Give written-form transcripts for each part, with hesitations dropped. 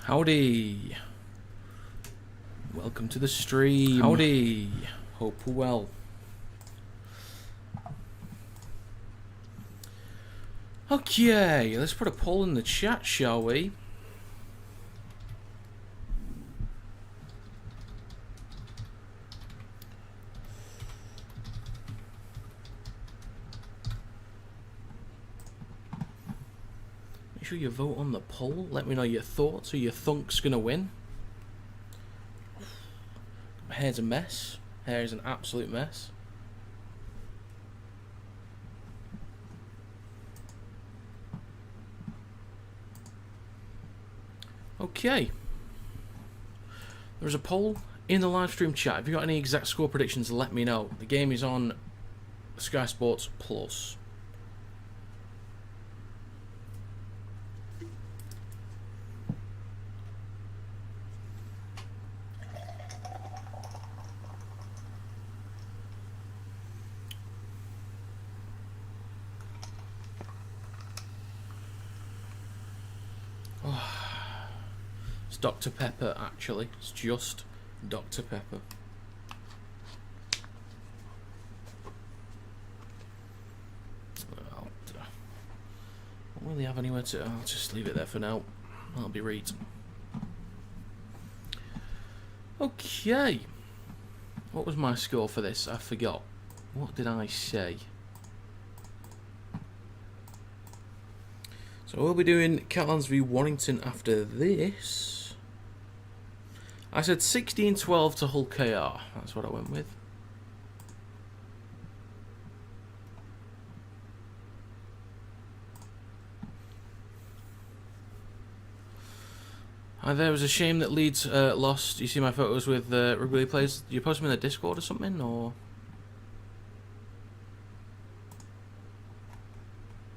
Howdy. Welcome to the stream. Howdy. Hope we're well. Okay, let's put a poll in the chat, shall we? Make sure you vote on the poll. Let me know your thoughts. Who you think's gonna win? My hair's a mess. Hair is an absolute mess. Okay. There's a poll in the live stream chat. If you got any exact score predictions, let me know. The game is on Sky Sports Plus. It's Dr. Pepper, actually. It's just Dr. Pepper. I don't really have anywhere to... I'll just leave it there for now. That'll be right. Okay. What was my score for this? I forgot. What did I say? So we'll be doing Catalans v Warrington after this. I said 16-12 to Hull KR. That's what I went with. Hi there. It was a shame that Leeds lost. You see my photos with Rugby League players. Do you post them in the Discord or something, or?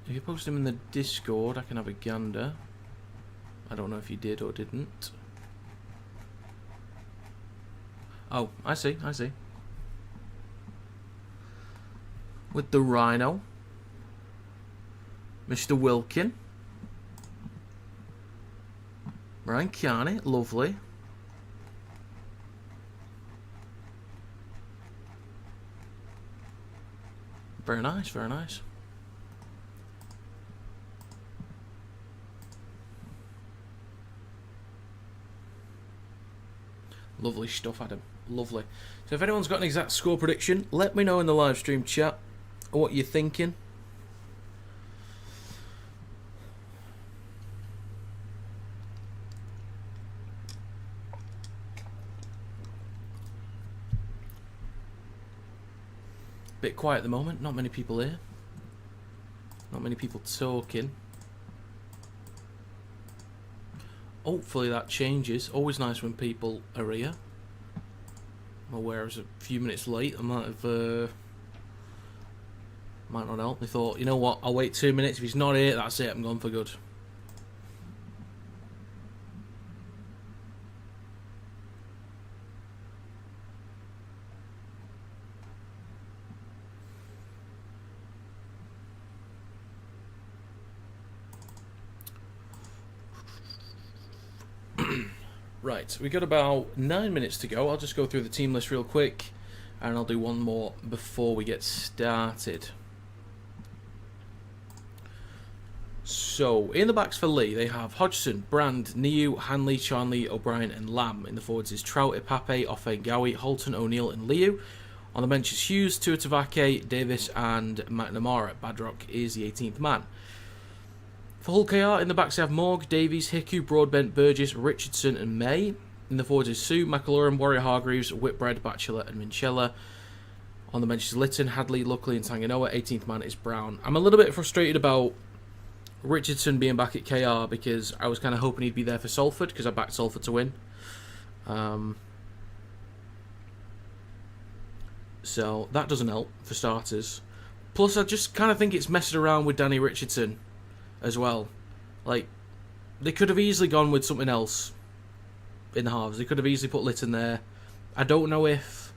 If you post them in the Discord, I can have a gander. I don't know if you did or didn't. Oh, I see, I see. With the Rhino. Mr. Wilkin. Brian Kearney, lovely. Very nice, very nice. Lovely stuff, Adam. Lovely. So if anyone's got an exact score prediction, let me know in the live stream chat what you're thinking. Bit quiet at the moment. Not many people here. Not many people talking. Hopefully that changes. Always nice when people are here. I'm aware I was a few minutes late. I might have might not help. They thought, you know what, I'll wait 2 minutes. If he's not here, that's it, I'm gone for good. Right, we got about 9 minutes to go. I'll just go through the team list real quick, and I'll do one more before we get started. So, in the backs for Leigh, they have Hodgson, Brand, Niu, Hanley, Charnley, O'Brien, and Lamb. In the forwards is Trout, Ipape, Offe, Gowie, Holton, O'Neill, and Liu. On the bench is Hughes, Tuatavake, Davis, and McNamara. Badrock is the 18th man. For Hull KR, in the backs they have Morg, Davies, Hiku, Broadbent, Burgess, Richardson and May. In the forwards is Sue, McAlorum, Warrior Hargreaves, Whitbread, Batchelor and Minchella. On the bench is Litton, Hadley, Luckley and Tanganoa. 18th man is Brown. I'm a little bit frustrated about Richardson being back at KR because I was kind of hoping he'd be there for Salford because I backed Salford to win. So that doesn't help for starters. Plus I just kind of think it's messing around with Danny Richardson as well. Like, they could have easily gone with something else in the halves. They could have easily put Litton there. I don't know if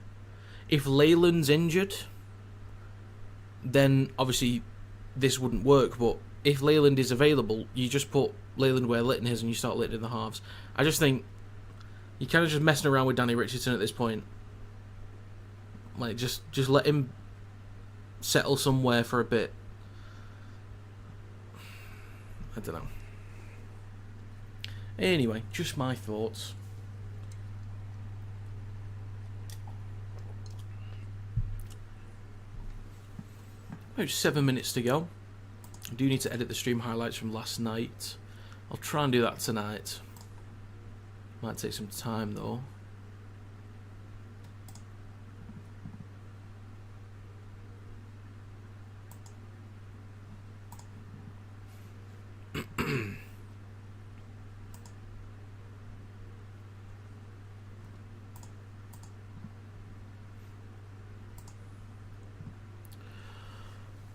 Leyland's injured, then obviously this wouldn't work, but if Leyland is available, you just put Leyland Ware litting his and you start litting in the halves. I just think you're kind of just messing around with Danny Richardson at this point. Like, just let him settle somewhere for a bit. I don't know. Anyway, just my thoughts. About 7 minutes to go. I do need to edit the stream highlights from last night. I'll try and do that tonight. Might take some time though.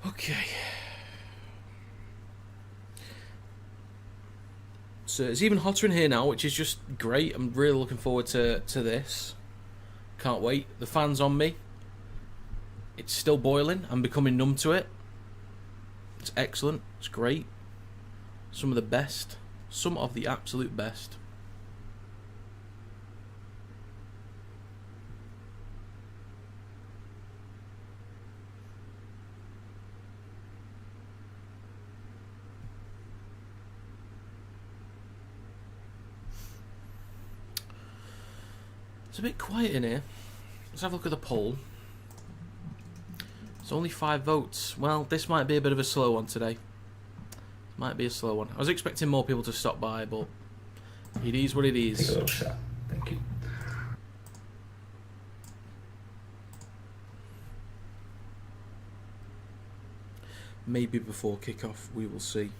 Okay. So it's even hotter in here now, which is just great. I'm really looking forward to this. Can't wait. The fan's on me. It's still boiling. I'm becoming numb to it. It's excellent. It's great. Some of the best. Some of the absolute best. It's a bit quiet in here. Let's have a look at the poll. It's only 5 votes. Well, this might be a bit of a slow one today. Might be a slow one. I was expecting more people to stop by, but it is what it is. Take a little shot. Thank you. Maybe before kickoff, we will see.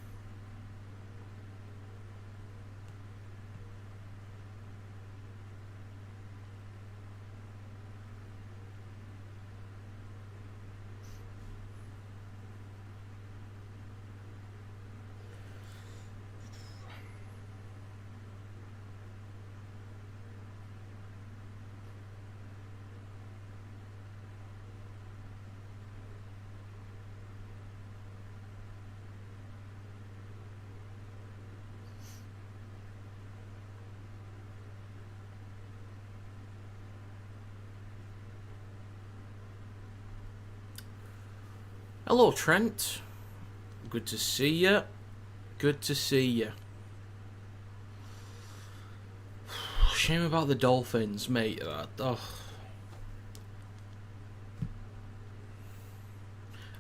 Hello, Trent. Good to see you. Good to see you. Shame about the Dolphins, mate. Oh.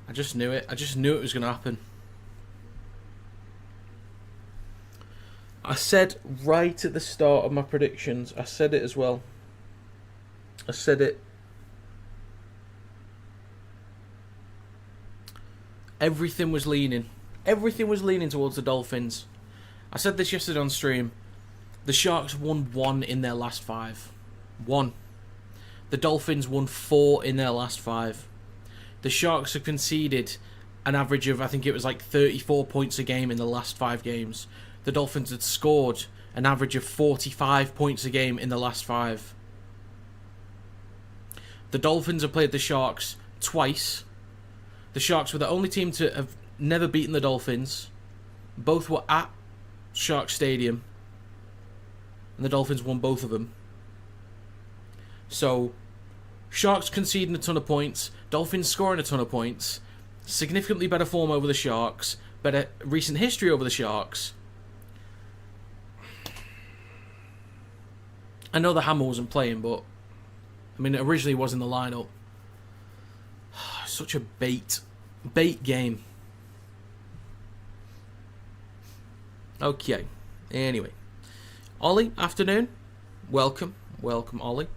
I just knew it. I just knew it was going to happen. I said right at the start of my predictions, I said it as well. I said it. Everything was leaning towards the Dolphins. I said this yesterday on stream. The Sharks won 1 in their last 5. 1. The Dolphins won 4 in their last 5. The Sharks have conceded an average of, I think it was like 34 points a game in the last 5 games. The Dolphins had scored an average of 45 points a game in the last 5. The Dolphins have played the Sharks twice. The Sharks were the only team to have never beaten the Dolphins. Both were at Shark Stadium. And the Dolphins won both of them. So, Sharks conceding a ton of points. Dolphins scoring a ton of points. Significantly better form over the Sharks. Better recent history over the Sharks. I know the Hammer wasn't playing, but I mean, it originally was in the lineup. Such a bait game. Okay. Anyway. Ollie, afternoon. Welcome, Ollie.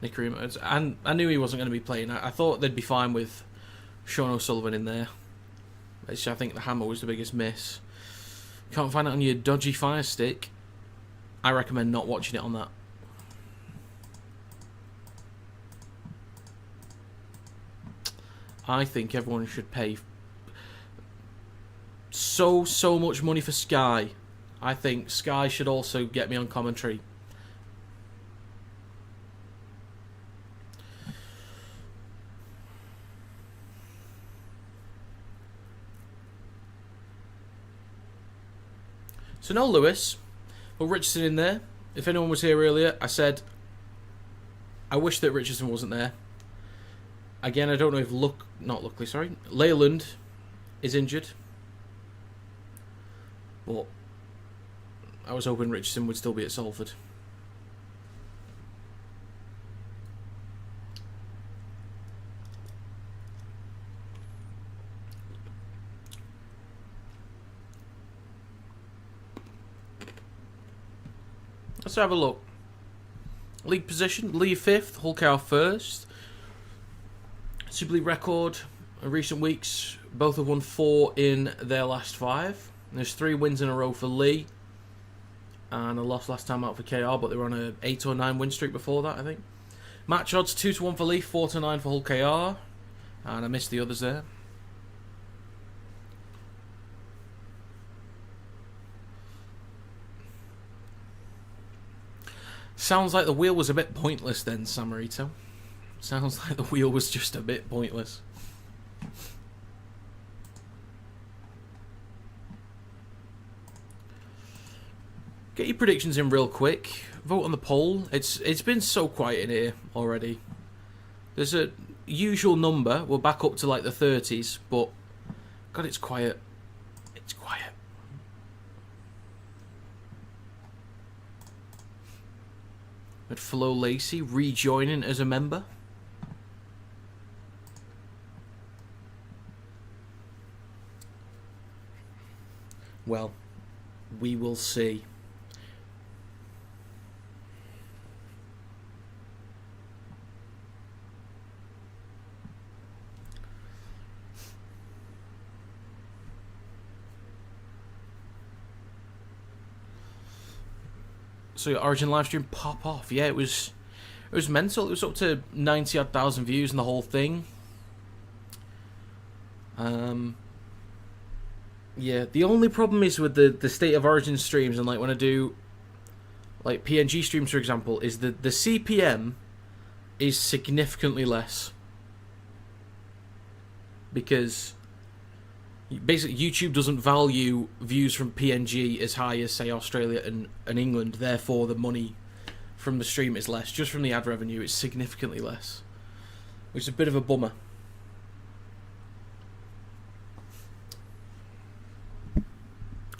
Nick Remus. And I knew he wasn't going to be playing. I thought they'd be fine with Sean O'Sullivan in there. I think the Hammer was the biggest miss. Can't find it on your dodgy Fire Stick. I recommend not watching it on that. I think everyone should pay so much money for Sky. I think Sky should also get me on commentary. So no Lewis, but Richardson in there. If anyone was here earlier, I said I wish that Richardson wasn't there. Again, I don't know if Leyland is injured. But I was hoping Richardson would still be at Salford. Let's have a look. League position, Leigh 5th, Hull KR 1st. Super League record in recent weeks, both have won 4 in their last 5. There's 3 wins in a row for Leigh, and a loss last time out for KR, but they were on a 8 or 9 win streak before that, I think. Match odds 2-1 for Leigh, 4-9 for Hull KR, and I missed the others there. Sounds like the wheel was a bit pointless then, Samarito. Sounds like the wheel was just a bit pointless. Get your predictions in real quick. Vote on the poll. It's been so quiet in here already. There's a usual number. We're back up to like the 30s, but God, it's quiet. It's quiet. With Flo Lacey rejoining as a member. Well, we will see. So your Origin livestream pop off. Yeah, it was mental. It was up to 90-odd thousand views and the whole thing. Yeah, the only problem is with the State of Origin streams, and like when I do like PNG streams, for example, is the CPM is significantly less. Because basically YouTube doesn't value views from PNG as high as, say, Australia and England. Therefore, the money from the stream is less. Just from the ad revenue, it's significantly less. Which is a bit of a bummer.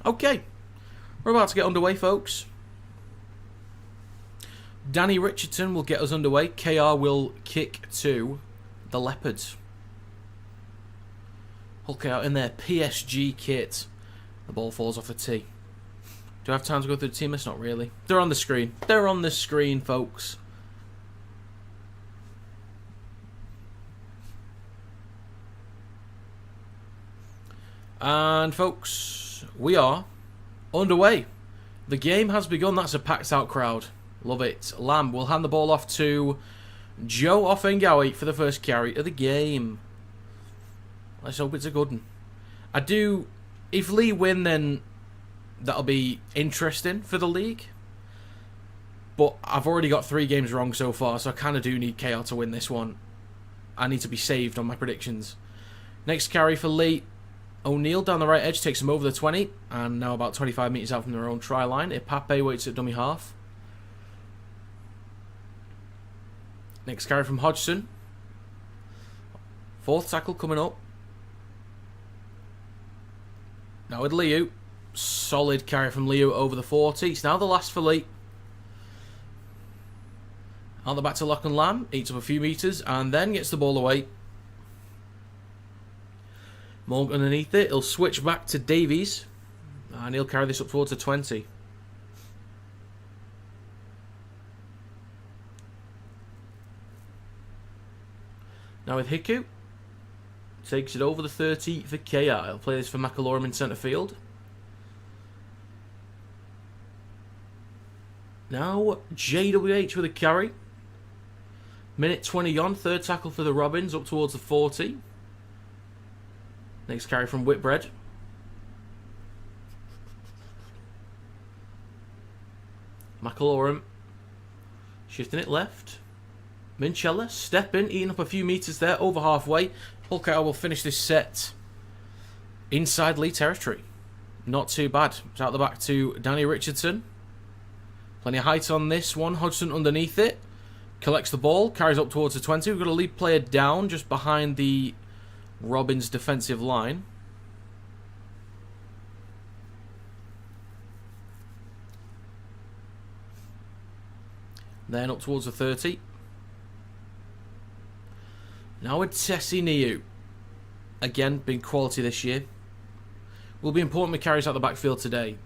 Okay. We're about to get underway, folks. Danny Richardson will get us underway. KR will kick to the Leopards. Hulk out in their PSG kit. The ball falls off the tee. Do I have time to go through the team list? Not really. They're on the screen. They're on the screen, folks. And, folks, we are underway. The game has begun. That's a packed out crowd. Love it. Lamb will hand the ball off to Joe Offengawi for the first carry of the game. Let's hope it's a good one. If Leigh win, then that'll be interesting for the league. But I've already got 3 games wrong so far, so I kind of do need KR to win this one. I need to be saved on my predictions. Next carry for Leigh. O'Neill down the right edge takes him over the 20, and now about 25 metres out from their own try line. Ipape waits at dummy half. Next carry from Hodgson. 4th tackle coming up. Now with Liu. Solid carry from Liu over the 40. It's now the last for Leigh. On the back to Lock and Lamb. Eats up a few metres and then gets the ball away. Morgan underneath it. He'll switch back to Davies. And he'll carry this up towards the 20. Now with Hiku. Takes it over the 30 for KR. He'll play this for McAlorum in centre field. Now JWH with a carry. Minute 20 on. 3rd tackle for the Robins up towards the 40. Next carry from Whitbread. McAlorum shifting it left. Minchella stepping, eating up a few metres there, over halfway. Hulk will finish this set inside Leigh territory. Not too bad. It's out the back to Danny Richardson. Plenty of height on this one. Hodgson underneath it. Collects the ball. Carries up towards the 20. We've got a lead player down just behind the Robins defensive line. Then up towards the 30. Now with Tessie Niu. Again, big quality this year. Will be important with carries out the backfield today.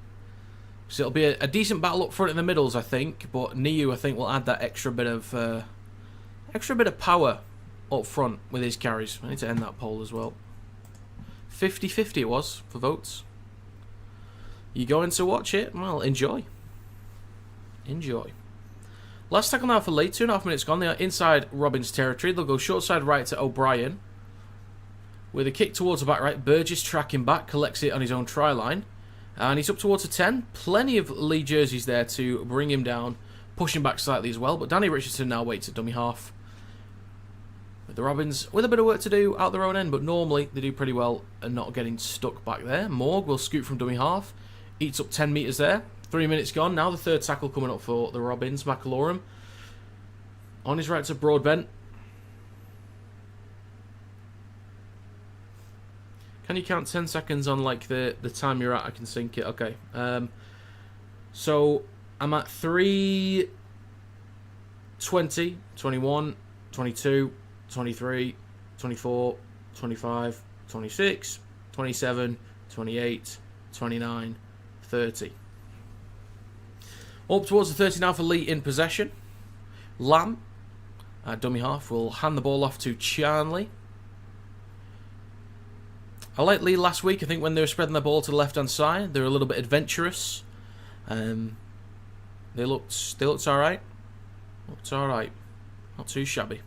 So it'll be a decent battle up front in the middles, I think. But Niu, I think, will add that extra bit of power up front with his carries. I need to end that poll as well. 50-50 it was for votes. You going to watch it? Well, enjoy. Enjoy. Last tackle now for Leigh. 2.5 minutes gone. They are inside Robins territory. They'll go short side right to O'Brien. With a kick towards the back right. Burgess tracking back. Collects it on his own try line. And he's up towards the 10. Plenty of Leigh jerseys there to bring him down. Push him back slightly as well. But Danny Richardson now waits at dummy half. With the Robins with a bit of work to do out their own end. But normally they do pretty well and not getting stuck back there. Morg will scoot from dummy half. Eats up 10 metres there. 3 minutes gone. Now the third tackle coming up for the Robins. McAlorum. On his right to Broadbent. Can you count 10 seconds on like the time you're at? I can sync it. Okay. So I'm at 3, 20, 21, 22, 23, 24, 25, 26, 27, 28, 29, 30. Up towards the 30 now for Leigh in possession. Lamb, dummy half, will hand the ball off to Charnley. I liked Leigh last week. I think when they were spreading the ball to the left-hand side, they were a little bit adventurous. They looked all right. Looked all right. Not too shabby.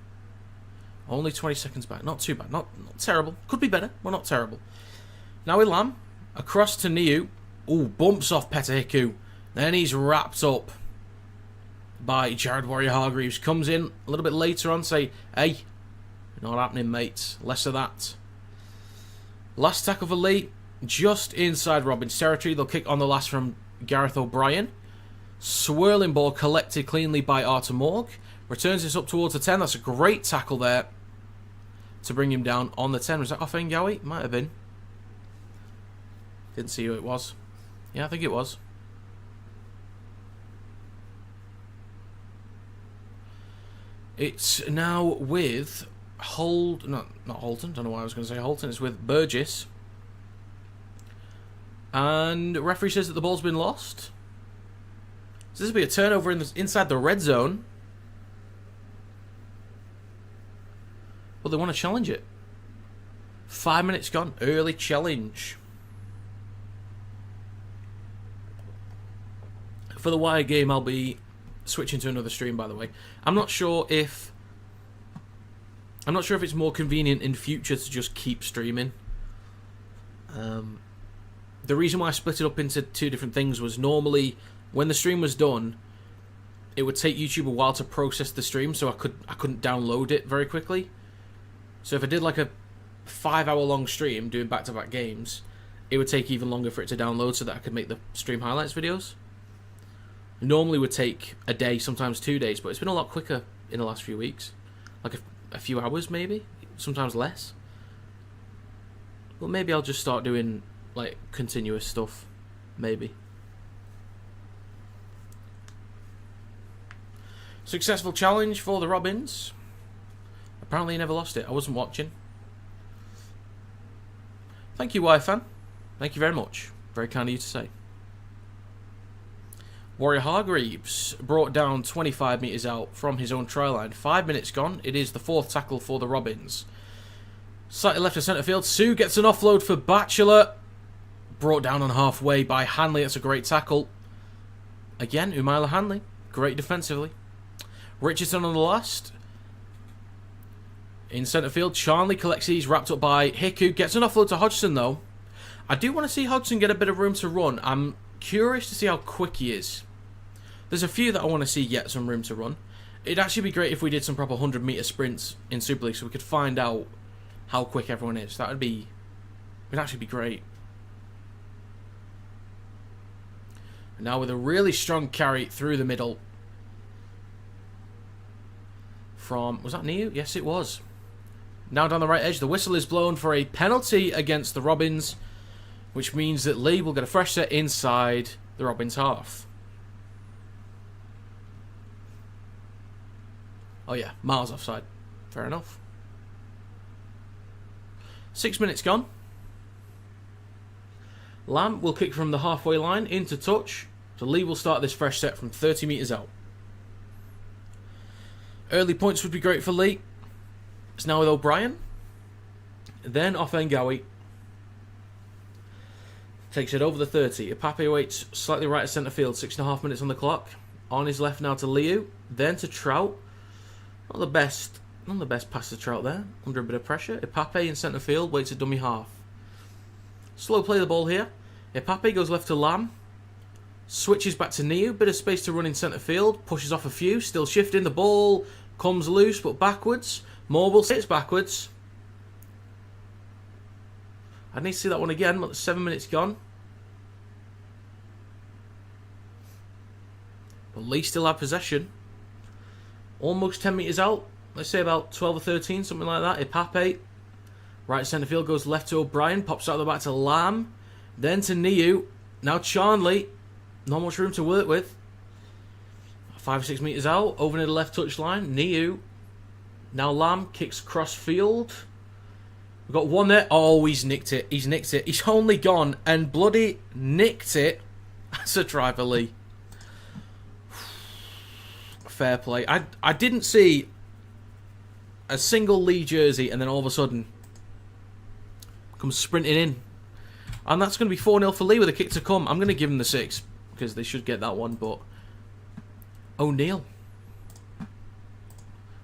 Only 20 seconds back. Not too bad. Not terrible. Could be better. Well, not terrible. Now with Lamb. Across to Niu. Ooh, bumps off Petahiku. Then he's wrapped up by Jared Warrior-Hargreaves. Comes in a little bit later on. Say, hey, not happening, mates. Less of that. Last tackle for Leigh. Just inside Robins' territory. They'll kick on the last from Gareth O'Brien. Swirling ball collected cleanly by Artur Morg. Returns this up towards the 10. That's a great tackle there to bring him down on the 10. Was that off Ngawi? Might have been. Didn't see who it was. Yeah, I think it was. It's now with not Holton. Don't know why I was going to say Holton. It's with Burgess. And referee says that the ball's been lost. So this will be a turnover inside the red zone. Well, they want to challenge it. 5 minutes gone. Early challenge. For the wire game, I'll be switching to another stream, by the way. I'm not sure if it's more convenient in future to just keep streaming. The reason why I split it up into two different things was normally when the stream was done, it would take YouTube a while to process the stream, so I couldn't download it very quickly. So if I did like a 5-hour long stream doing back-to-back games, it would take even longer for it to download so that I could make the stream highlights videos. Normally would take a day, sometimes 2 days, but it's been a lot quicker in the last few weeks. Like a few hours maybe, sometimes less. But maybe I'll just start doing like continuous stuff, maybe. Successful challenge for the Robins. Apparently he never lost it. I wasn't watching. Thank you, Y-Fan. Thank you very much. Very kind of you to say. Warrior-Hargreaves brought down 25 metres out from his own try line. 5 minutes gone. It is the fourth tackle for the Robins. Slightly left of centre field. Sue gets an offload for Batchelor. Brought down on halfway by Hanley. That's a great tackle. Again, Umaila Hanley. Great defensively. Richardson on the last. In centre field, Charnley collects these. Wrapped up by Hiku. Gets an offload to Hodgson, though. I do want to see Hodgson get a bit of room to run. I'm curious to see how quick he is. There's a few that I want to see get some room to run. It'd actually be great if we did some proper 100-metre sprints in Super League so we could find out how quick everyone is. It'd actually be great. And now with a really strong carry through the middle. From, was that Niu? Yes, it was. Now down the right edge, the whistle is blown for a penalty against the Robins, which means that Leigh will get a fresh set inside the Robins half. Oh yeah, miles offside. Fair enough. 6 minutes gone. Lamb will kick from the halfway line into touch. So Leigh will start this fresh set from 30 metres out. Early points would be great for Leigh. It's now with O'Brien. Then off Ngawi. Takes it over the 30. Ipape waits slightly right of centre field. 6.5 minutes on the clock. On his left now to Liu. Then to Trout. Not the best pass to Trout there. Under a bit of pressure. Ipape in centre field. Waits a dummy half. Slow play the ball here. Ipape goes left to Lamb. Switches back to Niu. Bit of space to run in centre field. Pushes off a few. Still shifting. The ball comes loose but backwards. Morble sits backwards. I need to see that one again, but 7 minutes gone. But Leigh still have possession. Almost 10 metres out. Let's say about 12 or 13, something like that. Ipape. Right centre field goes left to O'Brien. Pops out the back to Lamb. Then to Niu. Now Charnley. Not much room to work with. 5 or 6 metres out. Over near the left touch line. Niu. Now Lamb kicks cross field. We've got one there. Oh, he's nicked it. He's nicked it. He's only gone and bloody nicked it. That's a try for Leigh. Fair play. I didn't see a single Leigh jersey and then all of a sudden comes sprinting in. And that's going to be 4-0 for Leigh with a kick to come. I'm going to give him the 6 because they should get that one. But O'Neill.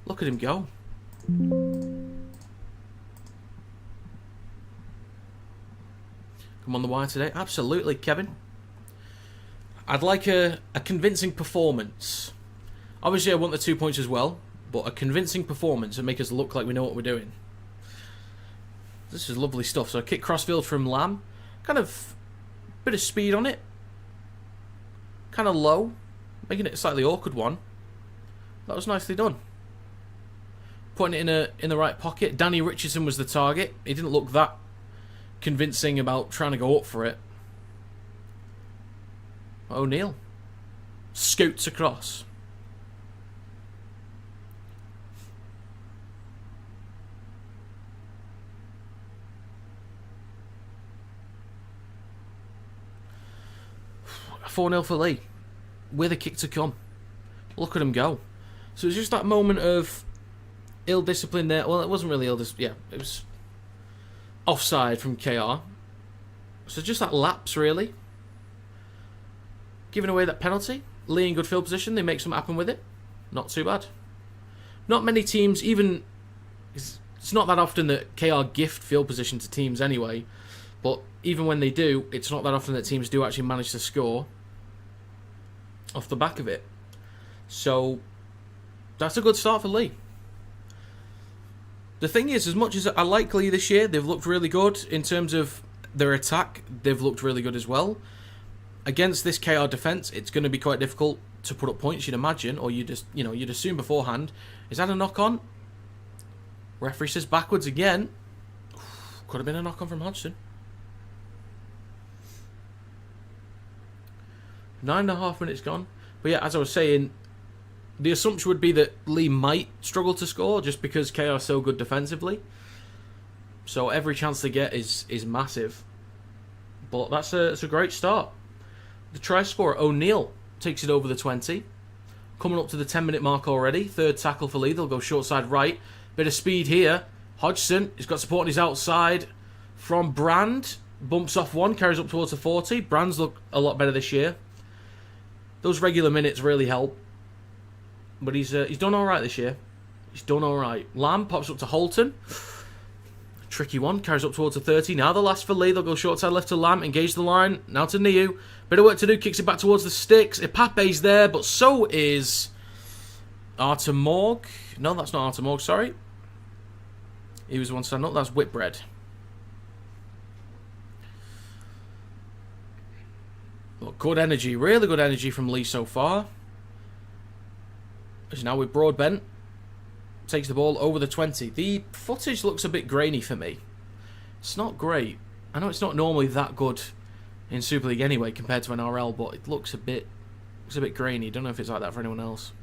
Look at him go. Come on the wire today? Absolutely, Kevin. I'd like a convincing performance. Obviously, I want the 2 points as well, but a convincing performance and make us look like we know what we're doing. This is lovely stuff. So, a kick crossfield from Lamb. Kind of bit of speed on it. Kind of low. Making it a slightly awkward one. That was nicely done. Putting it in the right pocket. Danny Richardson was the target. He didn't look that convincing about trying to go up for it. O'Neill scoots across. A 4-0 for Leigh with a kick to come. Look at him go. So it's just that moment of ill discipline there. Well, it wasn't really ill discipline. Yeah, it was offside from KR. So just that lapse, really. Giving away that penalty. Leigh in good field position. They make something happen with it. Not too bad. Not many teams, even... It's not that often that KR gift field position to teams anyway. But even when they do, it's not that often that teams do actually manage to score off the back of it. So, that's a good start for Leigh. The thing is, as much as I like Leigh this year, they've looked really good in terms of their attack. They've looked really good as well. Against this KR defence, it's going to be quite difficult to put up points, you'd imagine, or you'd assume beforehand. Is that a knock-on? Referee says backwards again. Could have been a knock-on from Hodgson. 9.5 minutes gone. But yeah, as I was saying, the assumption would be that Leigh might struggle to score just because KR are so good defensively. So every chance they get is massive. But it's a great start. The try scorer, O'Neill, takes it over the 20. Coming up to the 10-minute mark already. Third tackle for Leigh. They'll go short side right. Bit of speed here. Hodgson, he's got support on his outside from Brand. Bumps off one, carries up towards the 40. Brand's look a lot better this year. Those regular minutes really help. But he's done all right this year. He's done all right. Lamb pops up to Holton. Tricky one. Carries up towards the 30. Now the last for Leigh. They'll go short side left to Lamb. Engage the line. Now to Niu. Bit of work to do. Kicks it back towards the sticks. Ipape's there, but so is Artemorg. No, that's not Artemorg, sorry. He was the one standing up. That's Whitbread. But good energy, really good energy from Leigh so far. As now with Broadbent. Takes the ball over the 20. The footage looks a bit grainy for me. It's not great. I know it's not normally that good in Super League anyway compared to NRL, but it looks a bit grainy. Don't know if it's like that for anyone else.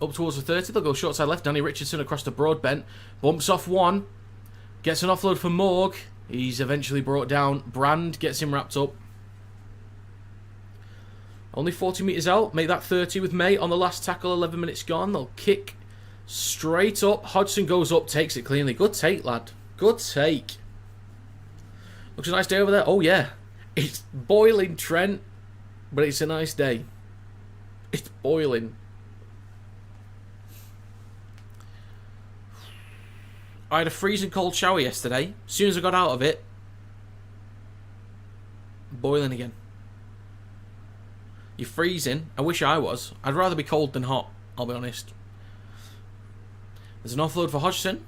Up towards the 30, they'll go short side left. Danny Richardson across to Broadbent. Bumps off one. Gets an offload for Morg. He's eventually brought down. Brand gets him wrapped up. Only 40 metres out. Make that 30 with May on the last tackle. 11 minutes gone. They'll kick straight up. Hodgson goes up. Takes it cleanly. Good take, lad. Good take. Looks a nice day over there. Oh, yeah. It's boiling, Trent. But it's a nice day. It's boiling. I had a freezing cold shower yesterday. As soon as I got out of it, boiling again. You're freezing. I wish I was. I'd rather be cold than hot, I'll be honest. There's an offload for Hodgson.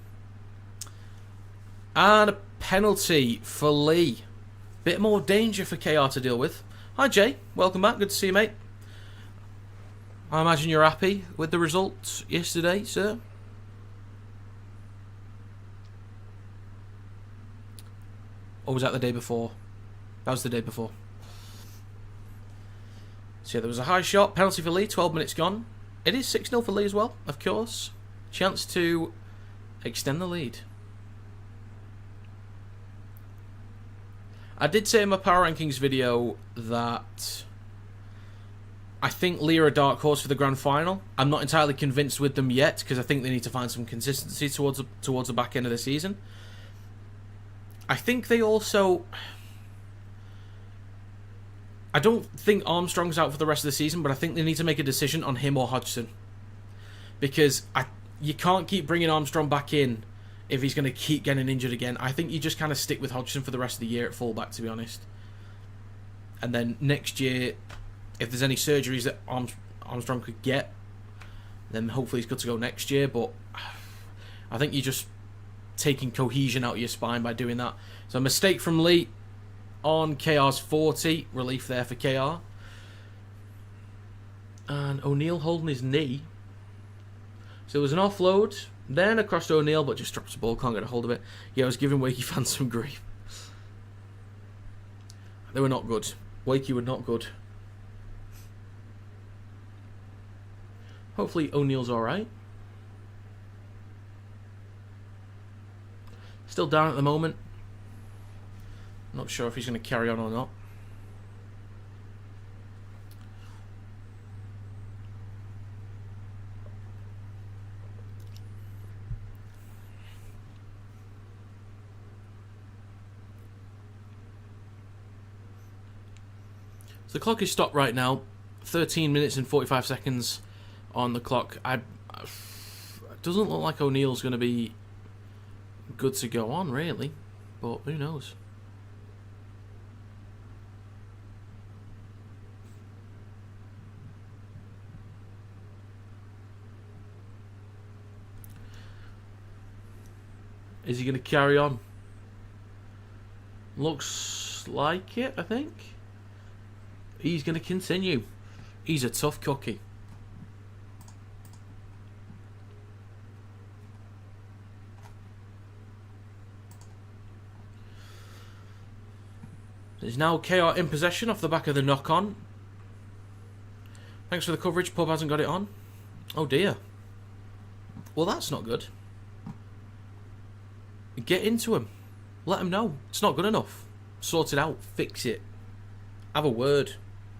And a penalty for Leigh. Bit more danger for KR to deal with. Hi Jay, welcome back. Good to see you, mate. I imagine you're happy with the results yesterday, sir. Or was that the day before? That was the day before. So yeah, there was a high shot. Penalty for Leigh. 12 minutes gone. It is 6-0 for Leigh as well, of course. Chance to extend the lead. I did say in my Power Rankings video that I think Leigh are a dark horse for the grand final. I'm not entirely convinced with them yet because I think they need to find some consistency towards the back end of the season. I think they also... I don't think Armstrong's out for the rest of the season, but I think they need to make a decision on him or Hodgson. Because you can't keep bringing Armstrong back in if he's going to keep getting injured again. I think you just kind of stick with Hodgson for the rest of the year at fullback, to be honest. And then next year, if there's any surgeries that Armstrong could get, then hopefully he's good to go next year. But I think you're just taking cohesion out of your spine by doing that. So a mistake from Leigh on KR's 40. Relief there for KR. And O'Neill holding his knee. So it was an offload. Then across to O'Neill, but just drops the ball. Can't get a hold of it. Yeah, I was giving Wakey fans some grief. They were not good. Wakey were not good. Hopefully O'Neill's alright. Still down at the moment. Not sure if he's going to carry on or not. So the clock is stopped right now. 13 minutes and 45 seconds on the clock. It doesn't look like O'Neill's going to be good to go on, really. But who knows? Is he going to carry on? Looks like it, I think. He's going to continue. He's a tough cookie. There's now KR in possession off the back of the knock-on. Thanks for the coverage. Pub hasn't got it on. Oh dear. Well, that's not good. Get into him. Let him know. It's not good enough. Sort it out. Fix it. Have a word,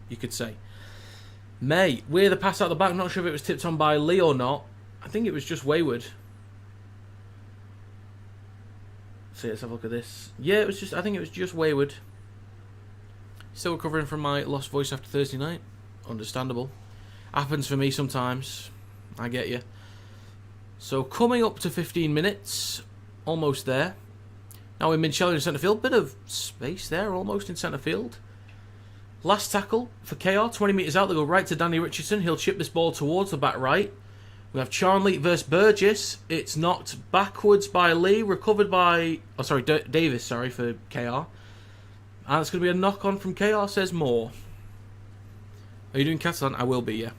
you could say. May. Weir the pass out the back. Not sure if it was tipped on by Leigh or not. I think it was just wayward. So let's have a look at this. Yeah, it was just. I think it was just wayward. Still recovering from my lost voice after Thursday night. Understandable. Happens for me sometimes. I get you. So coming up to 15 minutes. Almost there. Now with Minchella in centre field. Bit of space there almost in centre field. Last tackle for KR. 20 metres out. They go right to Danny Richardson. He'll chip this ball towards the back right. We have Charnley versus Burgess. It's knocked backwards by Leigh. Recovered by... Oh, sorry. Davis, sorry, for KR. And it's going to be a knock-on from KR Says More. Are you doing Catalan? I will be, yeah.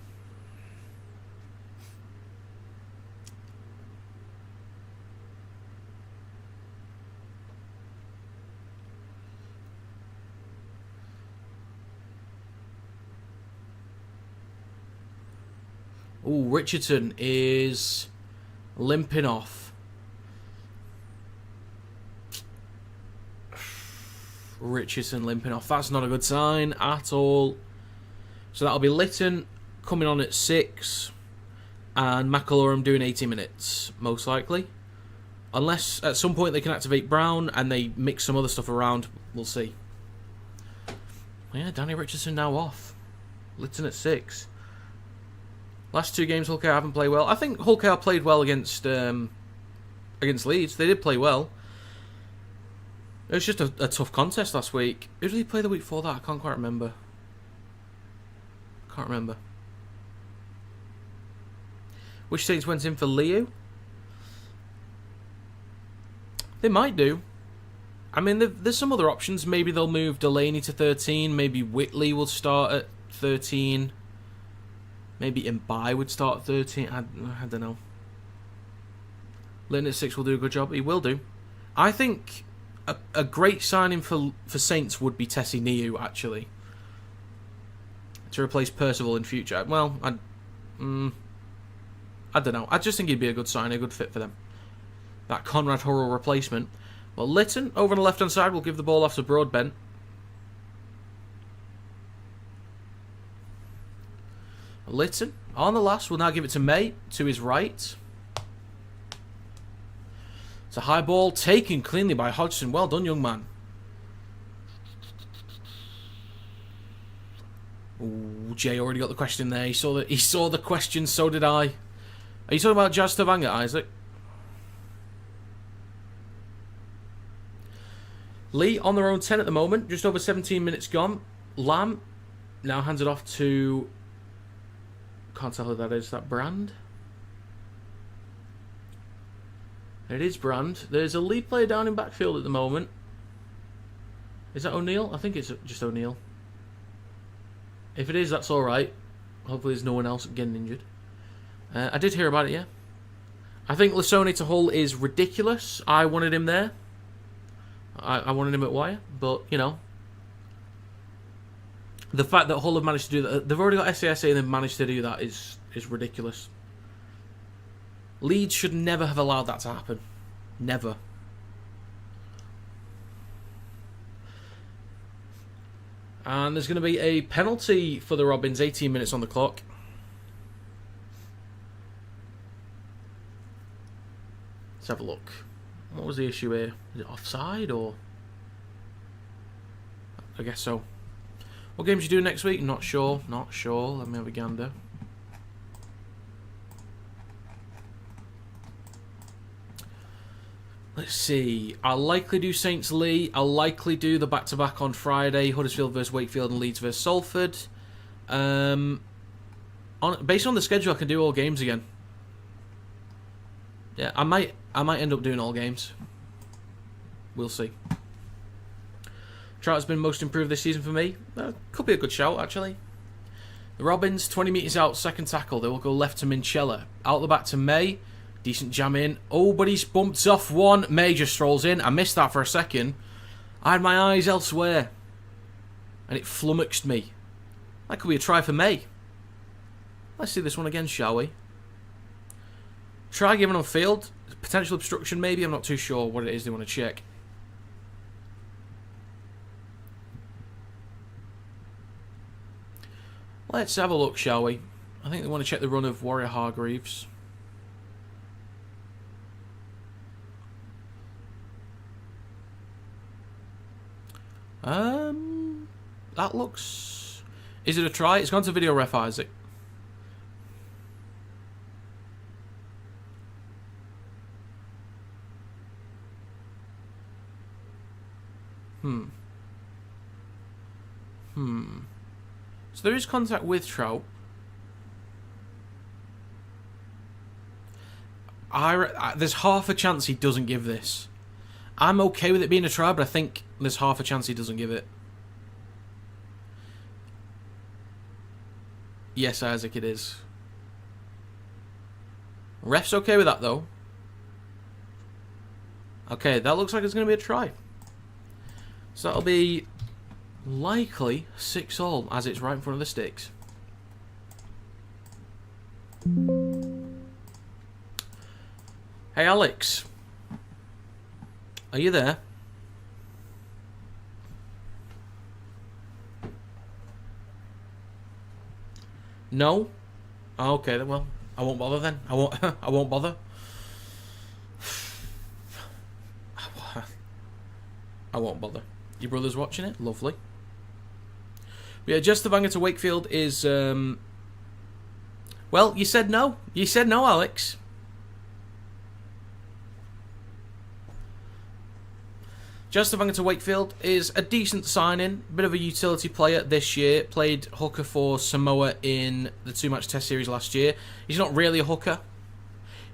Ooh, Richardson is limping off. Richardson limping off. That's not a good sign at all. So that'll be Litton coming on at 6 and McElroy doing 80 minutes, most likely. Unless at some point they can activate Brown and they mix some other stuff around. We'll see. Yeah, Danny Richardson now off. Litton at 6. Last 2 games, Hull KR haven't played well. I think Hull KR played well against Leeds. They did play well. It was just a tough contest last week. Who did he play the week before that? I can't quite remember. Which Saints went in for Leo? They might do. I mean, there's some other options. Maybe they'll move Delaney to 13. Maybe Whitley will start at 13. Maybe Mbai would start at 13. I don't know. Litton at 6 will do a good job. He will do. I think a great signing for Saints would be Tessie Niu, actually. To replace Percival in future. Well, I don't know. I just think he'd be a good sign, a good fit for them. That Conrad Hurrell replacement. Well, Litton, over on the left-hand side, will give the ball off to Broadbent. Litton, on the last, will now give it to May, to his right. It's a high ball, taken cleanly by Hodgson. Well done, young man. Ooh, Jay already got the question there. He saw the question, so did I. Are you talking about Jazz Stavanger, Isaac? Leigh on their own 10 at the moment. Just over 17 minutes gone. Lamb now hands it off to... Can't tell who that is. Is that Brand? It is Brand. There's a Leigh player down in backfield at the moment. Is that O'Neill? I think it's just O'Neill. If it is, that's alright. Hopefully there's no one else getting injured. I did hear about it, yeah. I think Lasone to Hull is ridiculous. I wanted him there. I wanted him at Wire, but, you know. The fact that Hull have managed to do that, they've already got SASA and they've managed to do that is ridiculous. Leeds should never have allowed that to happen. Never. And there's going to be a penalty for the Robins, 18 minutes on the clock. Let's have a look. What was the issue here? Is it offside or? I guess so. What games you do next week? Not sure. Not sure. Let me have a gander. Let's see. I'll likely do Saints Leigh. I'll likely do the back-to-back on Friday. Huddersfield versus Wakefield and Leeds versus Salford. Based on the schedule, I can do all games again. Yeah, I might end up doing all games. We'll see. Trout has been most improved this season for me. Could be a good shout, actually. The Robins, 20 metres out, second tackle. They will go left to Minchella. Out the back to May. Decent jam in. Oh, but he's bumped off one. May just strolls in. I missed that for a second. I had my eyes elsewhere. And it flummoxed me. That could be a try for May. Let's see this one again, shall we? Try giving on field. Potential obstruction, maybe. I'm not too sure what it is they want to check. Let's have a look, shall we? I think they want to check the run of Warrior Hargreaves. That looks... Is it a try? It's gone to video ref, Isaac. So there is contact with Trout. There's half a chance he doesn't give this. I'm okay with it being a try, but I think there's half a chance he doesn't give it. Yes, Isaac, it is. Ref's okay with that, though. Okay, that looks like it's going to be a try. So that'll be likely 6-all, as it's right in front of the sticks. Hey, Alex. Are you there? No? Oh, okay, well, I won't bother then. I won't bother. I won't bother. Your brother's watching it? Lovely. But yeah, just the banger to Wakefield is... well, you said no. You said no, Alex. Just the banger to Wakefield is a decent signing. Bit of a utility player this year. Played hooker for Samoa in the 2-match test series last year. He's not really a hooker.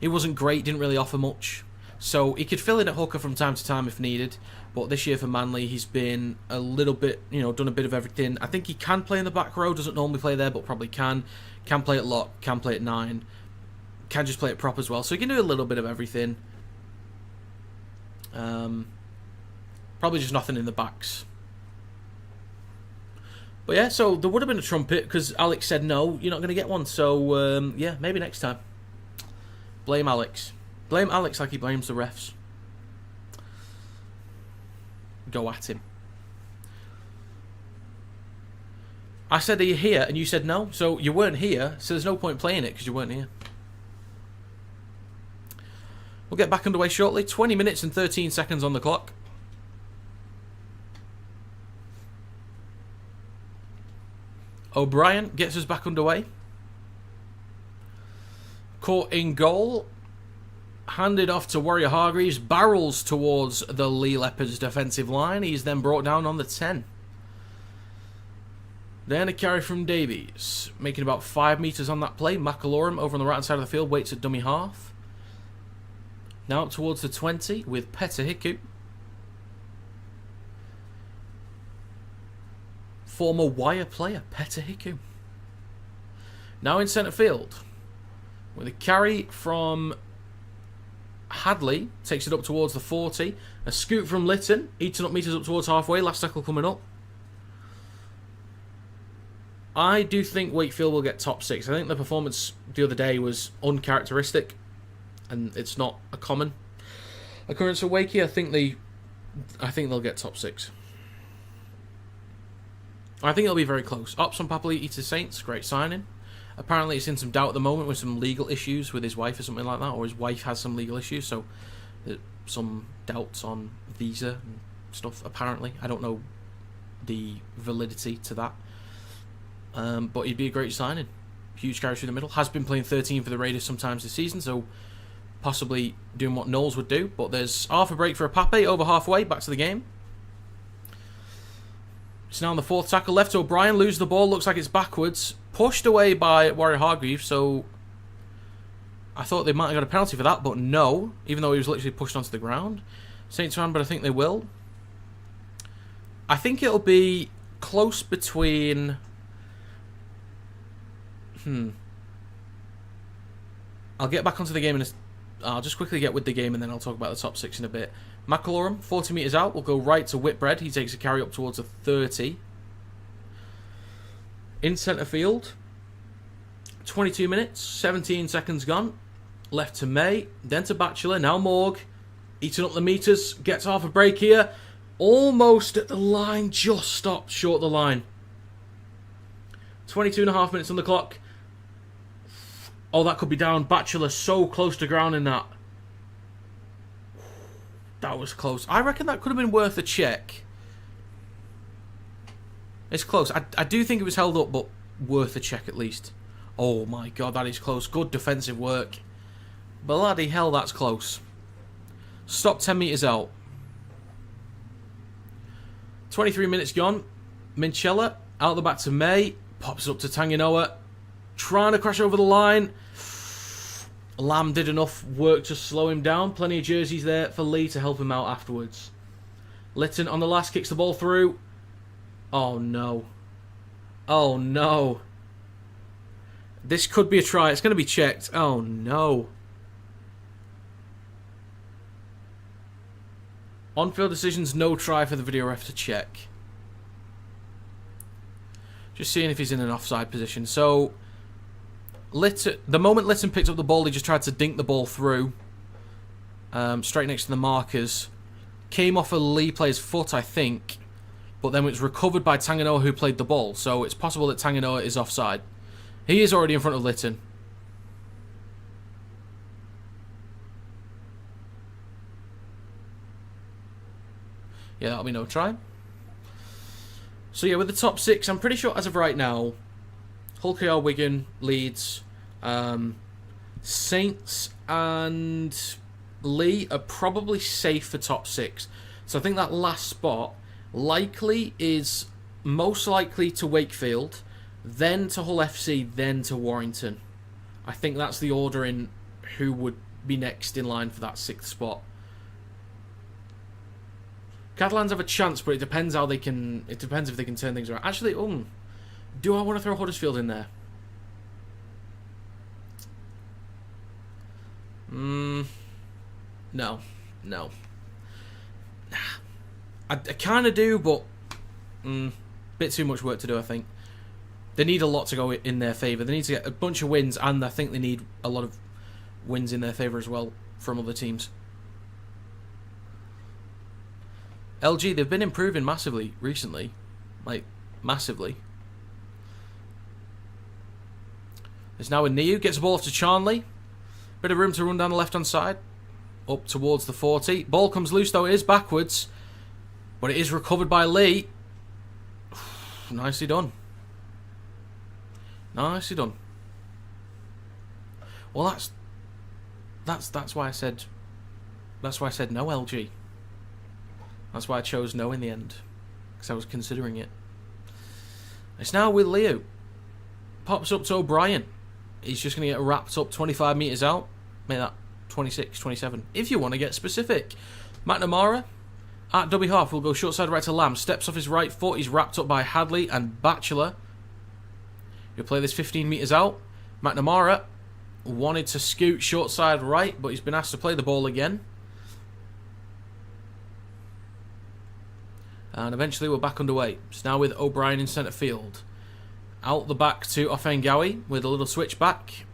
He wasn't great, didn't really offer much. So he could fill in at hooker from time to time if needed. But this year for Manly, he's been a little bit, done a bit of everything. I think he can play in the back row. Doesn't normally play there, but probably can. Can play at lock, can play at 9. Can just play at prop as well. So he can do a little bit of everything. Probably just nothing in the backs. But yeah, so there would have been a trumpet because Alex said no, you're not going to get one. So yeah, maybe next time. Blame Alex. Blame Alex like he blames the refs. Go at him. I said, are you here? And you said no. So you weren't here, so there's no point playing it because you weren't here. We'll get back underway shortly. 20 minutes and 13 seconds on the clock. O'Brien gets us back underway. Caught in goal. Handed off to Warrior Hargreaves. Barrels towards the Leigh Leopards defensive line. He's then brought down on the 10. Then a carry from Davies. Making about 5 metres on that play. McAlorum over on the right hand side of the field. Waits at dummy half. Now up towards the 20 with Petahiku. Former Wire player, Petahiku. Now in centre field. With a carry from Hadley. Takes it up towards the 40. A scoot from Lytton. Eaten up metres up towards halfway. Last tackle coming up. I do think Wakefield will get top 6. I think the performance the other day was uncharacteristic. And it's not a common occurrence for Wakey. I think they'll get top 6. I think it'll be very close. Ops on Papali'i to Saints, great signing. Apparently it's in some doubt at the moment with some legal issues with his wife or something like that, or his wife has some legal issues, so some doubts on visa and stuff, apparently. I don't know the validity to that. But he'd be a great signing. Huge carry through the middle. Has been playing 13 for the Raiders sometimes this season, so possibly doing what Knowles would do. But there's half a break for a Pape over halfway, back to the game. It's now on the 4th tackle. Left to O'Brien, lose the ball, looks like it's backwards. Pushed away by Warrior Hargreaves, so I thought they might have got a penalty for that, but no, even though he was literally pushed onto the ground. Saints fan, but I think they will. I think it'll be close between... I'll get back onto the game I'll just quickly get with the game and then I'll talk about the top 6 in a bit. McAlorum, 40 metres out, will go right to Whitbread. He takes a carry up towards a 30. In centre field, 22 minutes, 17 seconds gone. Left to May, then to Batchelor, now Morg. Eating up the metres, gets half a break here. Almost at the line, just stopped short of the line. 22 and a half minutes on the clock. Oh, that could be down. Batchelor so close to ground in that. That was close. I reckon that could have been worth a check. It's close. I do think it was held up, but worth a check at least. Oh my god, that is close. Good defensive work. Bloody hell, that's close. Stop 10 metres out. 23 minutes gone. Minchella out the back to May. Pops up to Tanginoa. Trying to crash over the line. Lamb did enough work to slow him down. Plenty of jerseys there for Leigh to help him out afterwards. Lytton on the last kicks the ball through. Oh no. Oh no. This could be a try. It's going to be checked. Oh, no. On-field decisions, no try for the video ref to check. Just seeing if he's in an offside position. So, the moment Litton picked up the ball, he just tried to dink the ball through. Straight next to the markers. Came off a Leigh player's foot, I think. But then it was recovered by Tanganoa, who played the ball. So it's possible that Tanganoa is offside. He is already in front of Litton. Yeah, that'll be no try. So yeah, with the top 6, I'm pretty sure as of right now, Hull KR, Wigan, Leeds, Saints and Leigh are probably safe for top 6. So I think that last spot likely is most likely to Wakefield, then to Hull FC, then to Warrington. I think that's the order in who would be next in line for that 6th spot. Catalans have a chance, but it depends how they can. It depends if they can turn things around. Actually, do I want to throw Huddersfield in there? No. I kind of do, but bit too much work to do, I think. They need a lot to go in their favour. They need to get a bunch of wins, and I think they need a lot of wins in their favour as well from other teams. LG, they've been improving massively recently. Like, massively. It's now with Niu. Gets the ball off to Charnley. Bit of room to run down the left-hand side. Up towards the 40. Ball comes loose, though. It is backwards. But it is recovered by Leigh. Nicely done. Nicely done. Well, that's why I said... That's why I said no, LG. That's why I chose no in the end. Because I was considering it. It's now with Leo. Pops up to O'Brien. He's just going to get wrapped up 25 metres out. Make that 26, 27. If you want to get specific. McNamara at dummy half will go short side right to Lamb. Steps off his right foot. He's wrapped up by Hadley and Batchelor. He'll play this 15 metres out. McNamara wanted to scoot short side right, but he's been asked to play the ball again. And eventually we're back underway. It's now with O'Brien in centre field. Out the back to Offengawi with a little switch back.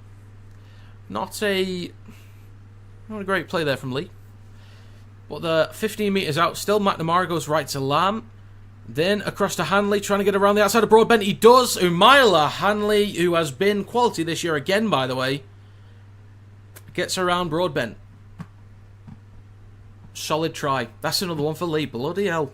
Not a great play there from Leigh. But the 15 metres out, still McNamara goes right to Lamb. Then across to Hanley, trying to get around the outside of Broadbent. He does. Umaila Hanley, who has been quality this year again, by the way, gets around Broadbent. Solid try. That's another one for Leigh. Bloody hell.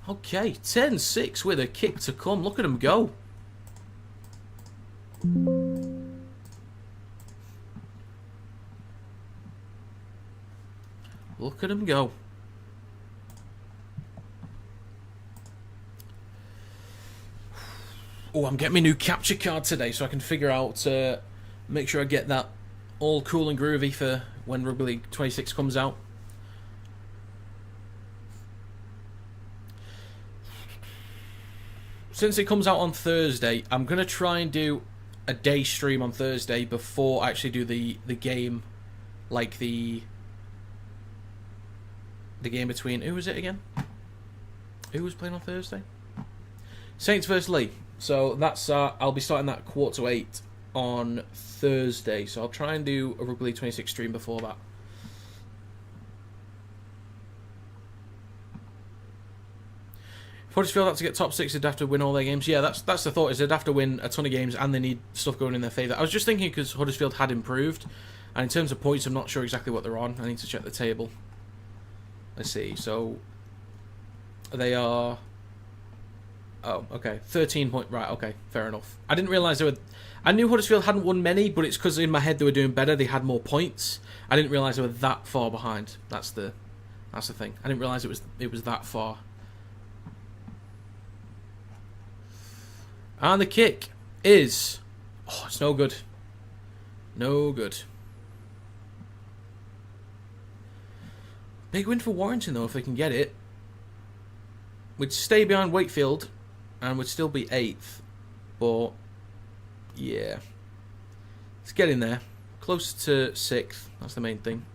Okay, 10-6 with a kick to come. Look at him go. Look at him go. Oh, I'm getting my new capture card today so I can figure out, make sure I get that all cool and groovy for when Rugby League 26 comes out. Since it comes out on Thursday, I'm going to try and do a day stream on Thursday before I actually do the game, like the game between... Who was it again? Who was playing on Thursday? Saints vs Leigh. So that's I'll be starting that 7:45 on Thursday. So I'll try and do a Rugby League 26 stream before that. If Huddersfield had to get top 6, they'd have to win all their games. Yeah, that's the thought, is they'd have to win a ton of games and they need stuff going in their favour. I was just thinking because Huddersfield had improved, and in terms of points, I'm not sure exactly what they're on. I need to check the table. Let's see. So they are... Oh, okay. 13 point... Right, okay. Fair enough. I didn't realise they were... I knew Huddersfield hadn't won many, but it's because in my head they were doing better. They had more points. I didn't realise they were that far behind. That's the thing. I didn't realise it was that far. And the kick is... Oh, it's no good. No good. Big win for Warrington, though, if they can get it. We'd stay behind Wakefield and we'd still be 8th. But, yeah. It's getting there. Closer to 6th. That's the main thing.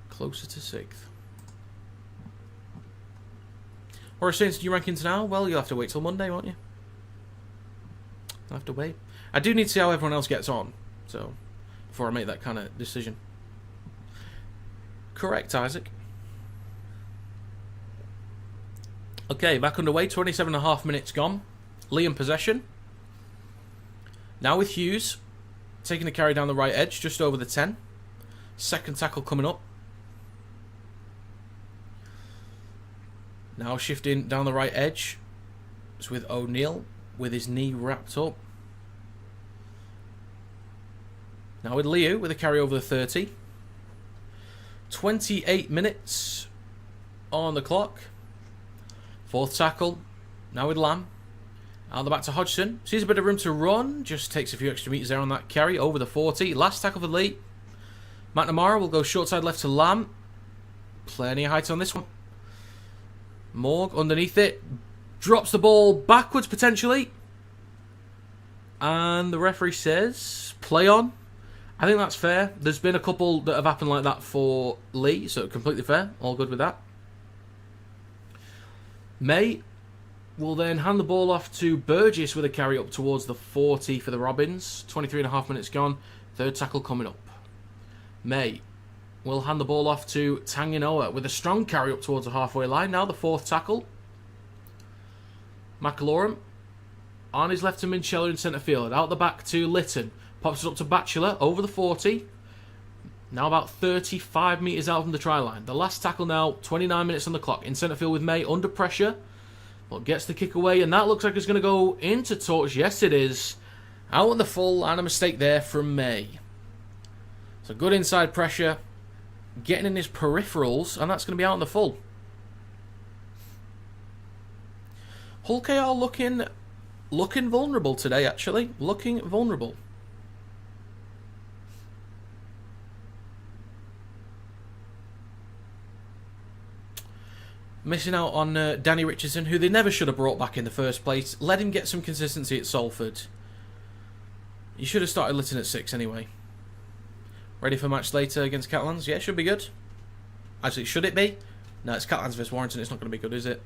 Closer to 6th. Or since new rankings now, well, you'll have to wait till Monday, won't you? I'll have to wait. I do need to see how everyone else gets on, so before I make that kind of decision. Correct, Isaac. Okay, back underway. 27.5 minutes gone. Leigh in possession. Now with Hughes taking the carry down the right edge, just over the 10. Second tackle coming up. Now shifting down the right edge. It's with O'Neill with his knee wrapped up. Now with Leo with a carry over the 30. 28 minutes on the clock. Fourth tackle. Now with Lamb. Out the back to Hodgson. Sees a bit of room to run. Just takes a few extra metres there on that carry over the 40. Last tackle for Leigh. McNamara will go short side left to Lamb. Plenty of height on this one. Morg underneath it. Drops the ball backwards potentially. And the referee says play on. I think that's fair. There's been a couple that have happened like that for Leigh, so completely fair. All good with that. May will then hand the ball off to Burgess with a carry up towards the 40 for the Robins. 23.5 minutes gone. Third tackle coming up. May will hand the ball off to Tanginoa with a strong carry up towards the halfway line. Now the fourth tackle. McAlorum on his left to Minchella in centre field. Out the back to Litton. Pops it up to Batchelor over the 40. Now about 35 metres out from the try line. The last tackle now, 29 minutes on the clock. In centre field with May under pressure. But gets the kick away, and that looks like it's going to go into touch. Yes, it is. Out on the full, and a mistake there from May. So good inside pressure. Getting in his peripherals, and that's going to be out on the full. Hull KR looking vulnerable today, actually. Looking vulnerable. Missing out on Danny Richardson, who they never should have brought back in the first place. Let him get some consistency at Salford. You should have started Litton at 6 anyway. Ready for match later against Catalans? Yeah, should be good. Actually, should it be? No, it's Catalans vs Warrington. It's not going to be good, is it?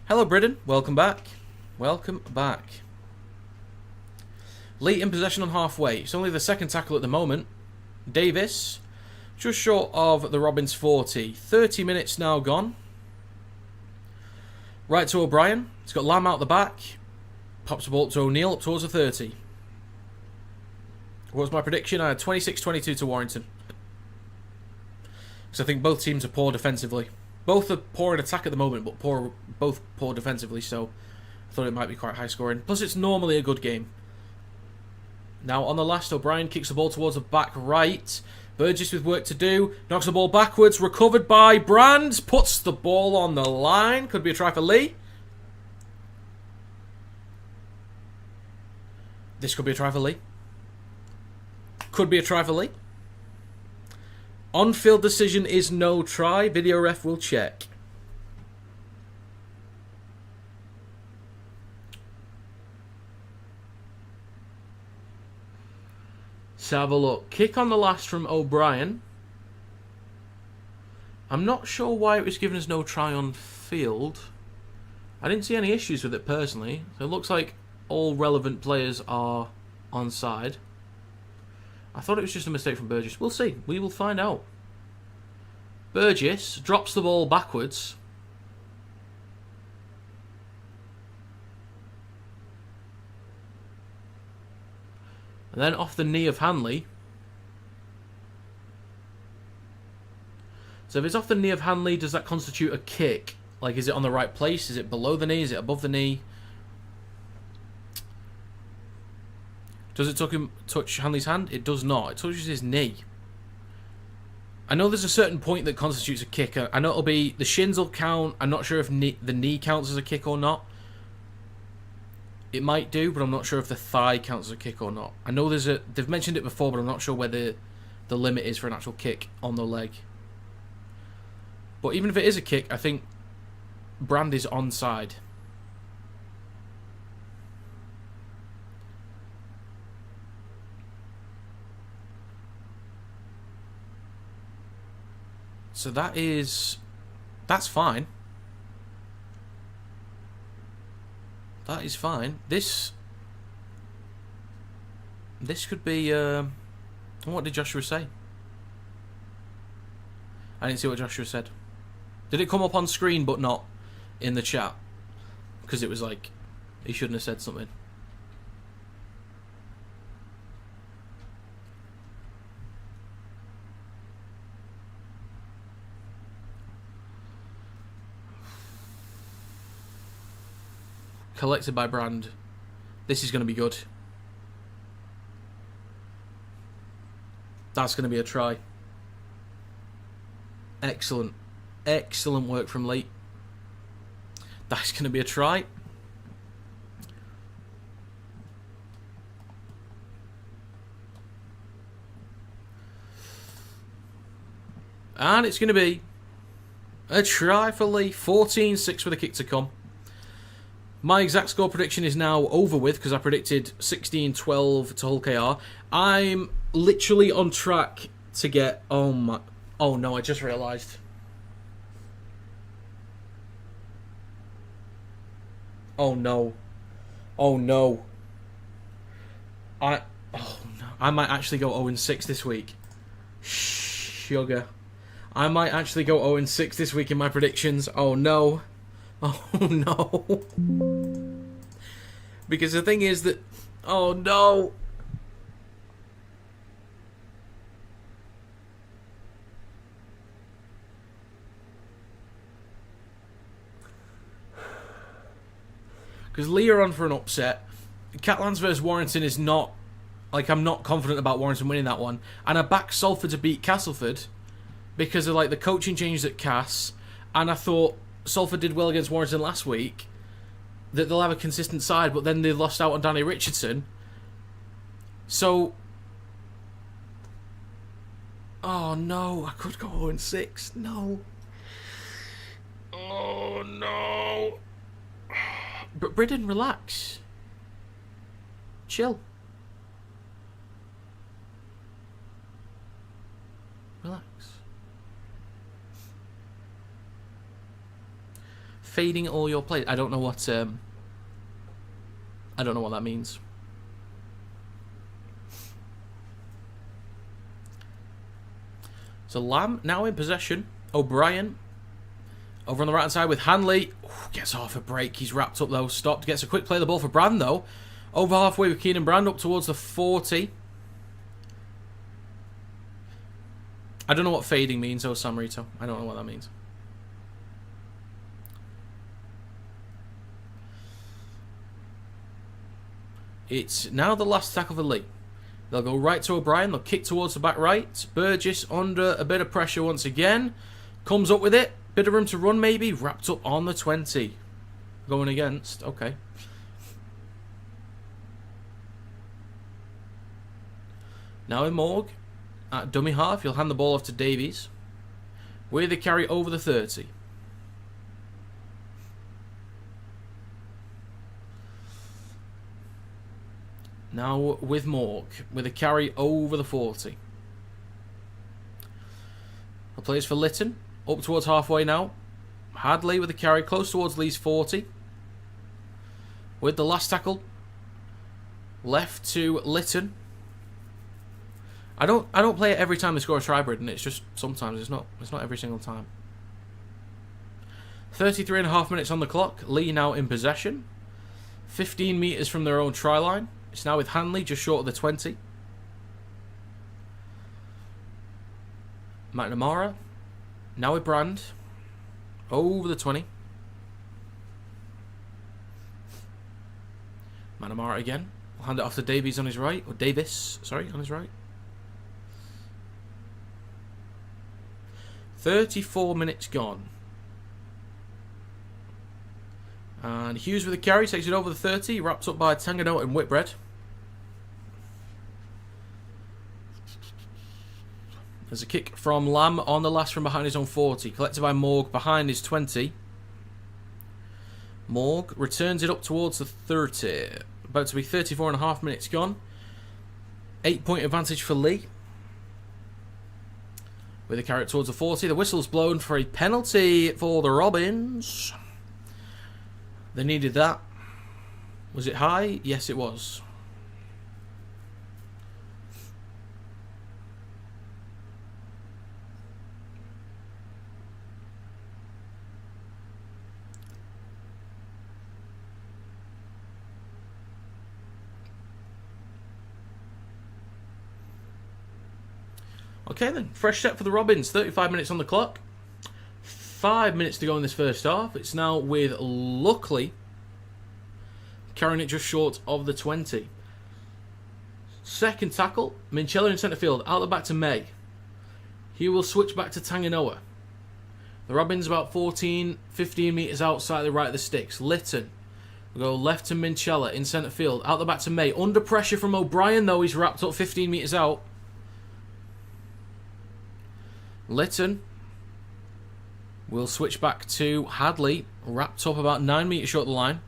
Hello, Bridden. Welcome back. Welcome back. Leigh in possession on halfway. It's only the second tackle at the moment. Davis, just short of the Robins 40. 30 minutes now gone. Right to O'Brien. He's got Lamb out the back. Pops the ball up to O'Neill up towards the 30. What was my prediction? I had 26-22 to Warrington. Because I think both teams are poor defensively. Both are poor in attack at the moment, but both poor defensively, so I thought it might be quite high scoring. Plus, it's normally a good game. Now, on the last, O'Brien kicks the ball towards the back right. Burgess with work to do. Knocks the ball backwards. Recovered by Brands. Puts the ball on the line. Could be a try for Leigh. This could be a try for Leigh. Could be a try for Leigh. On-field decision is no try. Video ref will check. Let's have a look. Kick on the last from O'Brien. I'm not sure why it was given as no try on field. I didn't see any issues with it personally. So it looks like all relevant players are onside. I thought it was just a mistake from Burgess. We'll see. We will find out. Burgess drops the ball backwards. And then off the knee of Hanley. So if it's off the knee of Hanley, does that constitute a kick? Like, is it on the right place? Is it below the knee? Is it above the knee? Does it touch Hanley's hand? It does not. It touches his knee. I know there's a certain point that constitutes a kick. I know it'll be the shins will count. I'm not sure if the knee counts as a kick or not. It might do, but I'm not sure if the thigh counts as a kick or not. I know they've mentioned it before, but I'm not sure whether the limit is for an actual kick on the leg. But even if it is a kick, I think Brand is onside. So that's fine. That is fine. This could be, what did Joshua say? I didn't see what Joshua said. Did it come up on screen but not in the chat? Because it was like, he shouldn't have said something. Collected by Brand. This is going to be good. That's going to be a try. Excellent. Excellent work from Leigh. That's going to be a try. And it's going to be a try for Leigh. 14-6 with a kick to come. My exact score prediction is now over with because I predicted 16-12 to Hull KR. I'm literally on track to get... Oh no, I just realised. Oh no. I might actually go 0-6 this week. Sugar. I might actually go 0-6 this week in my predictions. Oh no. Oh no. Because the thing is that... Oh no. Because Leigh are on for an upset. Catalans versus Warrington is not... Like, I'm not confident about Warrington winning that one. And I backed Salford to beat Castleford because of, like, the coaching changes at Cass. And I thought Salford did well against Warrington last week, that they'll have a consistent side, but then they lost out on Danny Richardson. So... Oh, no. I could go 0-6. No. Oh, no. But Bridden, relax. Chill. Relax. Fading all your players. I don't know what that means. So Lamb now in possession. O'Brien over on the right hand side with Hanley. Gets off a break. He's wrapped up though. Stopped. Gets a quick play of the ball for Brand though. Over halfway with Keenan Brand up towards the 40. I don't know what fading means, though, Samarito. I don't know what that means. It's now the last tackle for Leigh. They'll go right to O'Brien. They'll kick towards the back right. Burgess under a bit of pressure once again. Comes up with it. Bit of room to run maybe. Wrapped up on the 20. Going against. Okay. Now in Morg. At dummy half. He'll hand the ball off to Davies. With the carry over the 30. Now with Morg. With a carry over the 40. The plays for Lytton. Up towards halfway now. Hadley with the carry close towards Leigh's 40. With the last tackle. Left to Lytton. I don't play it every time they score a try, Bridden. It's just sometimes. It's not every single time. 33.5 minutes on the clock. Leigh now in possession. 15 metres from their own try line. It's now with Hanley just short of the 20. McNamara. Now with Brand. Over the 20. McNamara again. We'll hand it off to Davies on his right. Or Davis, sorry, on his right. 34 minutes gone. And Hughes with the carry. Takes it over the 30. Wrapped up by Tangano and Whitbread. There's a kick from Lamb on the last from behind his own 40. Collected by Morg behind his 20. Morg returns it up towards the 30. About to be 34.5 minutes gone. 8-point advantage for Leigh. With a carry towards the 40. The whistle's blown for a penalty for the Robins. They needed that. Was it high? Yes, it was. Okay then, fresh set for the Robins. 35 minutes on the clock. 5 minutes to go in this first half. It's now with Luckley carrying it just short of the 20. Second tackle, Minchella in centre field. Out the back to May. He will switch back to Tanganoa. The Robins about 14, 15 metres outside the right of the sticks. Lytton will go left to Minchella in centre field. Out the back to May. Under pressure from O'Brien though. He's wrapped up 15 metres out. Lytton will switch back to Hadley, wrapped up about 9 metres short of the line.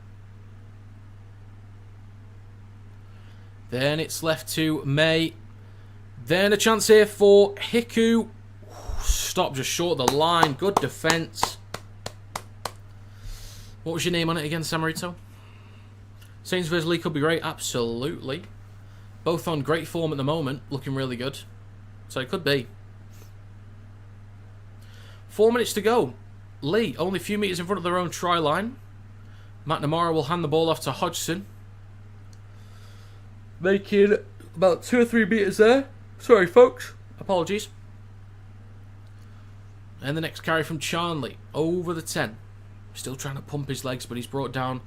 Then it's left to May. Then a chance here for Hiku. Stop just short of the line. Good defence. What was your name on it again, Samarito? Saints vs Leigh could be great. Absolutely. Both on great form at the moment. Looking really good. So it could be. 4 minutes to go. Leigh only a few metres in front of their own try line. McNamara will hand the ball off to Hodgson. Making about 2 or 3 metres there. Sorry, folks. Apologies. And the next carry from Charnley. Over the 10. Still trying to pump his legs, but he's brought down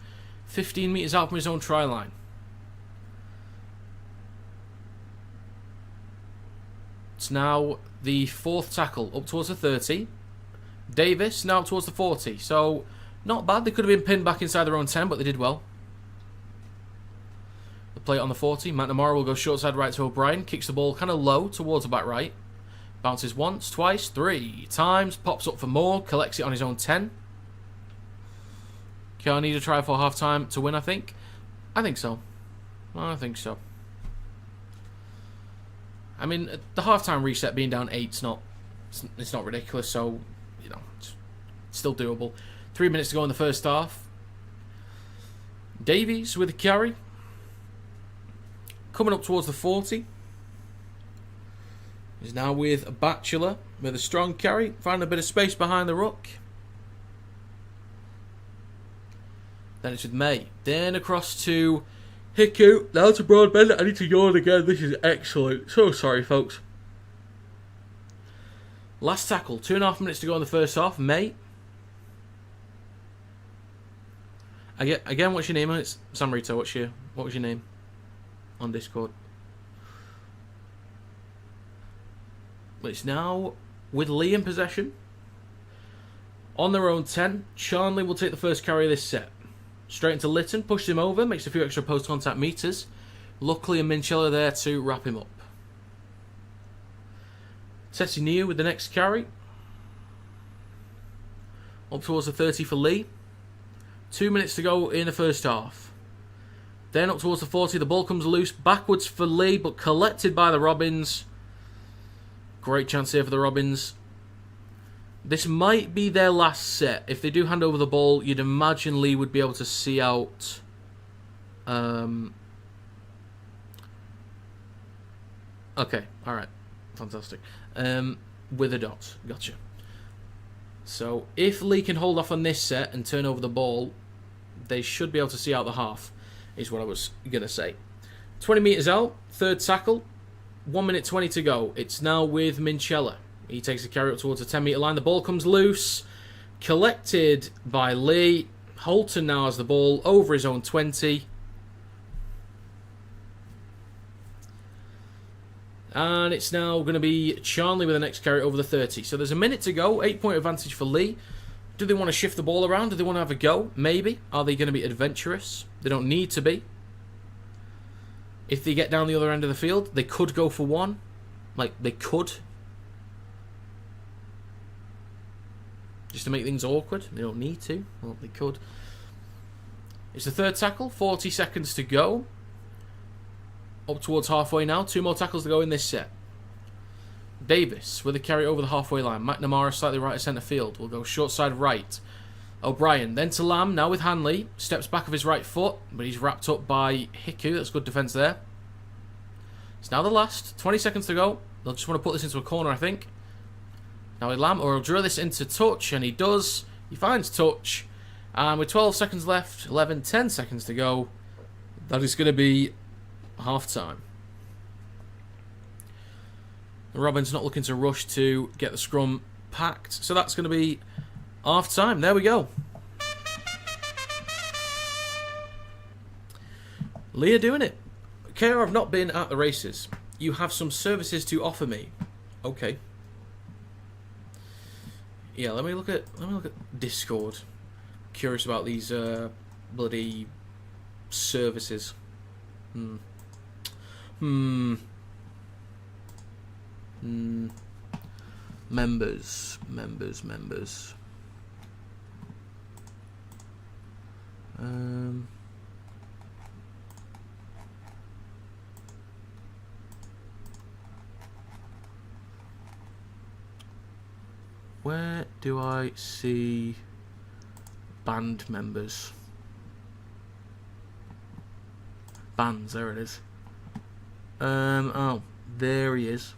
15 metres out from his own try line. It's now the 4th tackle up towards the 30. Davis now up towards the 40. So, not bad. They could have been pinned back inside their own 10, but they did well. They play it on the 40. McNamara will go short side right to O'Brien. Kicks the ball kind of low towards the back right. Bounces once, twice, 3 times. Pops up for more. Collects it on his own 10. Okay, I need a try for half time to win, I think. I think so. I think so. I mean, the half-time reset being down 8 it's not ridiculous, so, you know, it's still doable. 3 minutes to go in the first half. Davies with a carry. Coming up towards the 40. He's now with Batchelor with a strong carry. Finding a bit of space behind the ruck. Then it's with May. Then across to Hiku. Now to Broadbent. I need to yawn again. This is excellent. So sorry, folks. Last tackle. 2.5 minutes to go in the first half. May. Again, what's your name? It's Samarito. What was your name on Discord? But it's now with Leigh in possession. On their own 10. Charnley will take the first carry of this set. Straight into Lytton. Pushes him over. Makes a few extra post-contact meters. Luckley and Minchella there to wrap him up. Tessie New with the next carry. Up towards the 30 for Leigh. 2 minutes to go in the first half. Then up towards the 40. The ball comes loose. Backwards for Leigh, but collected by the Robins. Great chance here for the Robins. This might be their last set. If they do hand over the ball, you'd imagine Leigh would be able to see out... Okay, alright. Fantastic. With a dot. Gotcha. So, if Leigh can hold off on this set and turn over the ball, they should be able to see out the half, is what I was going to say. 20 metres out, third tackle. 1 minute 20 to go. It's now with Minchella. He takes the carry up towards the 10 metre line. The ball comes loose. Collected by Leigh. Holton now has the ball over his own 20. And it's now going to be Charnley with the next carry over the 30. So there's a minute to go. 8-point advantage for Leigh. Do they want to shift the ball around? Do they want to have a go? Maybe. Are they going to be adventurous? They don't need to be. If they get down the other end of the field, they could go for one. Like, they could. just to make things awkward. They don't need to. Well, they could. It's the third tackle. 40 seconds to go. Up towards halfway now. 2 more tackles to go in this set. Davis with a carry over the halfway line. McNamara slightly right of centre field. Will go short side right. O'Brien then to Lamb. Now with Hanley. Steps back of his right foot. But he's wrapped up by Hiku. That's good defence there. It's now the last. 20 seconds to go. They'll just want to put this into a corner, I think. Now with Lamb. Or he'll drill this into touch. And he does. He finds touch. And with 12 seconds left. 11, 10 seconds to go. That is going to be half time. Robin's not looking to rush to get the scrum packed. So that's going to be half time. There we go. Leah doing it. KR, I've not been at the races. You have some services to offer me. Okay. Yeah, let me look at Discord. Curious about these bloody services. Members. Where do I see band members? Bands, there it is. Oh, there he is.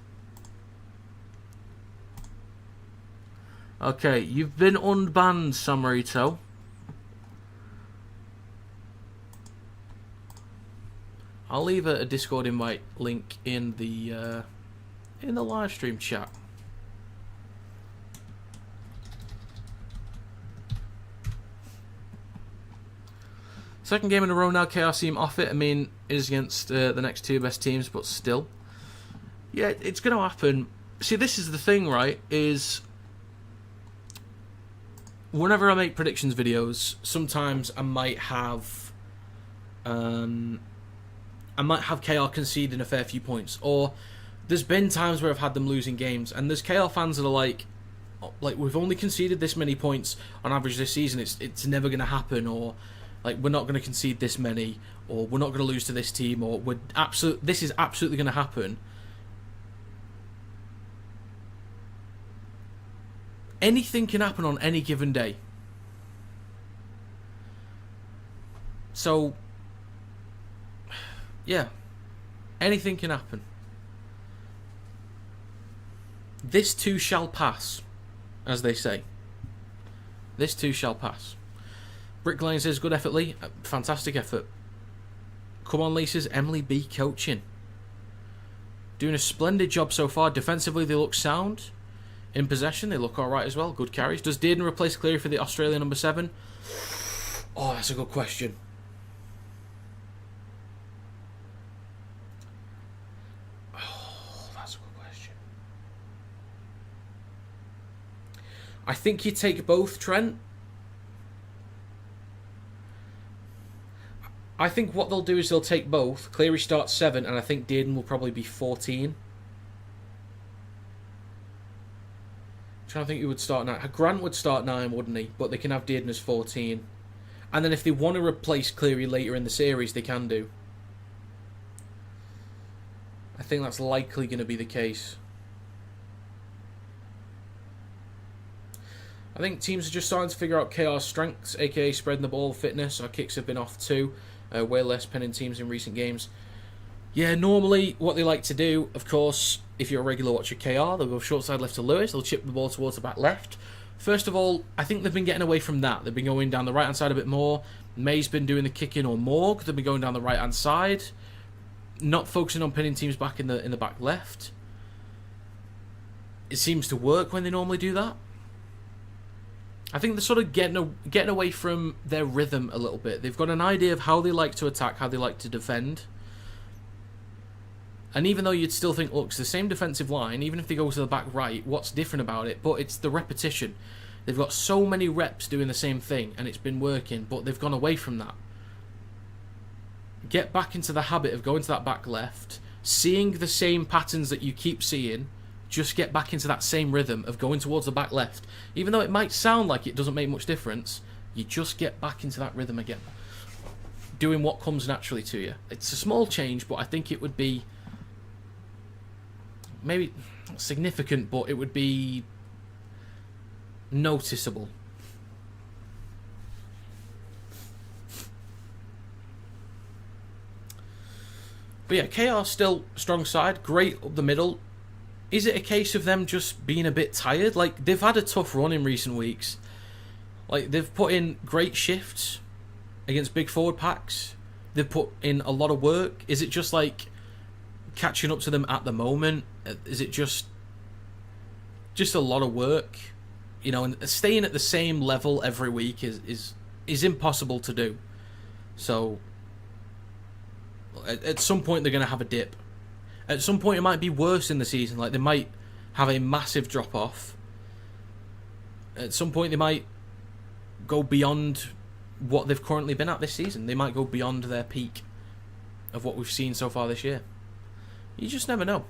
Okay, you've been unbanned, Samarito. I'll leave a Discord invite link in the live stream chat. Second game in a row now, KR seem off it. I mean, it is against the next 2 best teams, but still. Yeah, it's going to happen. See, this is the thing, right, is whenever I make predictions videos, sometimes I might have KR conceding a fair few points, or there's been times where I've had them losing games, and there's KR fans that are like we've only conceded this many points on average this season. It's never going to happen, or like we're not going to concede this many, or we're not going to lose to this team, or this is absolutely going to happen. Anything can happen on any given day. So, yeah, anything can happen. This too shall pass, as they say. This too shall pass. Brick Lane says, good effort, Lee. Fantastic effort. Come on, Lee says, Emily B coaching. Doing a splendid job so far. Defensively, they look sound. In possession, they look alright as well. Good carries. Does Dearden replace Cleary for the Australian number 7? Oh, that's a good question. Oh, that's a good question. I think you take both, Trent. I think what they'll do is they'll take both. Cleary starts 7, and I think Dearden will probably be 14. I think he would start 9. Grant would start 9, wouldn't he? But they can have Dearden as 14. And then if they want to replace Cleary later in the series, they can do. I think that's likely going to be the case. I think teams are just starting to figure out KR's strengths, aka spreading the ball, fitness. Our kicks have been off too. Way less pinning teams in recent games. Yeah, normally what they like to do, of course, if you're a regular watcher KR, they'll go short side left to Lewis, they'll chip the ball towards the back left. First of all, I think they've been getting away from that. They've been going down the right-hand side a bit more. May's been doing the kick-in or Morg. They've been going down the right-hand side. Not focusing on pinning teams back in the back left. It seems to work when they normally do that. I think they're sort of getting away from their rhythm a little bit. They've got an idea of how they like to attack, how they like to defend. And even though you'd still think, look, it's the same defensive line, even if they go to the back right, what's different about it? But it's the repetition. They've got so many reps doing the same thing, and it's been working, but they've gone away from that. Get back into the habit of going to that back left, seeing the same patterns that you keep seeing just get back into that same rhythm of going towards the back left. Even though it might sound like it doesn't make much difference, you just get back into that rhythm again. Doing what comes naturally to you. It's a small change, but I think it would be maybe not significant, but it would be noticeable. But yeah, KR still strong side, great up the middle. Is it a case of them just being a bit tired? Like, they've had a tough run in recent weeks. Like, they've put in great shifts against big forward packs. They've put in a lot of work. Is it just like catching up to them at the moment? Is it just a lot of work? You know, and staying at the same level every week is impossible to do. So at some point they're going to have a dip. At some point it might be worse in the season. Like, they might have a massive drop off. At some point they might go beyond what they've currently been at this season. They might go beyond their peak of what we've seen so far this year. You just never know.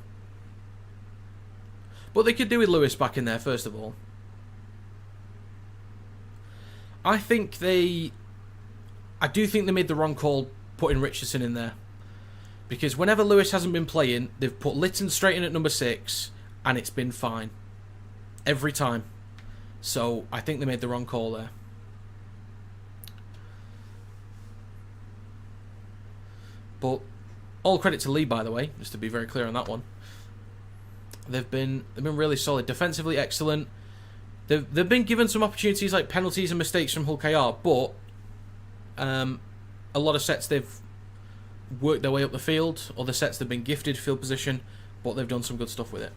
But they could do with Lewis back in there, first of all. I do think they made the wrong call putting Richardson in there. Because whenever Lewis hasn't been playing, they've put Litton straight in at number 6, and it's been fine. Every time. So I think they made the wrong call there. But all credit to Leigh, by the way, just to be very clear on that one. They've been really solid, defensively excellent. They've been given some opportunities like penalties and mistakes from Hull KR, but a lot of sets they've worked their way up the field. Other sets they've been gifted field position, but they've done some good stuff with it.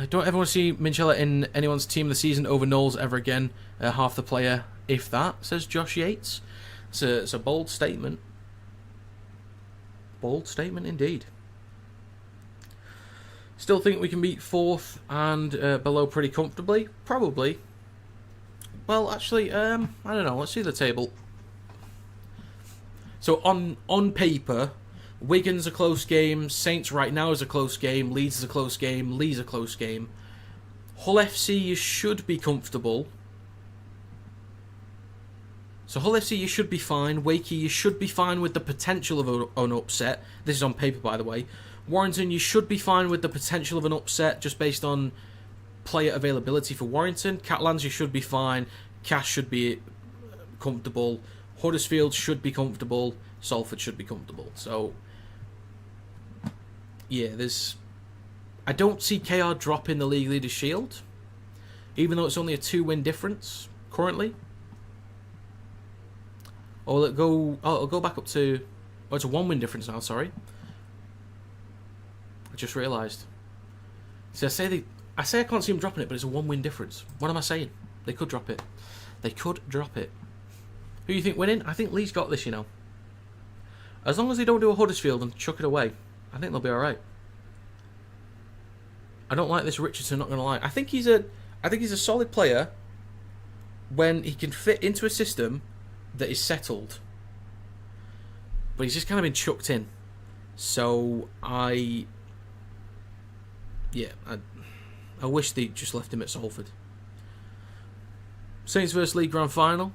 Don't ever want to see Minchella in anyone's team of the season over Knowles ever again. Half the player, if that, says Josh Yates. It's a bold statement. Bold statement indeed. Still think we can beat 4th and below pretty comfortably? Probably. Well, actually, I don't know. Let's see the table. So on paper, Wigan's a close game. Saints right now is a close game. Leeds is a close game. Lee's a close game. Hull FC, you should be comfortable. So Hull FC, you should be fine. Wakey, you should be fine with the potential of an upset. This is on paper, by the way. Warrington, you should be fine with the potential of an upset just based on player availability for Warrington. Catalans, you should be fine. Cash should be comfortable. Huddersfield should be comfortable. Salford should be comfortable. So, yeah, I don't see KR dropping the League Leaders Shield, even though it's only a 2-win difference currently. Or will it go? Oh, it'll go back up to. Oh, it's a 1-win difference now. Sorry, I just realised. So I say I can't see them dropping it, but it's a 1-win difference. What am I saying? They could drop it. They could drop it. Who do you think winning? I think Lee's got this. You know, as long as they don't do a Huddersfield and chuck it away, I think they'll be all right. I don't like this Richardson. Not going to lie. I think he's a solid player when he can fit into a system that is settled, but he's just kind of been chucked in. So I wish they just left him at Salford. Saints vs League Grand Final.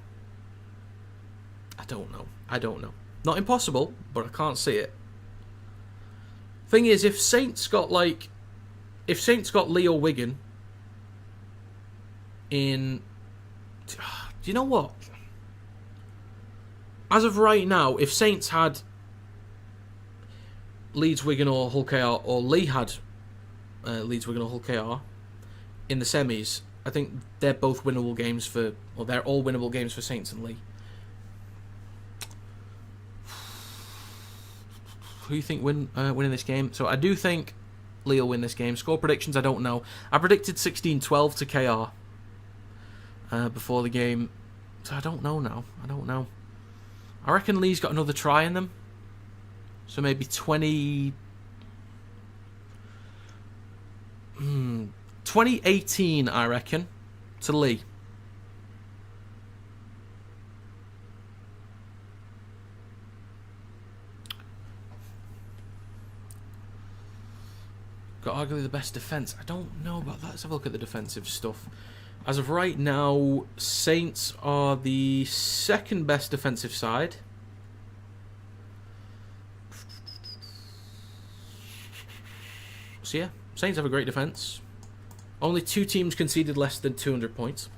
I don't know. Not impossible, but I can't see it. Thing is, if Saints got Leigh or Wigan in, do you know what? As of right now, if Saints had Leeds, Wigan or Hull KR, or Leigh had Leeds, Wigan or Hull KR in the semis, I think they're both winnable games they're all winnable games for Saints and Leigh. Who do you think winning this game? So I do think Leigh will win this game. Score predictions, I don't know. I predicted 16-12 to KR before the game, so I don't know now. I reckon Leigh's got another try in them. So maybe 2018, I reckon, to Leigh. got arguably the best defence. I don't know about that. Let's have a look at the defensive stuff. As of right now, Saints are the second best defensive side. So yeah, Saints have a great defence. Only 2 teams conceded less than 200 points.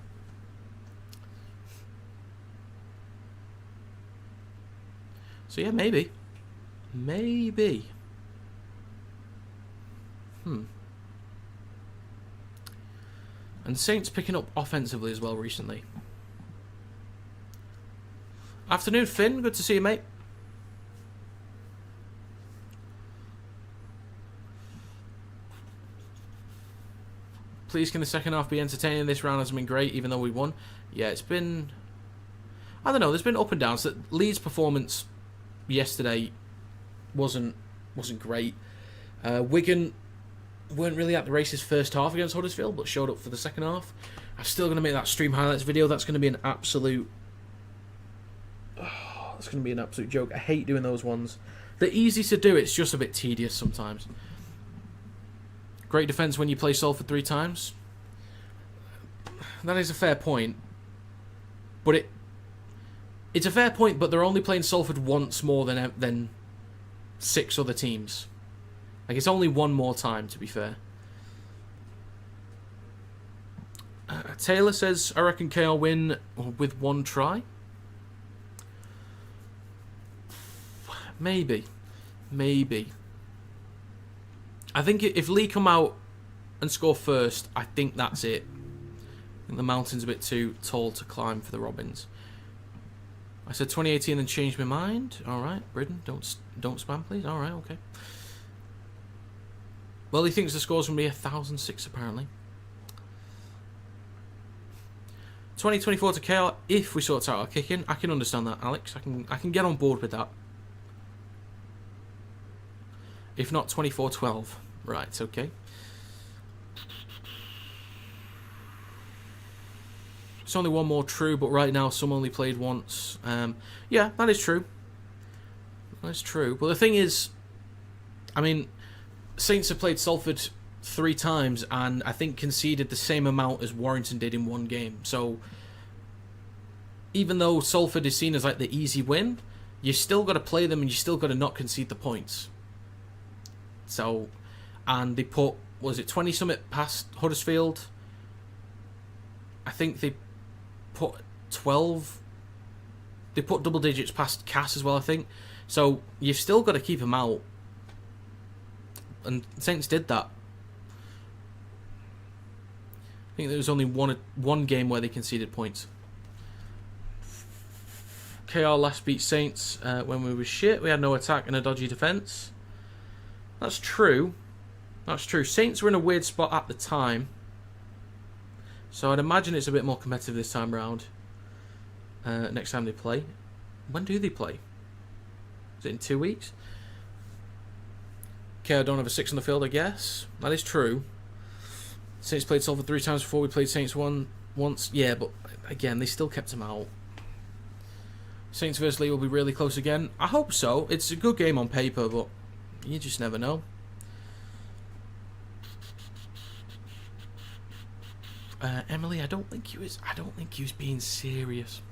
So yeah, maybe. Maybe. And Saints picking up offensively as well recently. Afternoon, Finn. Good to see you, mate. Please can the second half be entertaining? This round hasn't been great, even though we won. Yeah, it's been... I don't know, there's been up and downs. Leeds' performance yesterday wasn't great. Wigan weren't really at the races first half against Huddersfield, but showed up for the second half. I'm still going to make that stream highlights video. That's going to be an absolute... Oh, that's going to be an absolute joke. I hate doing those ones. They're easy to do, it's just a bit tedious sometimes. Great defence when you play Salford 3 times. That is a fair point. But it's a fair point, but they're only playing Salford once more than 6 other teams. Like, it's only one more time, to be fair. Taylor says, I reckon KR win with 1 try. Maybe. I think if Leigh come out and score first, I think that's it. I think the mountain's a bit too tall to climb for the Robins. I said 2018 and changed my mind. Alright, Bridden, don't spam, please. Alright, okay. Well, he thinks the score's going to be 1,006, apparently. 2024 to KR, if we sort out our kicking. I can understand that, Alex. I can get on board with that. If not, 24-12. Right, okay. It's only one more true, but right now some only played once. Yeah, that is true. That's true. But the thing is, I mean, Saints have played Salford 3 times and I think conceded the same amount as Warrington did in 1 game. So even though Salford is seen as like the easy win, you still got to play them and you still got to not concede the points. So, and they put, was it 20 something past Huddersfield? I think they put 12. They put double digits past Cass as well, I think. So you've still got to keep them out. And Saints did that. I think there was only one game where they conceded points. KR last beat Saints when we were shit. We had no attack and a dodgy defence. That's true. That's true. Saints were in a weird spot at the time. So I'd imagine it's a bit more competitive this time round. Next time they play. When do they play? Is it in 2 weeks? KR don't have a 6 on the field, I guess. That is true. Saints played Salford 3 times before. We played Saints once. Yeah, but again, they still kept him out. Saints vs Leigh will be really close again. I hope so. It's a good game on paper, but you just never know. Emily, I don't think he was being serious.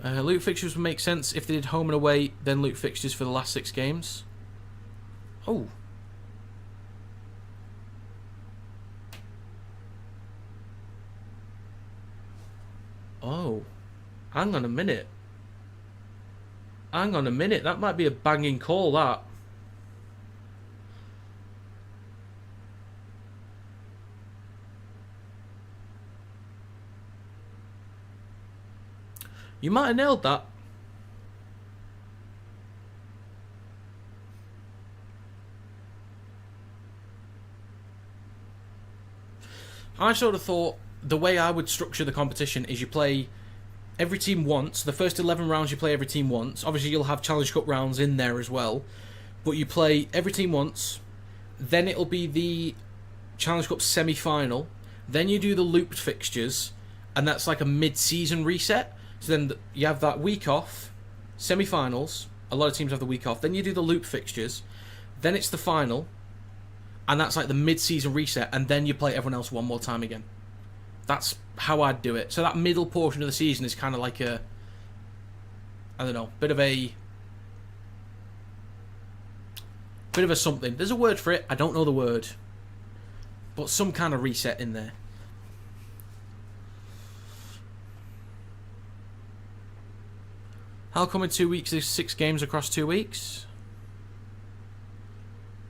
Loot fixtures would make sense if they did home and away, then loot fixtures for the last 6 games. Oh. Oh. Hang on a minute. That might be a banging call, that. You might have nailed that. I sort of thought the way I would structure the competition is you play every team once. The first 11 rounds you play every team once. Obviously you'll have Challenge Cup rounds in there as well. But you play every team once. Then it'll be the Challenge Cup semi-final. Then you do the looped fixtures. And that's like a mid-season reset. So then you have that week off. semi-finals, a lot of teams have the week off. Then you do the loop fixtures. Then it's the final. And that's like the mid-season reset. And then you play everyone else one more time again. That's how I'd do it. So that middle portion of the season is kind of like a... I don't know. Bit of a something. There's a word for it. I don't know the word. But some kind of reset in there. How come in 2 weeks there's 6 games across 2 weeks?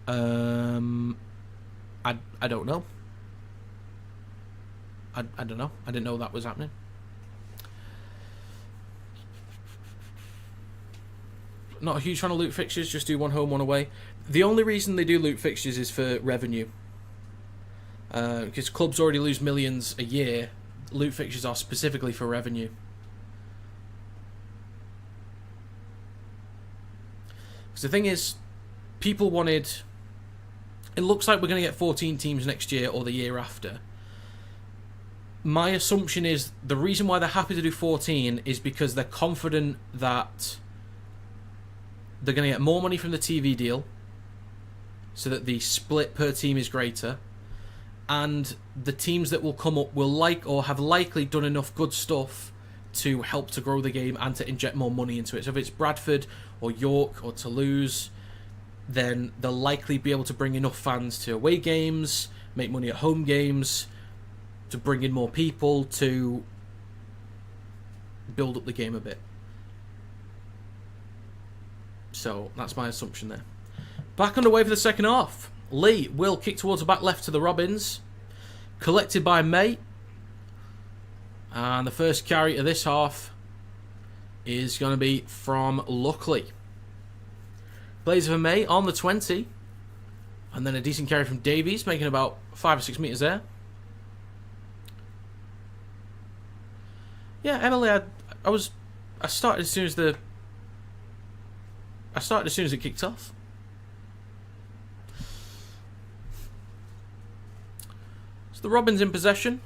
I don't know. I don't know. I didn't know that was happening. Not a huge fan of loot fixtures. Just do one home, one away. The only reason they do loot fixtures is for revenue. Because clubs already lose millions a year. Loot fixtures are specifically for revenue. Because the thing is, people wanted... It looks like we're going to get 14 teams next year or the year after. My assumption is the reason why they're happy to do 14 is because they're confident that they're going to get more money from the TV deal so that the split per team is greater, and the teams that will come up will like or have likely done enough good stuff to help to grow the game and to inject more money into it. So if it's Bradford or York or Toulouse, then they'll likely be able to bring enough fans to away games, make money at home games, to bring in more people, to build up the game a bit. So that's my assumption there. Back underway for the second half. Leigh will kick towards the back left to the Robins. Collected by May. And the first carry of this half is going to be from Luckley. Plays for May on the 20. And then a decent carry from Davies, making about 5 or 6 metres there. Yeah, Emily, I started as soon as it kicked off. So the Robins in possession.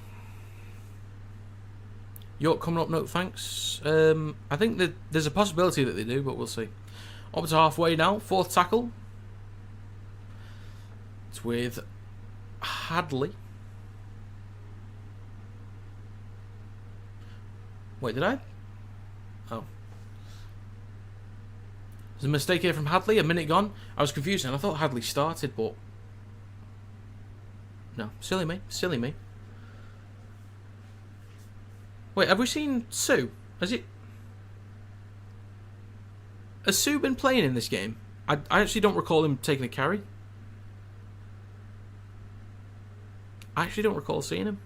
York coming up, no thanks. I think that there's a possibility that they do, but we'll see. Up to halfway now, 4th tackle. It's with Hadley. Wait, did I? Oh. There's a mistake here from Hadley, a minute gone. I was confused and I thought Hadley started, but... No, silly me, silly me. Wait, have we seen Sue? Has Sue been playing in this game? I actually don't recall him taking a carry. I actually don't recall seeing him.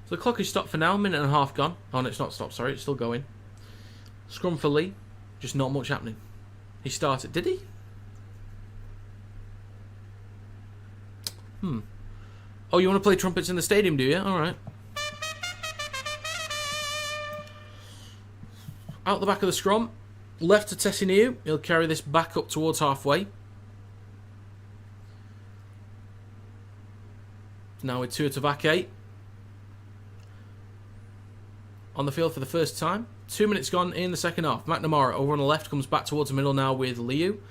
So the clock is stopped for now, minute and a half gone. Oh, no, it's not stopped, sorry, it's still going. Scrum for Leigh, just not much happening. He started, did he? Oh, you want to play trumpets in the stadium, do you? Alright. Out the back of the scrum, left to Tessiniu. He'll carry this back up towards halfway. Now with Tua Tavake on the field for the first time. 2 minutes gone in the second half. McNamara over on the left comes back towards the middle now with Liu.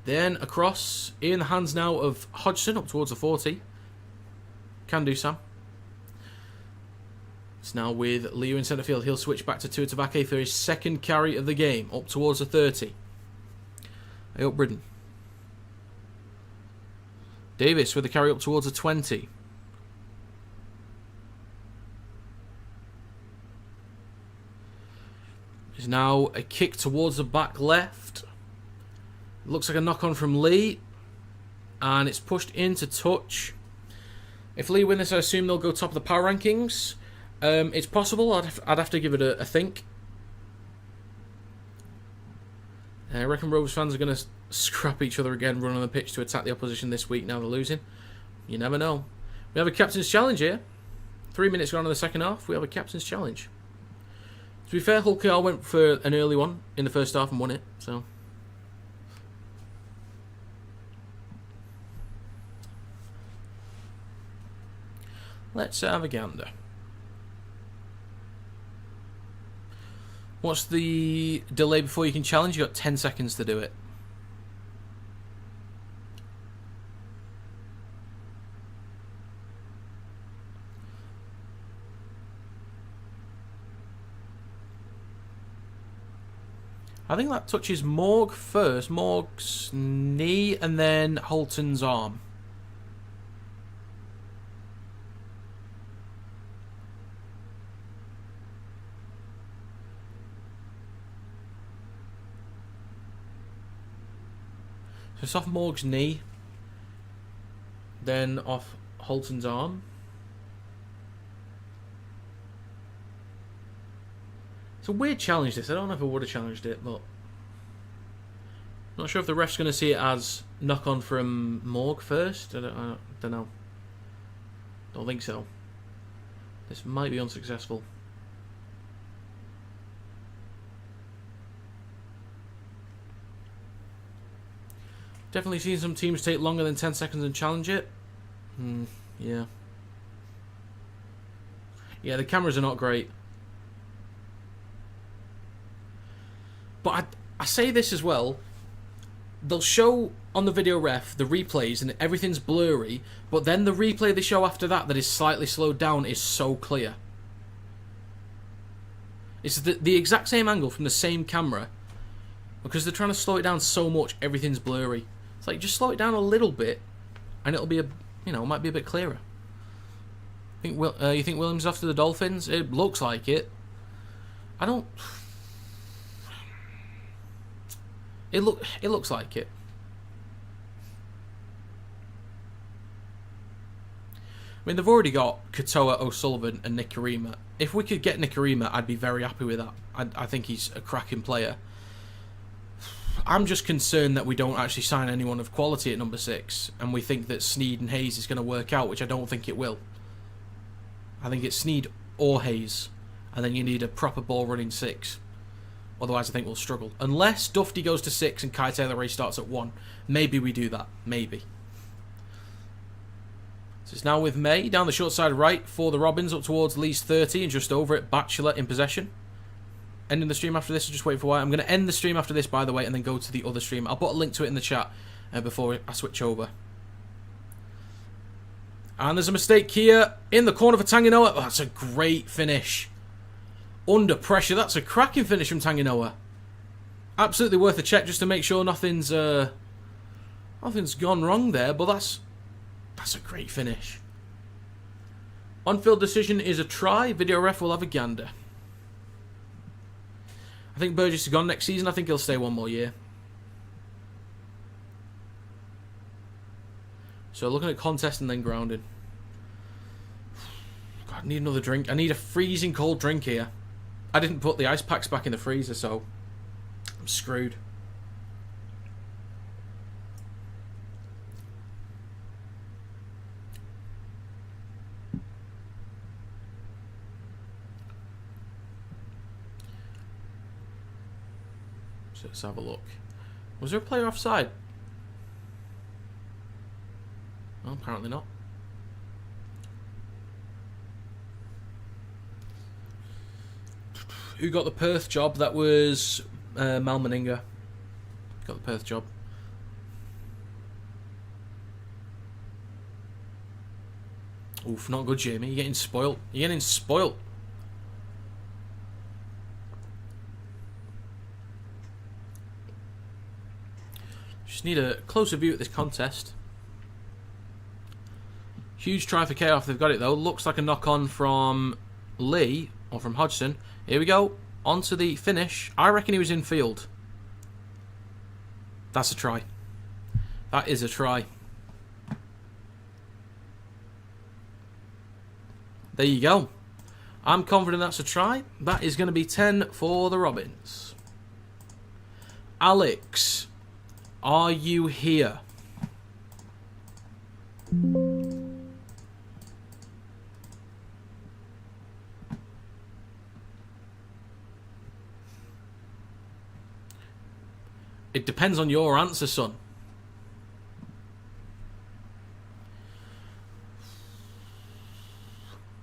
Then across in the hands now of Hodgson up towards the 40. Can do, Sam. It's now with Liu in centre field. He'll switch back to Tua Tavake for his second carry of the game up towards the 30. Hey up Bridden. Davis with the carry up towards the 20. Is now a kick towards the back left. Looks like a knock on from Leigh. And it's pushed into touch. If Leigh win this, I assume they'll go top of the power rankings. It's possible. I'd have to give it a think. I reckon Rovers fans are going to scrap each other again, run on the pitch to attack the opposition this week now they're losing. You never know. We have a captain's challenge here. 3 minutes gone in the second half. We have a captain's challenge. To be fair, Hull KR went for an early one in the first half and won it. So let's have a gander. What's the delay before you can challenge? You got 10 seconds to do it. I think that touches Morg first. Morg's knee and then Holton's arm. So it's off Morg's knee, then off Holton's arm. It's a weird challenge, this. I don't know if I would have challenged it, but... Not sure if the ref's going to see it as knock-on from Morg first. I don't know. Don't think so. This might be unsuccessful. Definitely seen some teams take longer than 10 seconds and challenge it. Yeah. Yeah, the cameras are not great. But I say this as well. They'll show on the video ref the replays and everything's blurry, but then the replay they show after that is slightly slowed down is so clear. It's the exact same angle from the same camera. Because they're trying to slow it down so much, everything's blurry. It's like, just slow it down a little bit, and it'll be it might be a bit clearer. You think Williams is off to the Dolphins? It looks like it. It looks like it. I mean, they've already got Katoa, O'Sullivan, and Nikorima. If we could get Nikorima, I'd be very happy with that. I think he's a cracking player. I'm just concerned that we don't actually sign anyone of quality at number 6, and we think that Sneed and Hayes is going to work out, which I don't think it will. I think it's Sneed or Hayes, and then you need a proper ball-running 6. Otherwise, I think we'll struggle. Unless Dufty goes to 6 and Kai Taylor-Ray starts at 1. Maybe we do that. Maybe. So it's now with May. Down the short side right for the Robins. Up towards Lee's 30 and just over it. Batchelor in possession. Ending the stream after this. Just wait for a while. I'm going to end the stream after this, by the way, and then go to the other stream. I'll put a link to it in the chat before I switch over. And there's a mistake here in the corner for Tanganoa. Oh, that's a great finish. Under pressure, that's a cracking finish from Tanganoa. Absolutely worth a check just to make sure nothing's gone wrong there, but that's a great finish. On-field decision is a try. Video ref will have a gander. I think Burgess is gone next season. I think he'll stay one more year. So looking at contest and then grounding. God, I need another drink. I need a freezing cold drink here. I didn't put the ice packs back in the freezer, so I'm screwed. So let's have a look. Was there a player offside? Well, apparently not. Who got the Perth job? That was Mal Meninga. Got the Perth job. Oof, not good, Jamie. You're getting spoilt. You're getting spoilt. Just need a closer view at this contest. Huge try for Chaos. They've got it though. Looks like a knock-on from Lee or from Hodgson. Here we go. On to the finish. I reckon he was in field. That's a try. That is a try. There you go. I'm confident that's a try. That is going to be 10 for the Robins. Alex, are you here? It depends on your answer, son.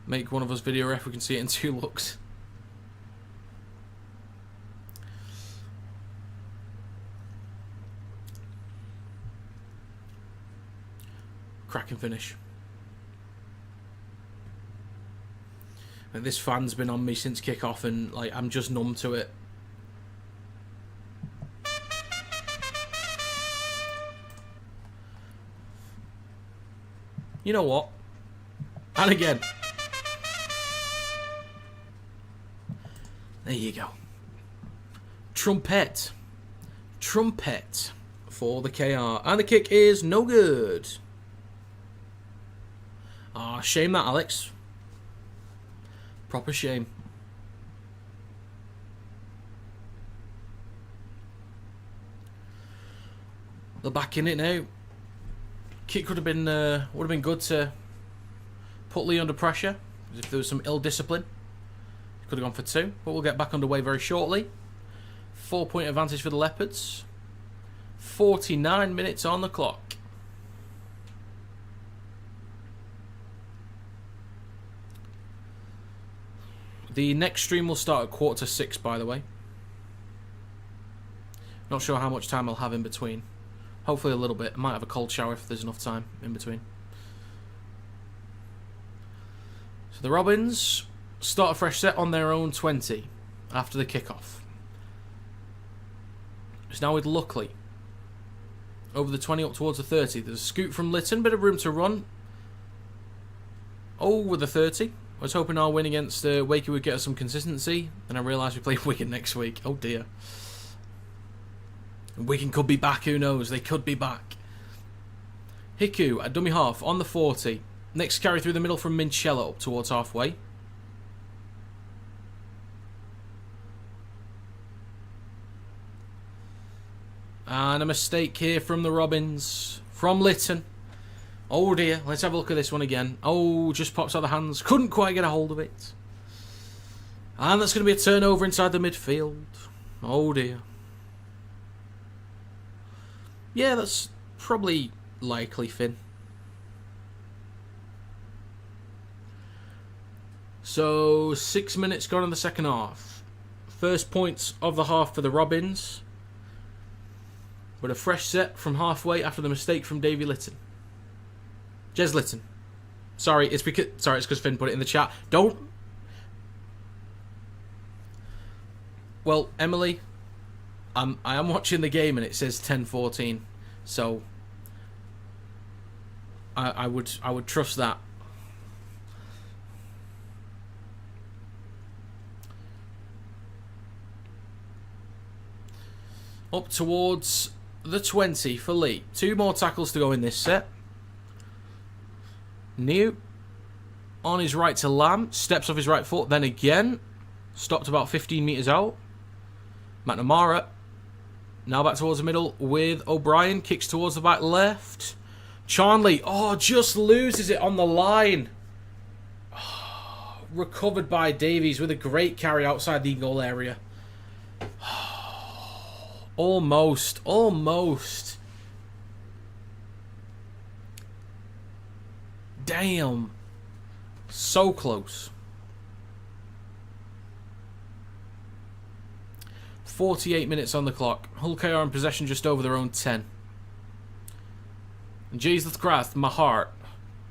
Make one of us video ref, we can see it in 2 looks. Cracking finish. And this fan's been on me since kick-off, and like I'm just numb to it. You know what? And again. There you go. Trumpet. Trumpet for the KR. And the kick is no good. Ah, shame that, Alex. Proper shame. They're back in it now. Kick would have been good to put Leigh under pressure. If there was some ill discipline, could have gone for 2. But we'll get back underway very shortly. 4-point advantage for the Leopards. 49 minutes on the clock. The next stream will start at 5:45, by the way. Not sure how much time I'll have in between. Hopefully a little bit. I might have a cold shower if there's enough time in between. So the Robins start a fresh set on their own 20 after the kickoff. It's now with Luckley. Over the 20 up towards the 30. There's a scoot from Litton. Bit of room to run. Over the 30. I was hoping our win against Wakey would get us some consistency. Then I realised we play Wigan next week. Oh dear. Wigan could be back, who knows? They could be back. Hiku at dummy half on the 40. Next carry through the middle from Minchella up towards halfway. And a mistake here from the Robins. From Litton. Oh dear, let's have a look at this one again. Oh, just pops out of the hands. Couldn't quite get a hold of it. And that's going to be a turnover inside the midfield. Oh dear. Yeah, that's probably likely, Finn. So, 6 minutes gone in the second half. First points of the half for the Robins. But a fresh set from halfway after the mistake from Davy Litton. Jez Litton. Sorry, it's because Finn put it in the chat. Don't. Well, Emily, I am watching the game and it says 10-14, so I would trust that. Up towards the 20 for Leigh. 2 more tackles to go in this set. New on his right to Lamb, steps off his right foot, then again stopped about 15 metres out. McNamara now back towards the middle with O'Brien, kicks towards the back left. Charnley, just loses it on the line. Recovered by Davies with a great carry outside the goal area. Almost. Damn. So close. 48 minutes on the clock. Hull KR in possession just over their own 10. Jesus Christ, my heart.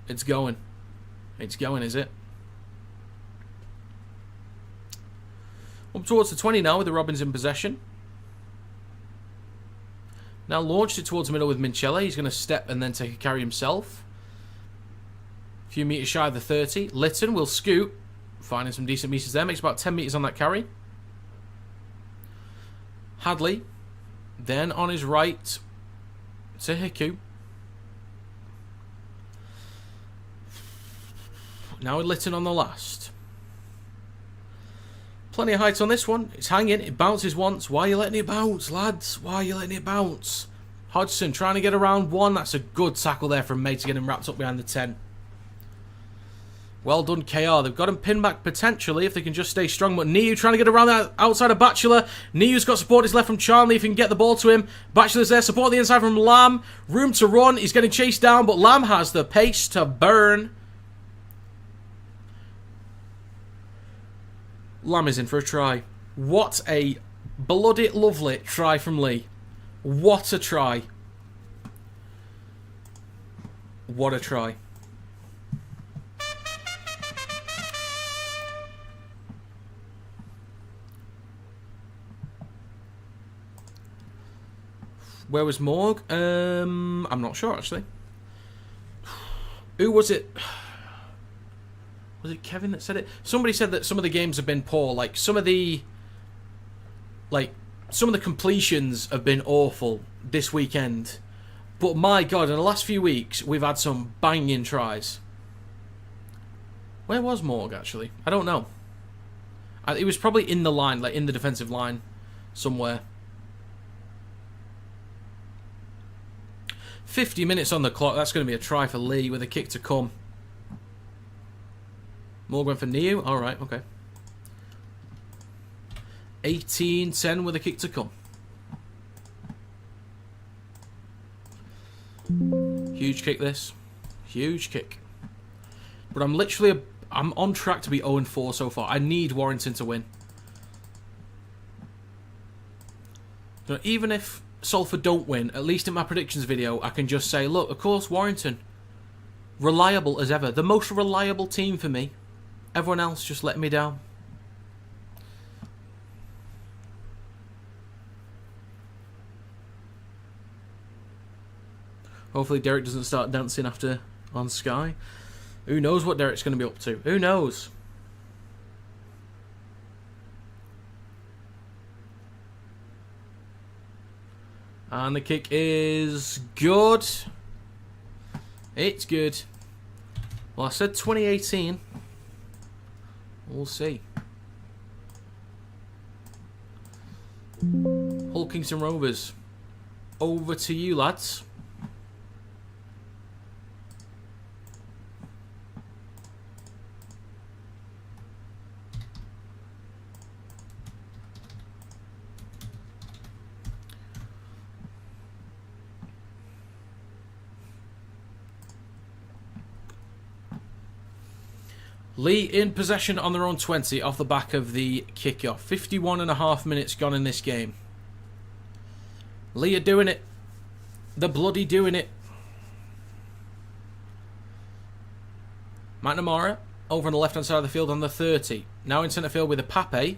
It's going. It's going, is it? Up towards the 20 now with the Robins in possession. Now launched it towards the middle with Minchella. He's going to step and then take a carry himself. A few metres shy of the 30. Litton will scoot. Finding some decent metres there. Makes about 10 metres on that carry. Hadley. Then on his right to Hiku. Now with Litton on the last. Plenty of height on this one. It's hanging. It bounces once. Why are you letting it bounce, lads? Why are you letting it bounce? Hodgson trying to get around one. That's a good tackle there from May to get him wrapped up behind the 10. Well done, KR. They've got him pinned back potentially if they can just stay strong. But Niu trying to get around that outside of Batchelor. Niu's got support. He's left from Charnley if he can get the ball to him. Batchelor's there. Support the inside from Lamb. Room to run. He's getting chased down, but Lamb has the pace to burn. Lamb is in for a try. What a bloody lovely try from Leigh. What a try. What a try. Where was Morg? I'm not sure, actually. Who was it? Was it Kevin that said it? Somebody said that some of the games have been poor. Like, some of the completions have been awful this weekend. But my God, in the last few weeks, we've had some banging tries. Where was Morg, actually? I don't know. He was probably in the line, like in the defensive line somewhere. 50 minutes on the clock. That's going to be a try for Leigh with a kick to come. Morg went for Niu. All right, okay. 18-10 with a kick to come. Huge kick, this. Huge kick. But I'm literally... I'm on track to be 0-4 so far. I need Warrington to win. You know, even if Salford don't win, at least in my predictions video, I can just say, look, of course, Warrington. Reliable as ever. The most reliable team for me. Everyone else just let me down. Hopefully Derek doesn't start dancing after on Sky. Who knows what Derek's going to be up to? Who knows? And the kick is good. It's good. Well, I said 2018. We'll see. Hull Kingston Rovers. Over to you, lads. Leigh in possession on their own 20 off the back of the kickoff. 51.5 minutes gone in this game. Leigh are doing it. They're bloody doing it. McNamara over on the left-hand side of the field on the 30. Now in centre field with a Pape.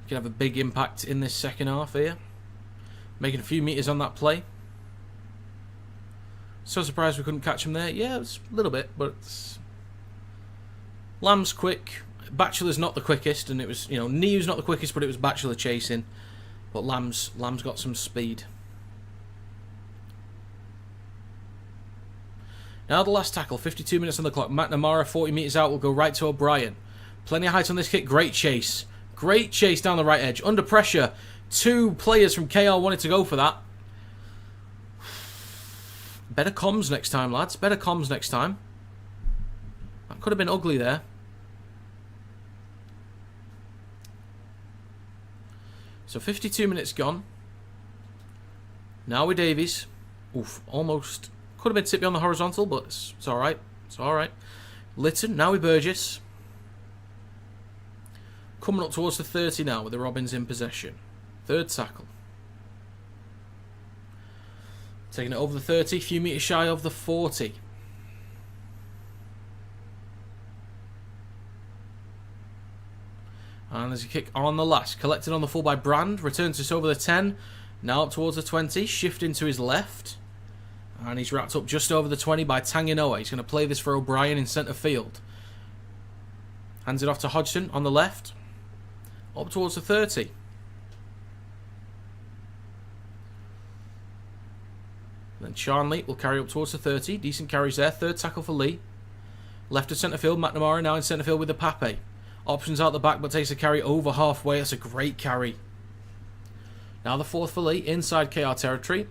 Can have a big impact in this second half here. Making a few metres on that play. So surprised we couldn't catch him there. Yeah, it was a little bit, but... Lamb's quick. Batchelor's not the quickest, and it was, you know, Niu's not the quickest, but it was Batchelor chasing. But Lamb's got some speed. Now the last tackle, 52 minutes on the clock. McNamara, 40 metres out, will go right to O'Brien. Plenty of height on this kick. Great chase. Great chase down the right edge. Under pressure. Two players from KR wanted to go for that. Better comms next time, lads. Better comms next time. That could have been ugly there. So 52 minutes gone. Now with Davies. Oof, almost could have been tippy on the horizontal, but it's alright. It's alright. Lytton, now with Burgess. Coming up towards the 30 now with the Robins in possession. Third tackle. Taking it over the 30, few metres shy of the 40. And there's a kick on the last. Collected on the full by Brand. Returns us over the 10. Now up towards the 20. Shifting to his left. And he's wrapped up just over the 20 by Tanginoa. He's going to play this for O'Brien in centre field. Hands it off to Hodgson on the left. Up towards the 30. Then Charnley will carry up towards the 30. Decent carries there. Third tackle for Leigh. Left of centre field. McNamara now in centre field with the Pape. Options out the back, but takes a carry over halfway. That's a great carry. Now the fourth for Leigh, inside KR territory.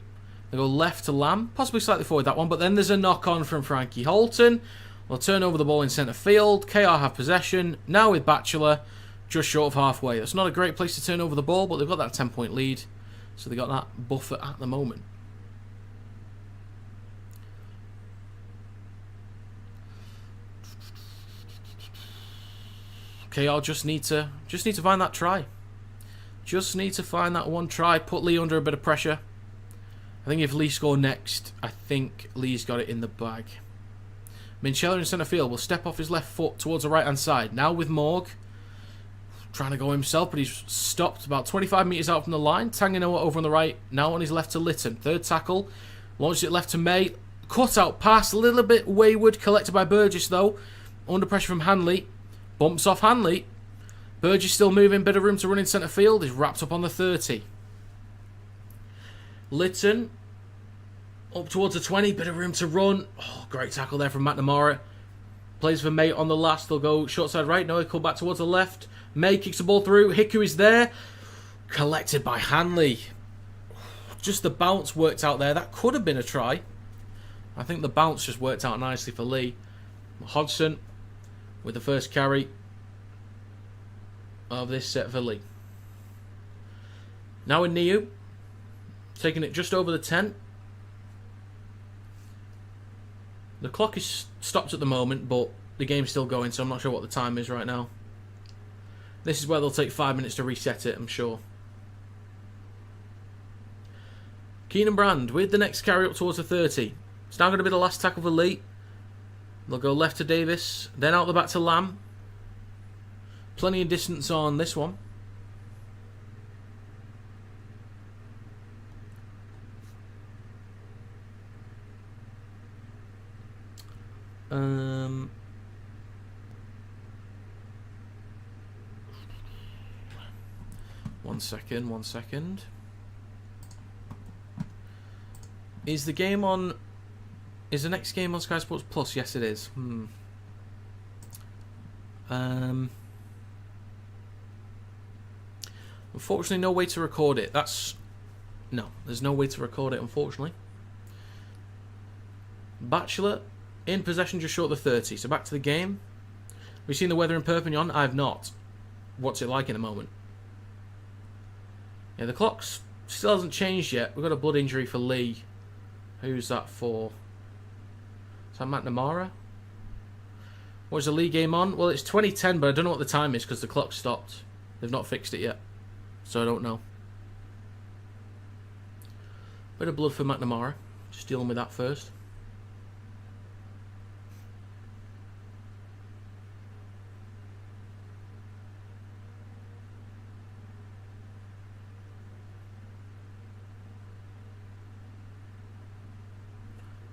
They go left to Lamb, possibly slightly forward that one, but then there's a knock-on from Frankie Holton. They'll turn over the ball in centre field. KR have possession. Now with Batchelor, just short of halfway. That's not a great place to turn over the ball, but they've got that 10-point lead. So they've got that buffer at the moment. KR just need to find that try. Just need to find that one try. Put Leigh under a bit of pressure. I think if Leigh score next, I think Leigh's got it in the bag. Minchella in centre field will step off his left foot towards the right hand side. Now with Morg. Trying to go himself, but he's stopped about 25 metres out from the line. Tanganoa over on the right. Now on his left to Lytton. Third tackle. Launches it left to May. Cut out pass. A little bit wayward. Collected by Burgess though. Under pressure from Hanley. Bumps off Hanley. Burgess still moving. Bit of room to run in centre field. He's wrapped up on the 30. Lytton. Up towards the 20. Bit of room to run. Oh, great tackle there from McNamara. Plays for May on the last. They'll go short side right. No, he'll come back towards the left. May kicks the ball through. Hiku is there. Collected by Hanley. Just the bounce worked out there. That could have been a try. I think the bounce just worked out nicely for Leigh. Hodgson with the first carry of this set for Leigh. Now in Niu. Taking it just over the 10. The clock is stopped at the moment, but the game's still going, so I'm not sure what the time is right now. This is where they'll take 5 minutes to reset it, I'm sure. Keenan Brand with the next carry up towards the 30. It's now going to be the last tackle for Leigh. They'll go left to Davis, then out the back to Lamb. Plenty of distance on this one. One second. Is the game on... Is the next game on Sky Sports Plus? Yes, it is. Unfortunately, no way to record it. No, there's no way to record it, unfortunately. Bachelor in possession just short of the 30. So back to the game. We've seen the weather in Perpignan. I have not. What's it like in the moment? Yeah, the clock still hasn't changed yet. We've got a blood injury for Leigh. Who's that for? Is that McNamara? What's the Leigh game on? Well, it's 2010, but I don't know what the time is because the clock stopped. They've not fixed it yet. So I don't know. Bit of blood for McNamara. Just dealing with that first.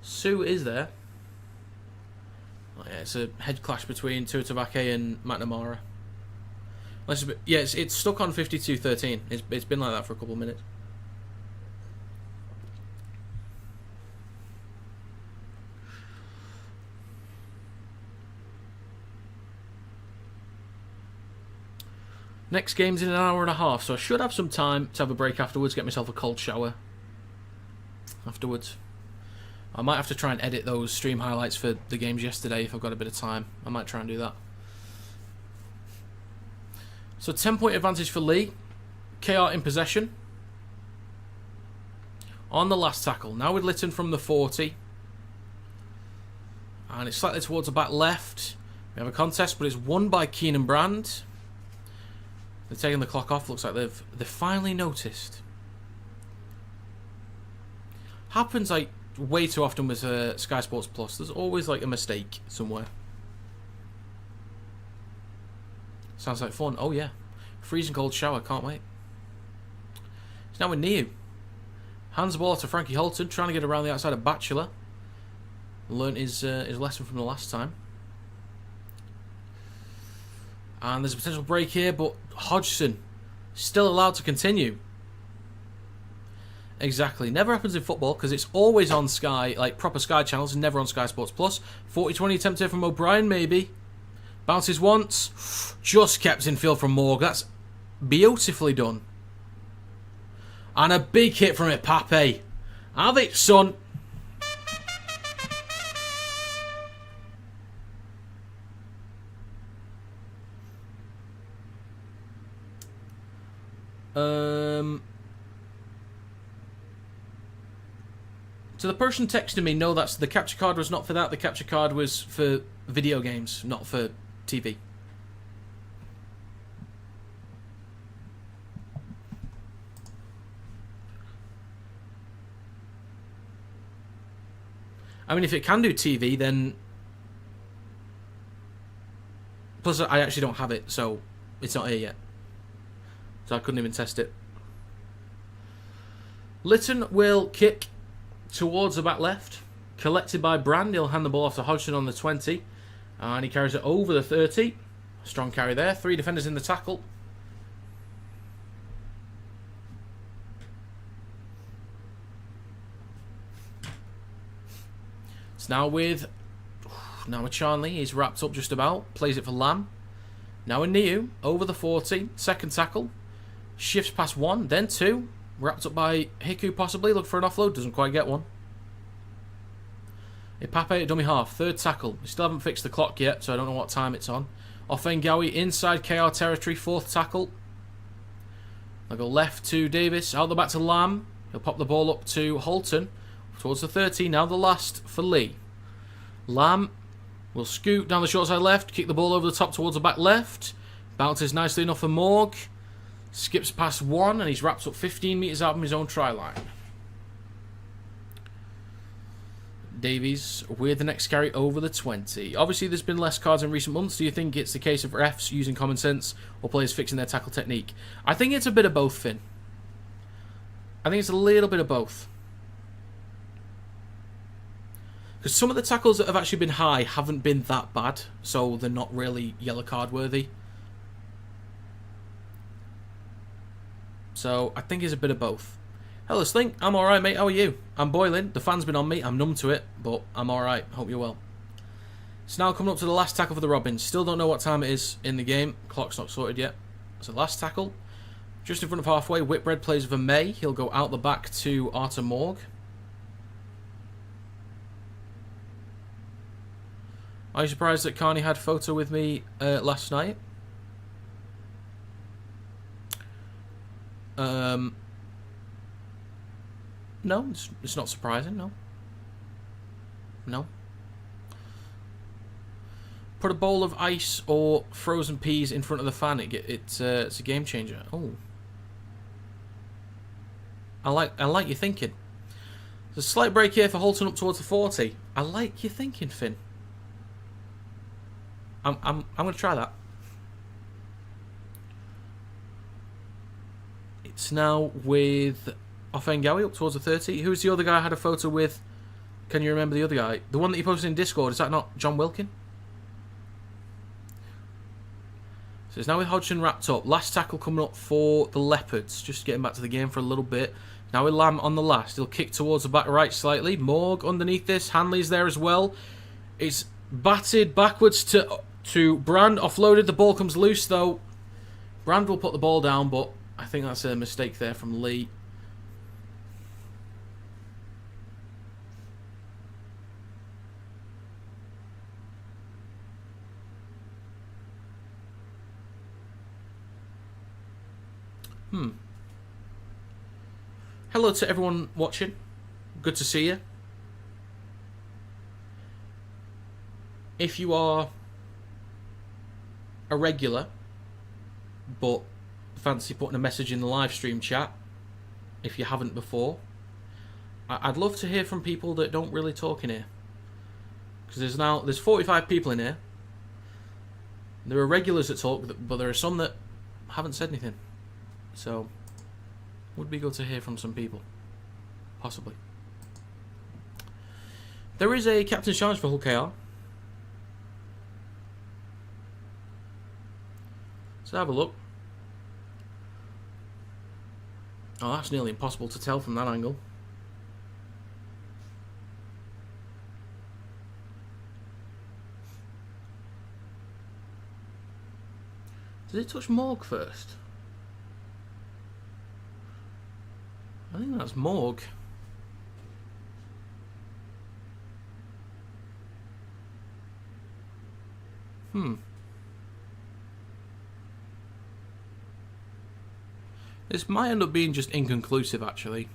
Sue is there. Oh, yeah, it's a head clash between Tuatavake and McNamara. Yeah, it's stuck on 52-13. It's been like that for a couple of minutes. Next game's in an hour and a half, so I should have some time to have a break afterwards, get myself a cold shower afterwards. I might have to try and edit those stream highlights for the games yesterday if I've got a bit of time. I might try and do that. So 10-point advantage for Leigh. KR in possession. On the last tackle. Now with Lytton from the 40. And it's slightly towards the back left. We have a contest, but it's won by Keenan Brand. They're taking the clock off. Looks like they've finally noticed. Happens like way too often with Sky Sports Plus. There's always like a mistake somewhere. Sounds like fun. Oh yeah. Freezing cold shower. Can't wait. It's now with Niu. Hands the ball to Frankie Holton. Trying to get around the outside of Bachelor. Learned his lesson from the last time. And there's a potential break here, but Hodgson still allowed to continue. Exactly. Never happens in football because it's always on Sky, like proper Sky channels, and never on Sky Sports Plus. 40-20 attempt here from O'Brien, maybe. Bounces once. Just kept in field from Morg. That's beautifully done. And a big hit from it, Pape. Have it, son. So the person texting me, no, that's the capture card was not for that. The capture card was for video games, not for TV. I mean, if it can do TV, then... Plus, I actually don't have it, so it's not here yet. So I couldn't even test it. Lytton will kick towards the back left. Collected by Brand. He'll hand the ball off to Hodgson on the 20. And he carries it over the 30. Strong carry there. 3 defenders in the tackle. It's now with Charnley. He's wrapped up just about. Plays it for Lamb. Now in Niu. Over the 40. Second tackle. Shifts past 1. Then 2. Wrapped up by Hiku possibly. Look for an offload. Doesn't quite get one. Ipape at dummy half. Third tackle. We still haven't fixed the clock yet, so I don't know what time it's on. Offengawi inside KR territory. Fourth tackle. They'll go left to Davis. Out the back to Lamb. He'll pop the ball up to Holton. Towards the 30. Now the last for Leigh. Lamb will scoot down the short side left. Kick the ball over the top towards the back left. Bounces nicely enough for Morg. Skips past 1 and he's wrapped up 15 metres out from his own try line. Davies with the next carry over the 20. Obviously there's been less cards in recent months. Do you think it's the case of refs using common sense or players fixing their tackle technique? I think it's a bit of both, Finn. I think it's a little bit of both. Because some of the tackles that have actually been high haven't been that bad, so they're not really yellow card worthy. So I think it's a bit of both. Hello Slink, I'm alright mate, how are you? I'm boiling, the fan's been on me, I'm numb to it, but I'm alright, hope you're well. It's now coming up to the last tackle for the Robins. Still don't know what time it is in the game, clock's not sorted yet. So last tackle, just in front of halfway, Whitbread plays for May. He'll go out the back to Arthur Morg. Are you surprised that Carney had a photo with me last night? No, it's not surprising, no. No. Put a bowl of ice or frozen peas in front of the fan. It's a game changer. Oh. I like your thinking. There's a slight break here for Holton up towards the 40. I like your thinking, Finn. I'm going to try that. It's now with Offengawi up towards the 30. Who's the other guy I had a photo with? Can you remember the other guy? The one that you posted in Discord, is that not John Wilkin? So it's now with Hodgson wrapped up. Last tackle coming up for the Leopards. Just getting back to the game for a little bit. Now with Lamb on the last. He'll kick towards the back right slightly. Morg underneath this. Hanley's there as well. It's batted backwards to Brand. Offloaded. The ball comes loose though. Brand will put the ball down, but I think that's a mistake there from Leigh. Hello to everyone watching. Good to see you. If you are a regular, but fancy putting a message in the live stream chat, if you haven't before, I'd love to hear from people that don't really talk in here. Because there's 45 people in here. There are regulars that talk, but there are some that haven't said anything. So, would be good to hear from some people. Possibly. There is a captain's challenge for Hull KR. So have a look. Oh, that's nearly impossible to tell from that angle. Did it touch Morg first? I think that's Morg. This might end up being just inconclusive, actually.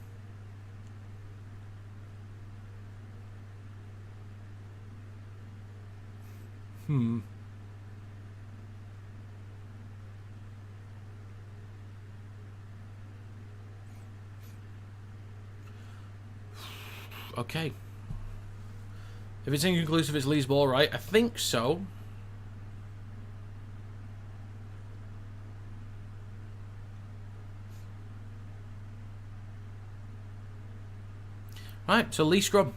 Okay. If it's inconclusive, it's Leigh's ball, right? I think so. Right, so Leigh scrum.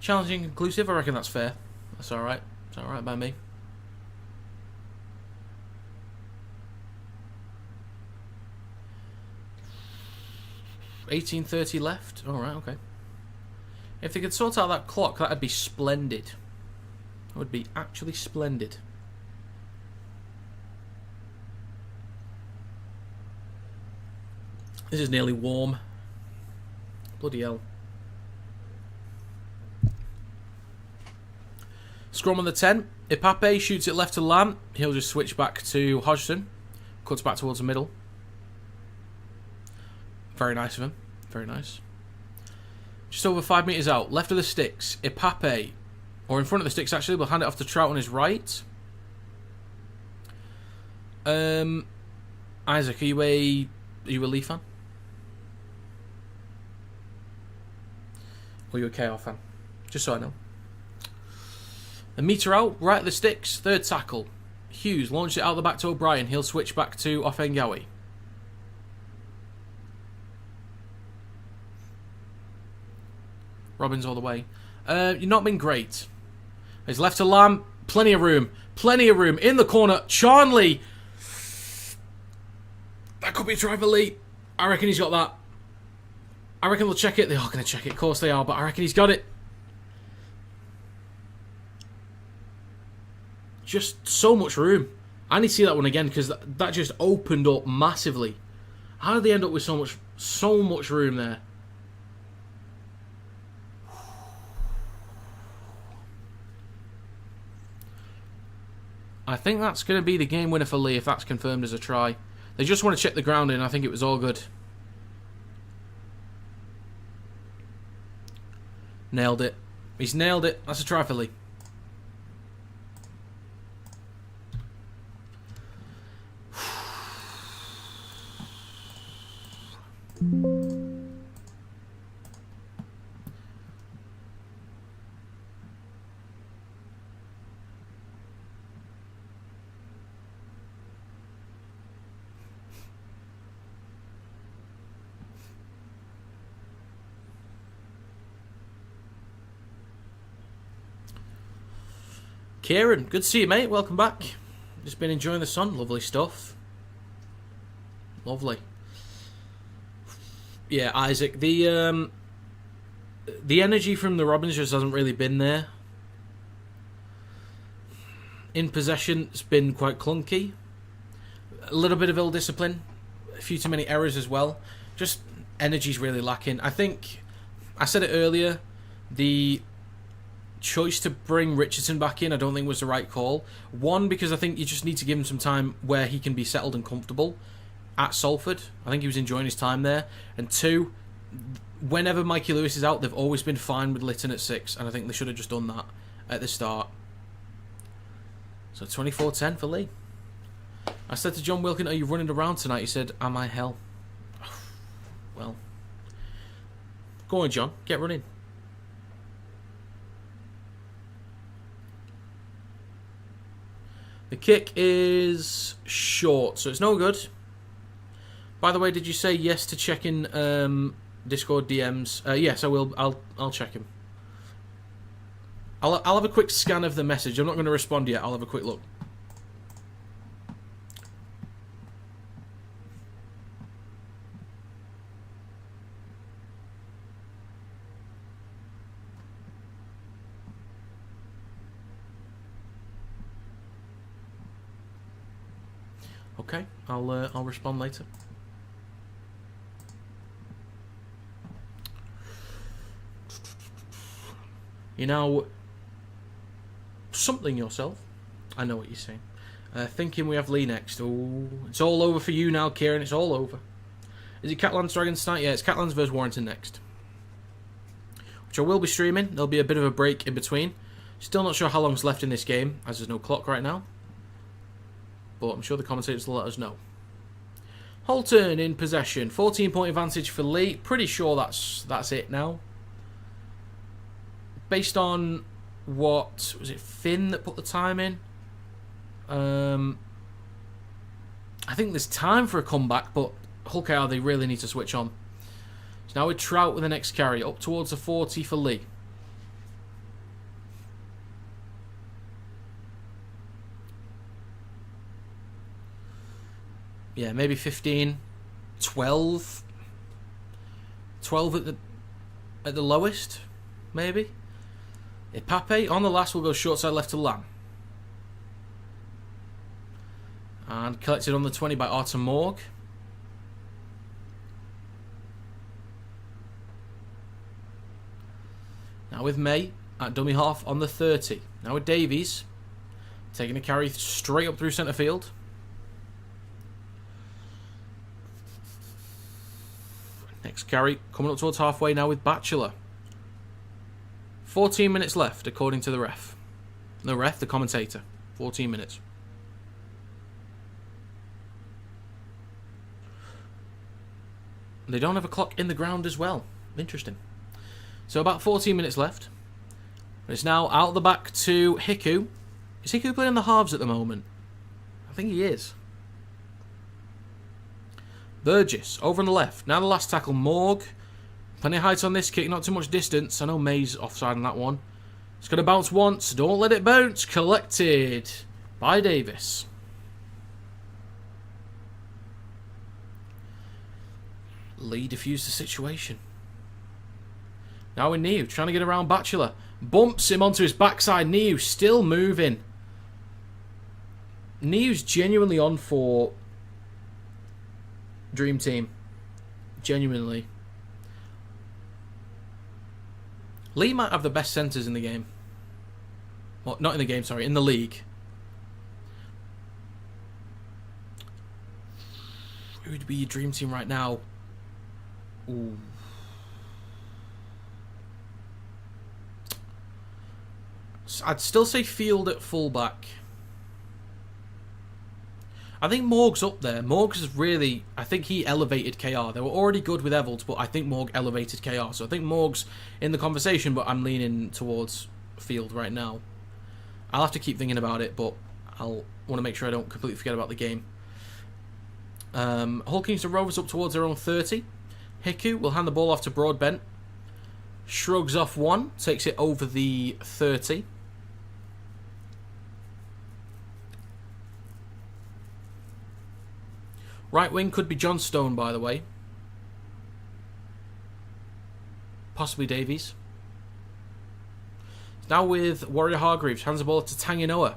Challenging conclusive, I reckon that's fair. That's alright. It's alright by me. $18:30 left. Alright, okay. If they could sort out that clock, that'd be splendid. That would be actually splendid. This is nearly warm. Bloody hell. Scrum on the 10. Ipape shoots it left to Lamb. He'll just switch back to Hodgson. Cuts back towards the middle. Very nice of him. Very nice. Just over 5 metres out. Left of the sticks. Ipape. Or in front of the sticks, actually. We'll hand it off to Trout on his right. Isaac, are you a Leigh fan? Or are you a KR fan? Just so I know. A metre out, right at the sticks, third tackle. Hughes launched it out the back to O'Brien. He'll switch back to Offengawi. Robbins all the way. You've not been great. He's left to Lamb. Plenty of room. Plenty of room. In the corner. Charnley. That could be a try for Leigh. I reckon he's got that. I reckon they'll check it. They are going to check it. Of course they are. But I reckon he's got it. Just so much room. I need to see that one again because that just opened up massively. How did they end up with so much room there? I think that's going to be the game winner for Leigh if that's confirmed as a try. They just want to check the ground in. I think it was all good. Nailed it. He's nailed it. That's a try for Leigh. Kieran, good to see you, mate. Welcome back. Just been enjoying the sun. Lovely stuff. Lovely. Yeah, Isaac. The energy from the Robins just hasn't really been there. In possession, it's been quite clunky. A little bit of ill discipline. A few too many errors as well. Just energy's really lacking. I think, I said it earlier, the choice to bring Richardson back in I don't think was the right call. One, because I think you just need to give him some time where he can be settled and comfortable at Salford. I think he was enjoying his time there. And two, whenever Mikey Lewis is out, they've always been fine with Litton at 6, and I think they should have just done that at the start. So 24-10 for Leigh. I said to John Wilkin, are you running around tonight? He said, am I hell? Well, go on, John, get running. The kick is short, so it's no good. By the way, did you say yes to checking Discord DMs? Yes, I will. I'll check him. I'll have a quick scan of the message. I'm not going to respond yet. I'll have a quick look. Okay, I'll respond later. You know something yourself. I know what you're saying. Thinking we have Leigh next. Oh, it's all over for you now, Kieran. It's all over. Is it Catalans Dragons tonight? Yeah, it's Catalans versus Warrington next, which I will be streaming. There'll be a bit of a break in between. Still not sure how long's left in this game, as there's no clock right now. But I'm sure the commentators will let us know. Holton in possession. 14-point advantage for Leigh. Pretty sure that's it now. based on what was it, Finn that put the time in. I think there's time for a comeback, but Hull KR, they really need to switch on. So now with Trout with the next carry, up towards the 40 for Leigh. Yeah, maybe 15, 12. 12 at the lowest, maybe. Ipape on the last will go short side left to Lamb. And collected on the 20 by Arthur Morg. Now with May at dummy half on the 30. Now with Davies taking a carry straight up through centre field. Next carry coming up towards halfway now with Batchelor. 14 minutes left according to the ref. The ref, the commentator. 14 minutes. They don't have a clock in the ground as well. Interesting. So about 14 minutes left. It's now out the back to Hiku. Is Hiku playing the halves at the moment? I think he is. Burgess over on the left. Now the last tackle, Morg. Plenty of height on this kick, not too much distance. I know May's offside on that one. It's going to bounce once. Don't let it bounce. Collected by Davis. Leigh diffused the situation. Now with Niu trying to get around Batchelor. Bumps him onto his backside. Niu still moving. Niu's genuinely on for Dream Team. Genuinely. Leigh might have the best centres in the game. Well, not in the game, sorry. In the league. Who would be your Dream Team right now? Ooh. I'd still say Field at fullback. I think Morg's up there. Morg's really... I think he elevated KR. They were already good with Evalds, but I think Morg elevated KR. So I think Morg's in the conversation, but I'm leaning towards Field right now. I'll have to keep thinking about it, but I'll want to make sure I don't completely forget about the game. Hull Kingston Rovers up towards their own 30. Hiku will hand the ball off to Broadbent. Shrugs off one. Takes it over the 30. Right wing could be John Stone, by the way. Possibly Davies. Now with Warrior Hargreaves. Hands the ball to Tanginoa.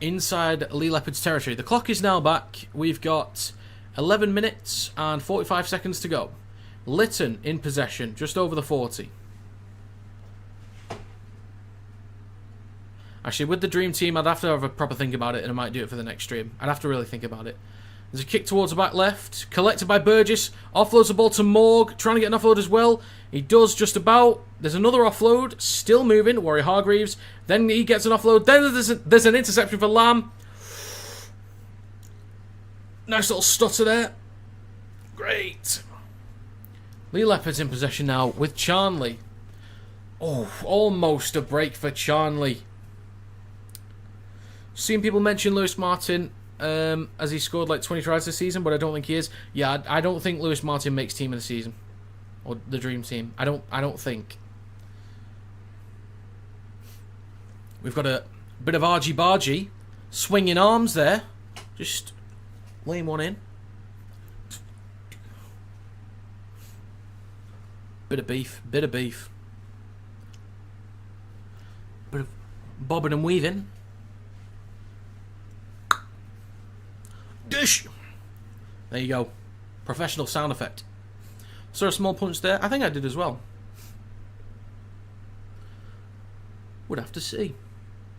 Inside Leigh Leopards territory. The clock is now back. We've got 11 minutes and 45 seconds to go. Lytton in possession. Just over the 40. Actually, with the Dream Team, I'd have to have a proper think about it, and I might do it for the next stream. I'd have to really think about it. There's a kick towards the back left. Collected by Burgess. Offloads the ball to Morg. Trying to get an offload as well. He does just about. There's another offload. Still moving. Warrior Hargreaves. Then he gets an offload. Then there's an interception for Lamb. Nice little stutter there. Great. Leigh Leopards in possession now with Charnley. Oh, almost a break for Charnley. Seen people mention Lewis Martin as he scored like 20 tries this season, but I don't think he is. Yeah, I don't think Lewis Martin makes team of the season or the Dream Team. I don't think. We've got a bit of argy-bargy, swinging arms there. Just laying one in. Bit of beef. Bit of bobbing and weaving. Dish! There you go. Professional sound effect. Saw a small punch there. I think I did as well. Would have to see.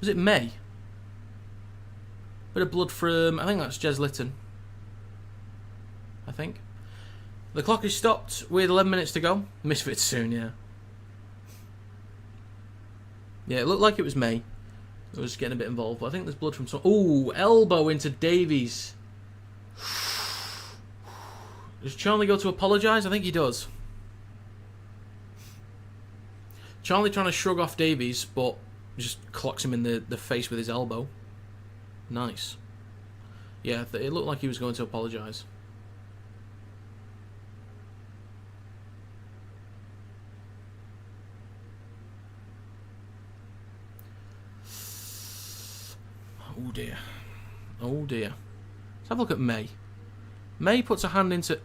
Was it May? Bit of blood from... I think that's Jez Lytton. I think. The clock is stopped with 11 minutes to go. Misfits soon, yeah. Yeah, it looked like it was May. It was getting a bit involved, but I think there's blood from some... Ooh, elbow into Davies. Does Charnley go to apologise? I think he does. Charlie trying to shrug off Davies, but just clocks him in the face with his elbow. Nice. Yeah, it looked like he was going to apologise. Oh dear. Oh dear. Let's have a look at May. May puts a hand into...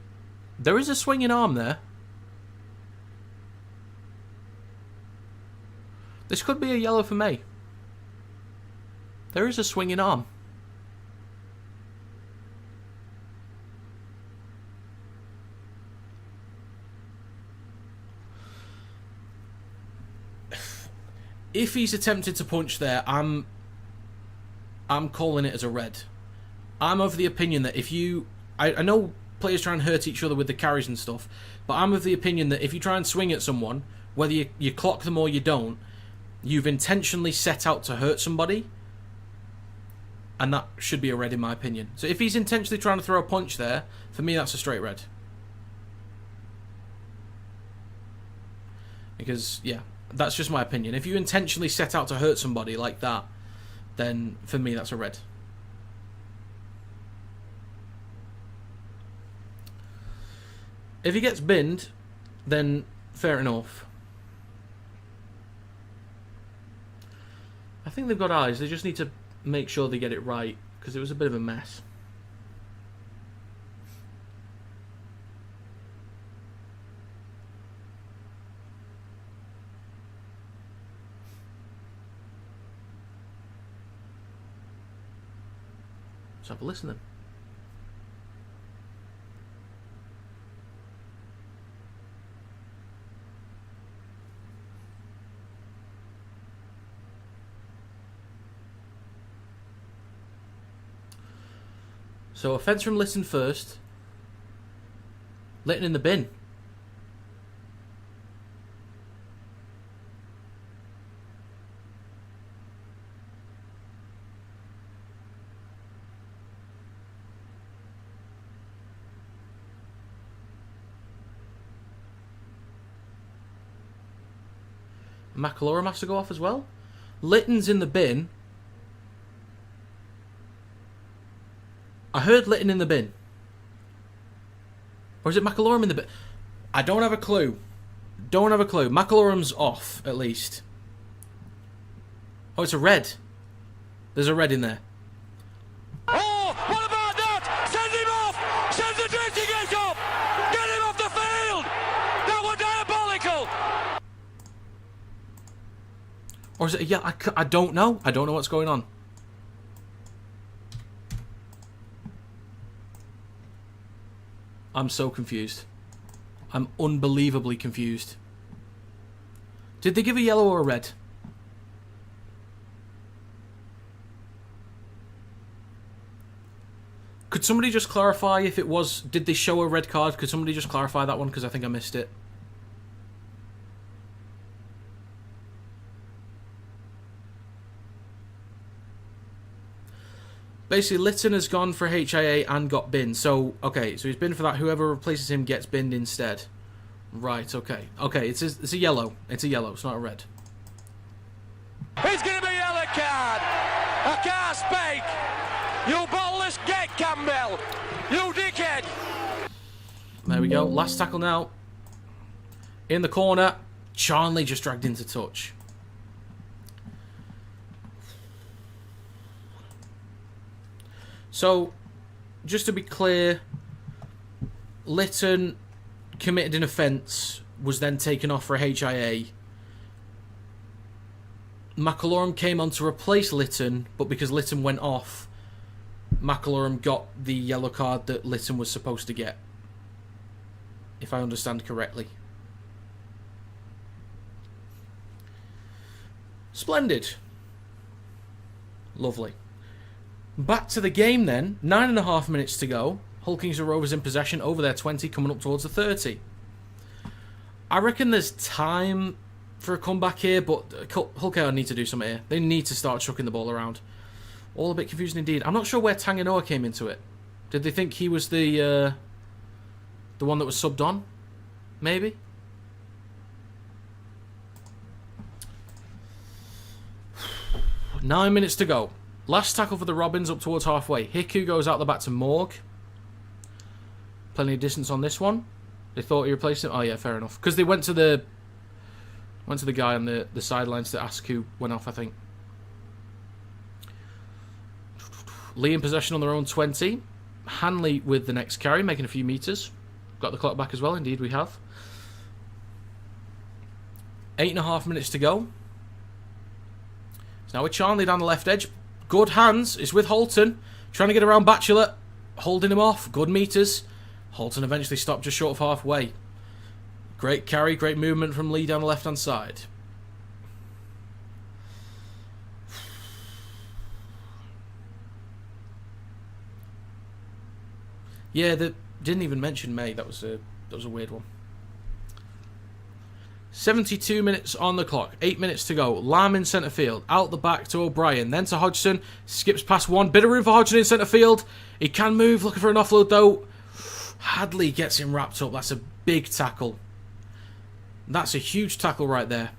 There is a swinging arm there. This could be a yellow for May. There is a swinging arm. If he's attempted to punch there, I'm calling it as a red. I'm of the opinion that if you... I know players try and hurt each other with the carries and stuff, but I'm of the opinion that if you try and swing at someone, whether you clock them or you don't, you've intentionally set out to hurt somebody, and that should be a red in my opinion. So if he's intentionally trying to throw a punch there, for me that's a straight red. Because, yeah, that's just my opinion. If you intentionally set out to hurt somebody like that, then for me that's a red. If he gets binned, then fair enough. I think they've got eyes. They just need to make sure they get it right, because it was a bit of a mess. Let's have a listen then. So offence from Lytton first. Lytton in the bin. McAlorum has to go off as well. Lytton's in the bin. I heard Lytton in the bin. Or is it McAlorum in the bin? I don't have a clue. Don't have a clue. McAlorum's off, at least. Oh, it's a red. There's a red in there. Oh, what about that? Send him off! Send the dressing gate off! Get him off the field! That was diabolical! Or is it a yellow? I don't know. I don't know what's going on. I'm so confused. I'm unbelievably confused. Did they give a yellow or a red? Could somebody just clarify if it was... Did they show a red card? Could somebody just clarify that one? Because I think I missed it. Basically, Lytton has gone for HIA and got binned. So, okay, so he's binned for that. Whoever replaces him gets binned instead. Right, okay. Okay, it's a yellow. It's a yellow. It's not a red. It's going to be a yellow card. I can't speak. You ballless get, Campbell. You dickhead. There we go. Last tackle now. In the corner. Charnley just dragged into touch. So, just to be clear, Lytton committed an offence, was then taken off for HIA. McAlorum came on to replace Lytton, but because Lytton went off, McAlorum got the yellow card that Lytton was supposed to get, if I understand correctly. Splendid. Lovely. Back to the game then. 9.5 minutes to go. Hull Kings and Rovers in possession over their 20, coming up towards the 30. I reckon there's time for a comeback here, but Hull KR need to do something here. They need to start chucking the ball around. All a bit confusing indeed. I'm not sure where Tanganoa came into it. Did they think he was the one that was subbed on? Maybe? 9 minutes to go. Last tackle for the Robins up towards halfway. Hiku goes out the back to Morg. Plenty of distance on this one. They thought he replaced him. Oh yeah, fair enough. Because they went to the guy on the sidelines to ask who went off, I think. Leigh in possession on their own 20. Hanley with the next carry, making a few metres. Got the clock back as well, indeed we have. 8.5 minutes to go. So now with Charnley down the left edge. Good hands. It's with Holton. Trying to get around Batchelor. Holding him off. Good metres. Holton eventually stopped just short of halfway. Great carry. Great movement from Leigh down the left-hand side. Yeah, they didn't even mention May. That was a weird one. 72 minutes on the clock. 8 minutes to go. Lamb in centre field. Out the back to O'Brien. Then to Hodgson. Skips past one. Bit of room for Hodgson in centre field. He can move. Looking for an offload though. Hadley gets him wrapped up. That's a big tackle. That's a huge tackle right there.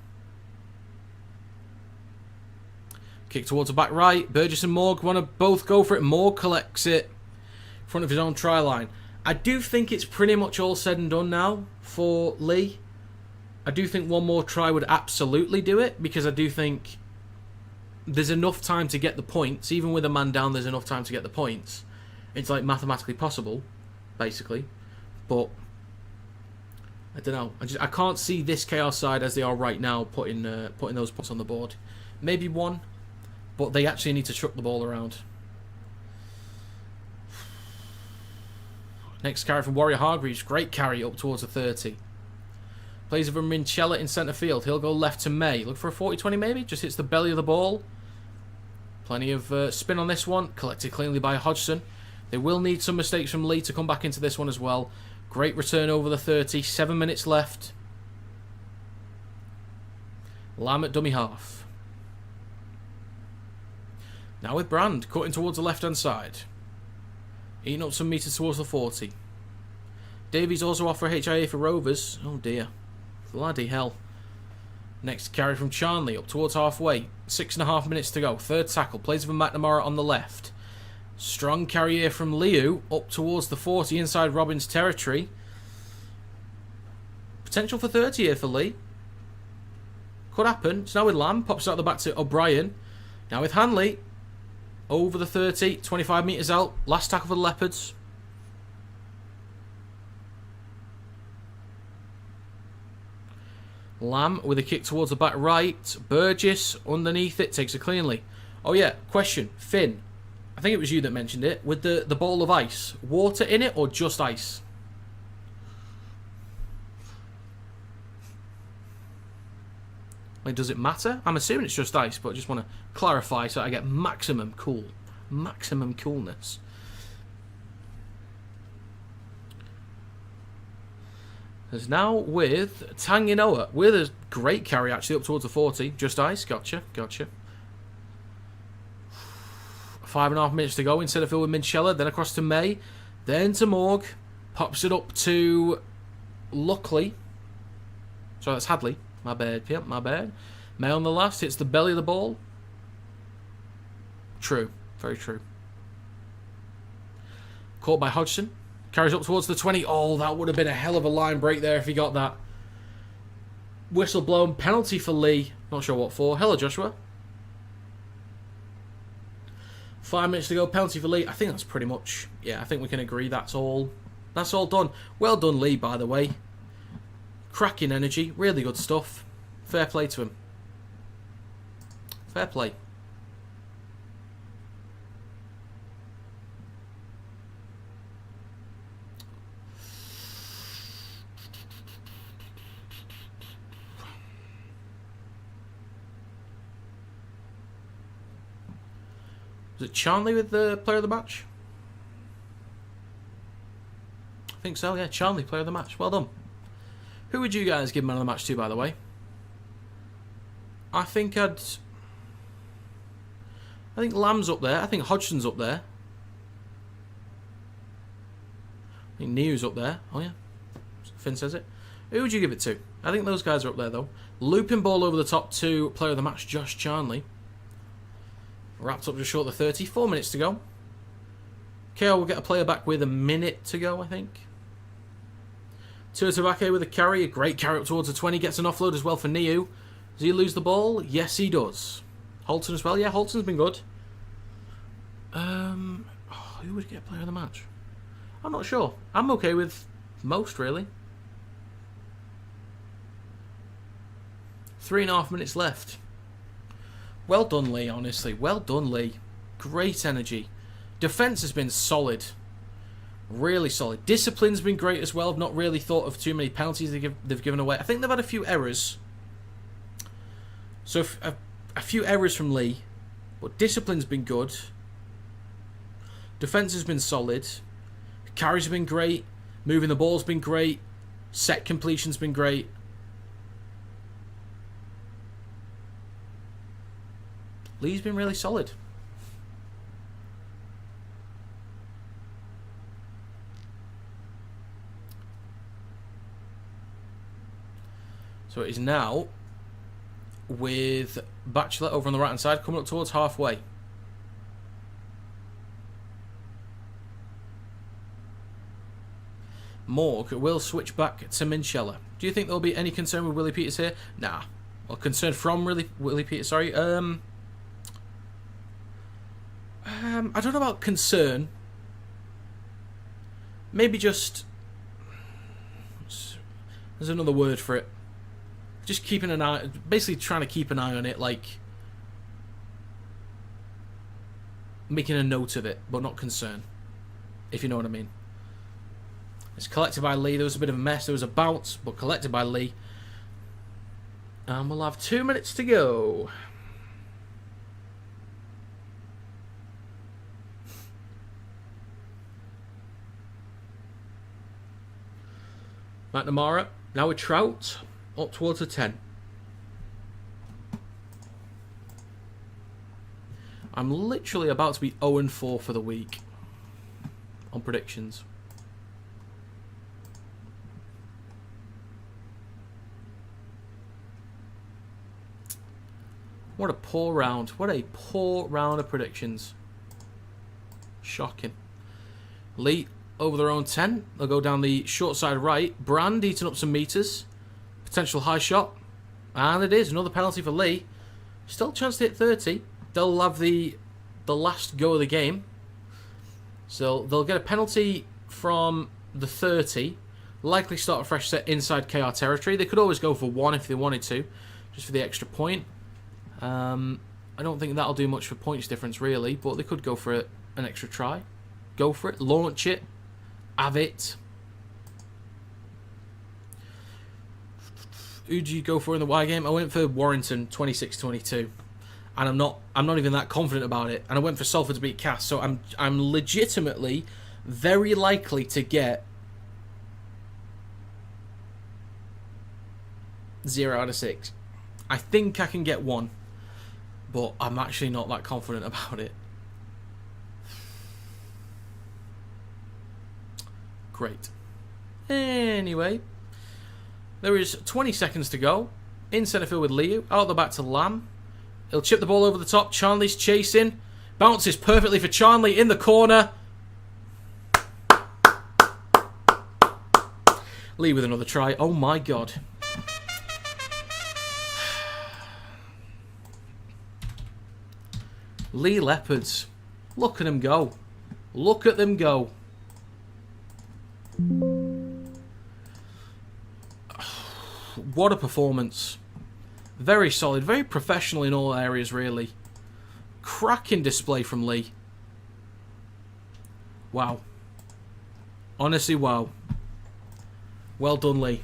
Kick towards the back right. Burgess and Morg want to both go for it. Morg collects it in front of his own try line. I do think it's pretty much all said and done now for Leigh. I do think one more try would absolutely do it, because I do think there's enough time to get the points. Even with a man down, there's enough time to get the points. It's like mathematically possible, basically. But I don't know. I can't see this Chaos side as they are right now putting those points on the board. Maybe one, but they actually need to truck the ball around. Next carry from Warrior Hargreaves. Great carry up towards the 30. Plays over Minchella in centre field. He'll go left to May. Look for a 40-20 maybe. Just hits the belly of the ball. Plenty of spin on this one. Collected cleanly by Hodgson. They will need some mistakes from Leigh to come back into this one as well. Great return over the 30. 7 minutes left. Lamb at dummy half. Now with Brand. Cutting towards the left-hand side. Eating up some metres towards the 40. Davies also off for HIA for Rovers. Oh dear. Bloody hell. Next carry from Charnley up towards halfway. 6.5 minutes to go. Third tackle. Plays with McNamara on the left. Strong carry here from Liu up towards the 40 inside Robins territory. Potential for 30 here for Leigh. Could happen. It's now with Lamb. Pops out the back to O'Brien. Now with Hanley. Over the 30. 25 metres out. Last tackle for the Leopards. Lamb with a kick towards the back right. Burgess underneath it. Takes it cleanly. Oh yeah, question. Finn. I think it was you that mentioned it. With the ball of ice. Water in it or just ice? Like, does it matter? I'm assuming it's just ice, but I just want to clarify so I get maximum coolness. There's now with Tanginoa with a great carry actually up towards the 40. Just ice. Gotcha. 5.5 minutes to go. Instead of Phil with Minchella, then across to May, then to Morg. Pops it up to Luckley. Sorry, that's Hadley. My bad. Yep, my bad. May on the last. Hits the belly of the ball. True. Very true. Caught by Hodgson. Carries up towards the 20. Oh, that would have been a hell of a line break there if he got that. Whistle blown. Penalty for Leigh. Not sure what for. Hello, Joshua. 5 minutes to go. Penalty for Leigh. I think that's pretty much... Yeah, I think we can agree that's all done. Well done, Leigh, by the way. Cracking energy. Really good stuff. Fair play to him. Fair play. Was it Charnley with the player of the match? I think so, yeah. Charnley, player of the match. Well done. Who would you guys give man of the match to, by the way? I think Lamb's up there. I think Hodgson's up there. I think New's up there. Oh, yeah. Finn says it. Who would you give it to? I think those guys are up there, though. Looping ball over the top to player of the match, Josh Charnley. Wrapped up just short of 30. 4 minutes to go. KO will get a player back with a minute to go, I think. Tuatavake with a carry. A great carry up towards the 20. Gets an offload as well for Niu. Does he lose the ball? Yes, he does. Holton as well. Yeah, Holton's been good. Who would get player of the match? I'm not sure. I'm okay with most, really. 3.5 minutes left. Well done, Leigh, honestly. Well done, Leigh. Great energy. Defence has been solid. Really solid. Discipline's been great as well. I've not really thought of too many penalties they've given away. I think they've had a few errors. So a few errors from Leigh. But discipline's been good. Defence has been solid. Carries have been great. Moving the ball's been great. Set completion's been great. Leigh's been really solid. So it is now with Batchelor over on the right hand side, coming up towards halfway. Morg will switch back to Minchella. Do you think there'll be any concern with Willie Peters here? Nah. Well, concern from Willie Peters, sorry. I don't know about concern. Maybe just... There's another word for it. Just keeping an eye... Basically trying to keep an eye on it, like... Making a note of it, but not concern. If you know what I mean. It's collected by Leigh. There was a bit of a mess. There was a bounce, but collected by Leigh. And we'll have 2 minutes to go. McNamara. Now with Trout. Up towards a 10. I'm literally about to be 0-4 for the week. On predictions. What a poor round. What a poor round of predictions. Shocking. Leigh over their own 10. They'll go down the short side right. Brand eating up some meters. Potential high shot. And it is. Another penalty for Leigh. Still a chance to hit 30. They'll have the last go of the game. So they'll get a penalty from the 30. Likely start a fresh set inside KR territory. They could always go for 1 if they wanted to. Just for the extra point. I don't think that'll do much for points difference really, but they could go for an extra try. Go for it, launch it, have it. Who'd you go for in the Y game? I went for Warrington 26-22, and I'm not even that confident about it. And I went for Salford to beat Cass, so I'm legitimately very likely to get 0 out of 6. I think I can get 1. But I'm actually not that confident about it. Great. Anyway, there is 20 seconds to go. In centre field with Liu. Out the back to Lamb. He'll chip the ball over the top. Charnley's chasing. Bounces perfectly for Charnley in the corner. Leigh with another try. Oh my god. Leigh Leopards. Look at them go. Look at them go. What a performance. Very solid. Very professional in all areas, really. Cracking display from Leigh. Wow. Honestly, wow. Well done, Leigh.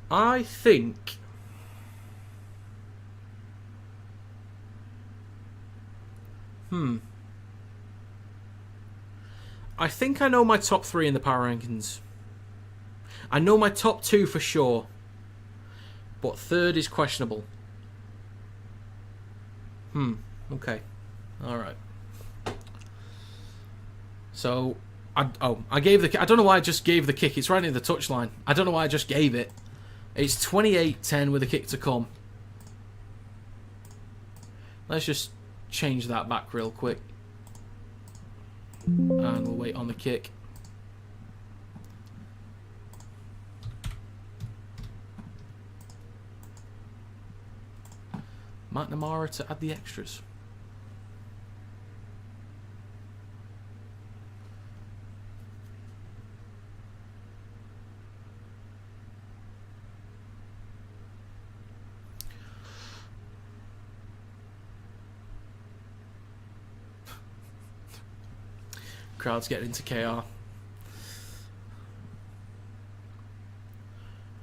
I think I think I know my top 3 in the power rankings. I know my top 2 for sure, but 3rd is questionable. Okay. Alright. So, I gave the... I don't know why I just gave the kick. It's right near the touchline. I don't know why I just gave it. It's 28-10 with a kick to come. Let's just change that back real quick. And we'll wait on the kick. McNamara to add the extras. Crowd's getting into KR.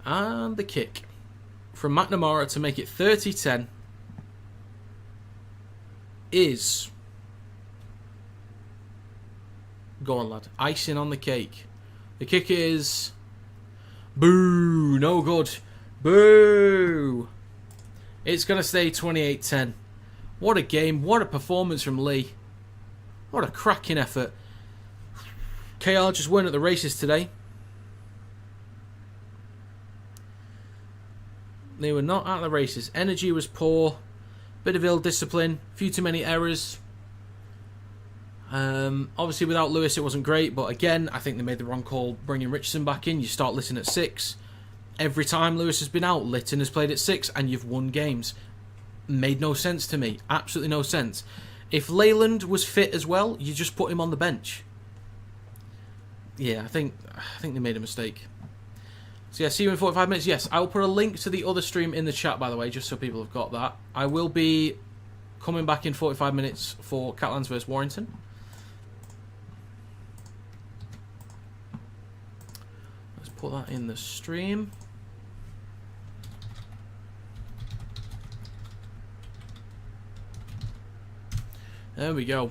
And the kick from McNamara to make it 30-10 is... Go on, lad. Icing on the cake. The kick is... Boo! No good. Boo! It's going to stay 28-10. What a game. What a performance from Leigh. What a cracking effort. KR just weren't at the races today. They were not at the races. Energy was poor. Bit of ill discipline. Few too many errors. Obviously without Lewis it wasn't great, but again I think they made the wrong call bringing Richardson back in. You start Litton at 6. Every time Lewis has been out, Litton has played at 6 and you've won games. Made no sense to me. Absolutely no sense. If Leyland was fit as well, you just put him on the bench. Yeah, I think they made a mistake. So yeah, see you in 45 minutes. Yes, I will put a link to the other stream in the chat, by the way, just so people have got that. I will be coming back in 45 minutes for Catalans vs Warrington. Let's put that in the stream. There we go.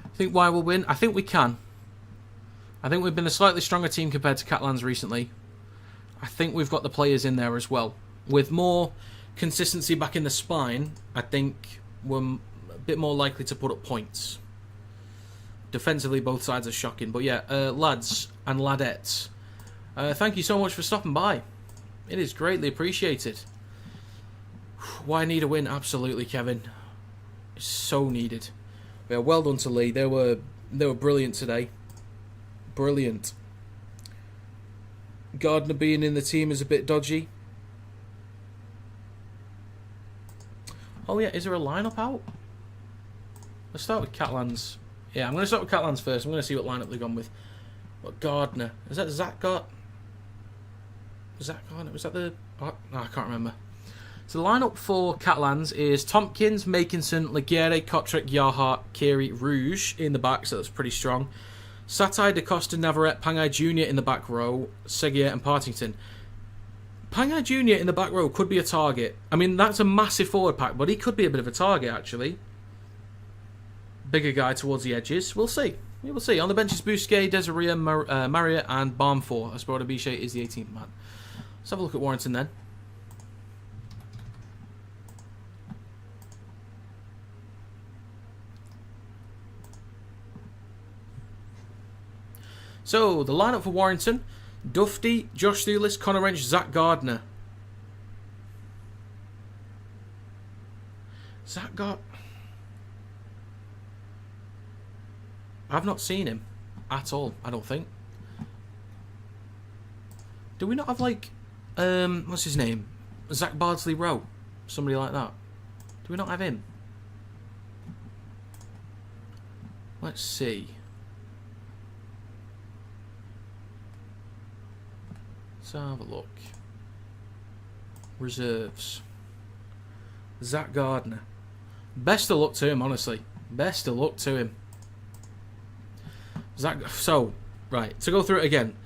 I think why we'll win? I think we can. I think we've been a slightly stronger team compared to Catalans recently. I think we've got the players in there as well. With more consistency back in the spine, I think we're a bit more likely to put up points. Defensively, both sides are shocking. But yeah, lads and ladettes, thank you so much for stopping by. It is greatly appreciated. Why need a win? Absolutely, Kevin. It's so needed. Yeah, well done to Leigh. They were brilliant today. Brilliant. Gardner being in the team is a bit dodgy. Oh yeah, is there a lineup out? Let's start with Catalans. Yeah, I'm going to start with Catalans first. I'm going to see what lineup they've gone with. What, Gardner? Is that Zach Gardner? Was that the... Oh, no, I can't remember. So the lineup for Catalans is Tompkins, Makinson, Laguerre, Kotrick, Yarhart, Carey, Rouge in the back, so that's pretty strong. Satai, DaCosta, Navarrete, Pangai Jr. in the back row, Seguier and Partington. Pangai Jr. in the back row could be a target. I mean, that's a massive forward pack, but he could be a bit of a target, actually. Bigger guy towards the edges. We'll see. We will see. On the bench is Bousquet, Desiree, Marriott and Barmfor. Esparta Biche is the 18th man. Let's have a look at Warrington then. So, the lineup for Warrington: Dufty, Josh Thulis, Connor Wrench, Zach Gardner. Zach Gardner... I've not seen him at all, I don't think. Do we not have, like, what's his name? Zach Bardsley Rowe? Somebody like that. Do we not have him? Let's see. Let's have a look. Reserves. Zach Gardner. Best of luck to him, honestly. Best of luck to him. So, right, to go through it again.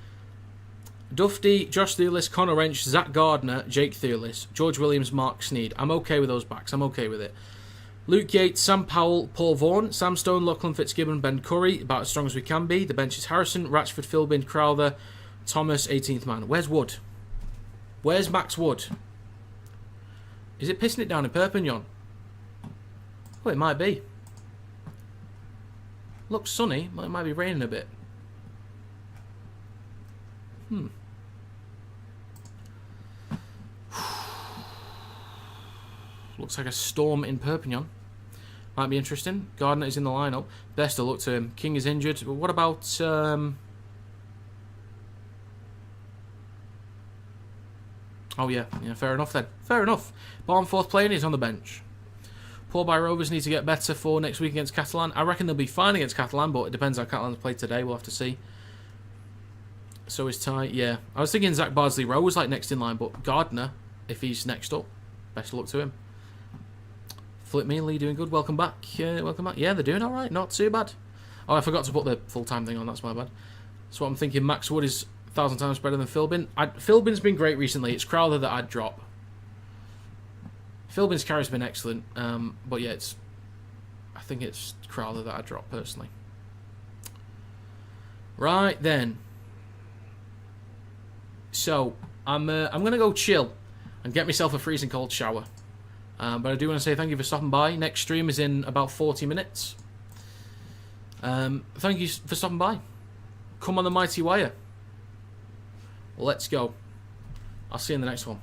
Dufty, Josh Thulis, Connor Wrench, Zach Gardner, Jake Thulis, George Williams, Mark Sneed. I'm okay with those backs. I'm okay with it. Luke Yates, Sam Powell, Paul Vaughan, Sam Stone, Lachlan Fitzgibbon, Ben Curry. About as strong as we can be. The bench is Harrison, Ratchford, Philbin, Crowther, Thomas, 18th man. Where's Wood? Where's Max Wood? Is it pissing it down in Perpignan? Oh, it might be. Looks sunny. It might be raining a bit. Looks like a storm in Perpignan. Might be interesting. Gardner is in the lineup. Best of luck to him. King is injured. But what about... Oh, yeah. Fair enough then. Fair enough. Barnforth playing. He's on the bench. Poor by Rovers need to get better for next week against Catalan. I reckon they'll be fine against Catalan, but it depends how Catalan's played today. We'll have to see. So is Ty. Yeah. I was thinking Zach Bardsley-Rose like next in line, but Gardner, if he's next up, best of luck to him. Flip me, Lee doing good. Welcome back. Welcome back. Yeah, they're doing all right. Not too bad. Oh, I forgot to put the full-time thing on. That's my bad. So what I'm thinking, Max Wood is 1,000 times better than Philbin. Philbin's been great recently. It's Crowther that I'd drop. Philbin's carry's been excellent. But yeah, I think it's Crowther that I'd drop personally. Right then. So I'm gonna go chill and get myself a freezing cold shower. But I do want to say thank you for stopping by. Next stream is in about 40 minutes. Thank you for stopping by. Come on the mighty wire. Let's go. I'll see you in the next one.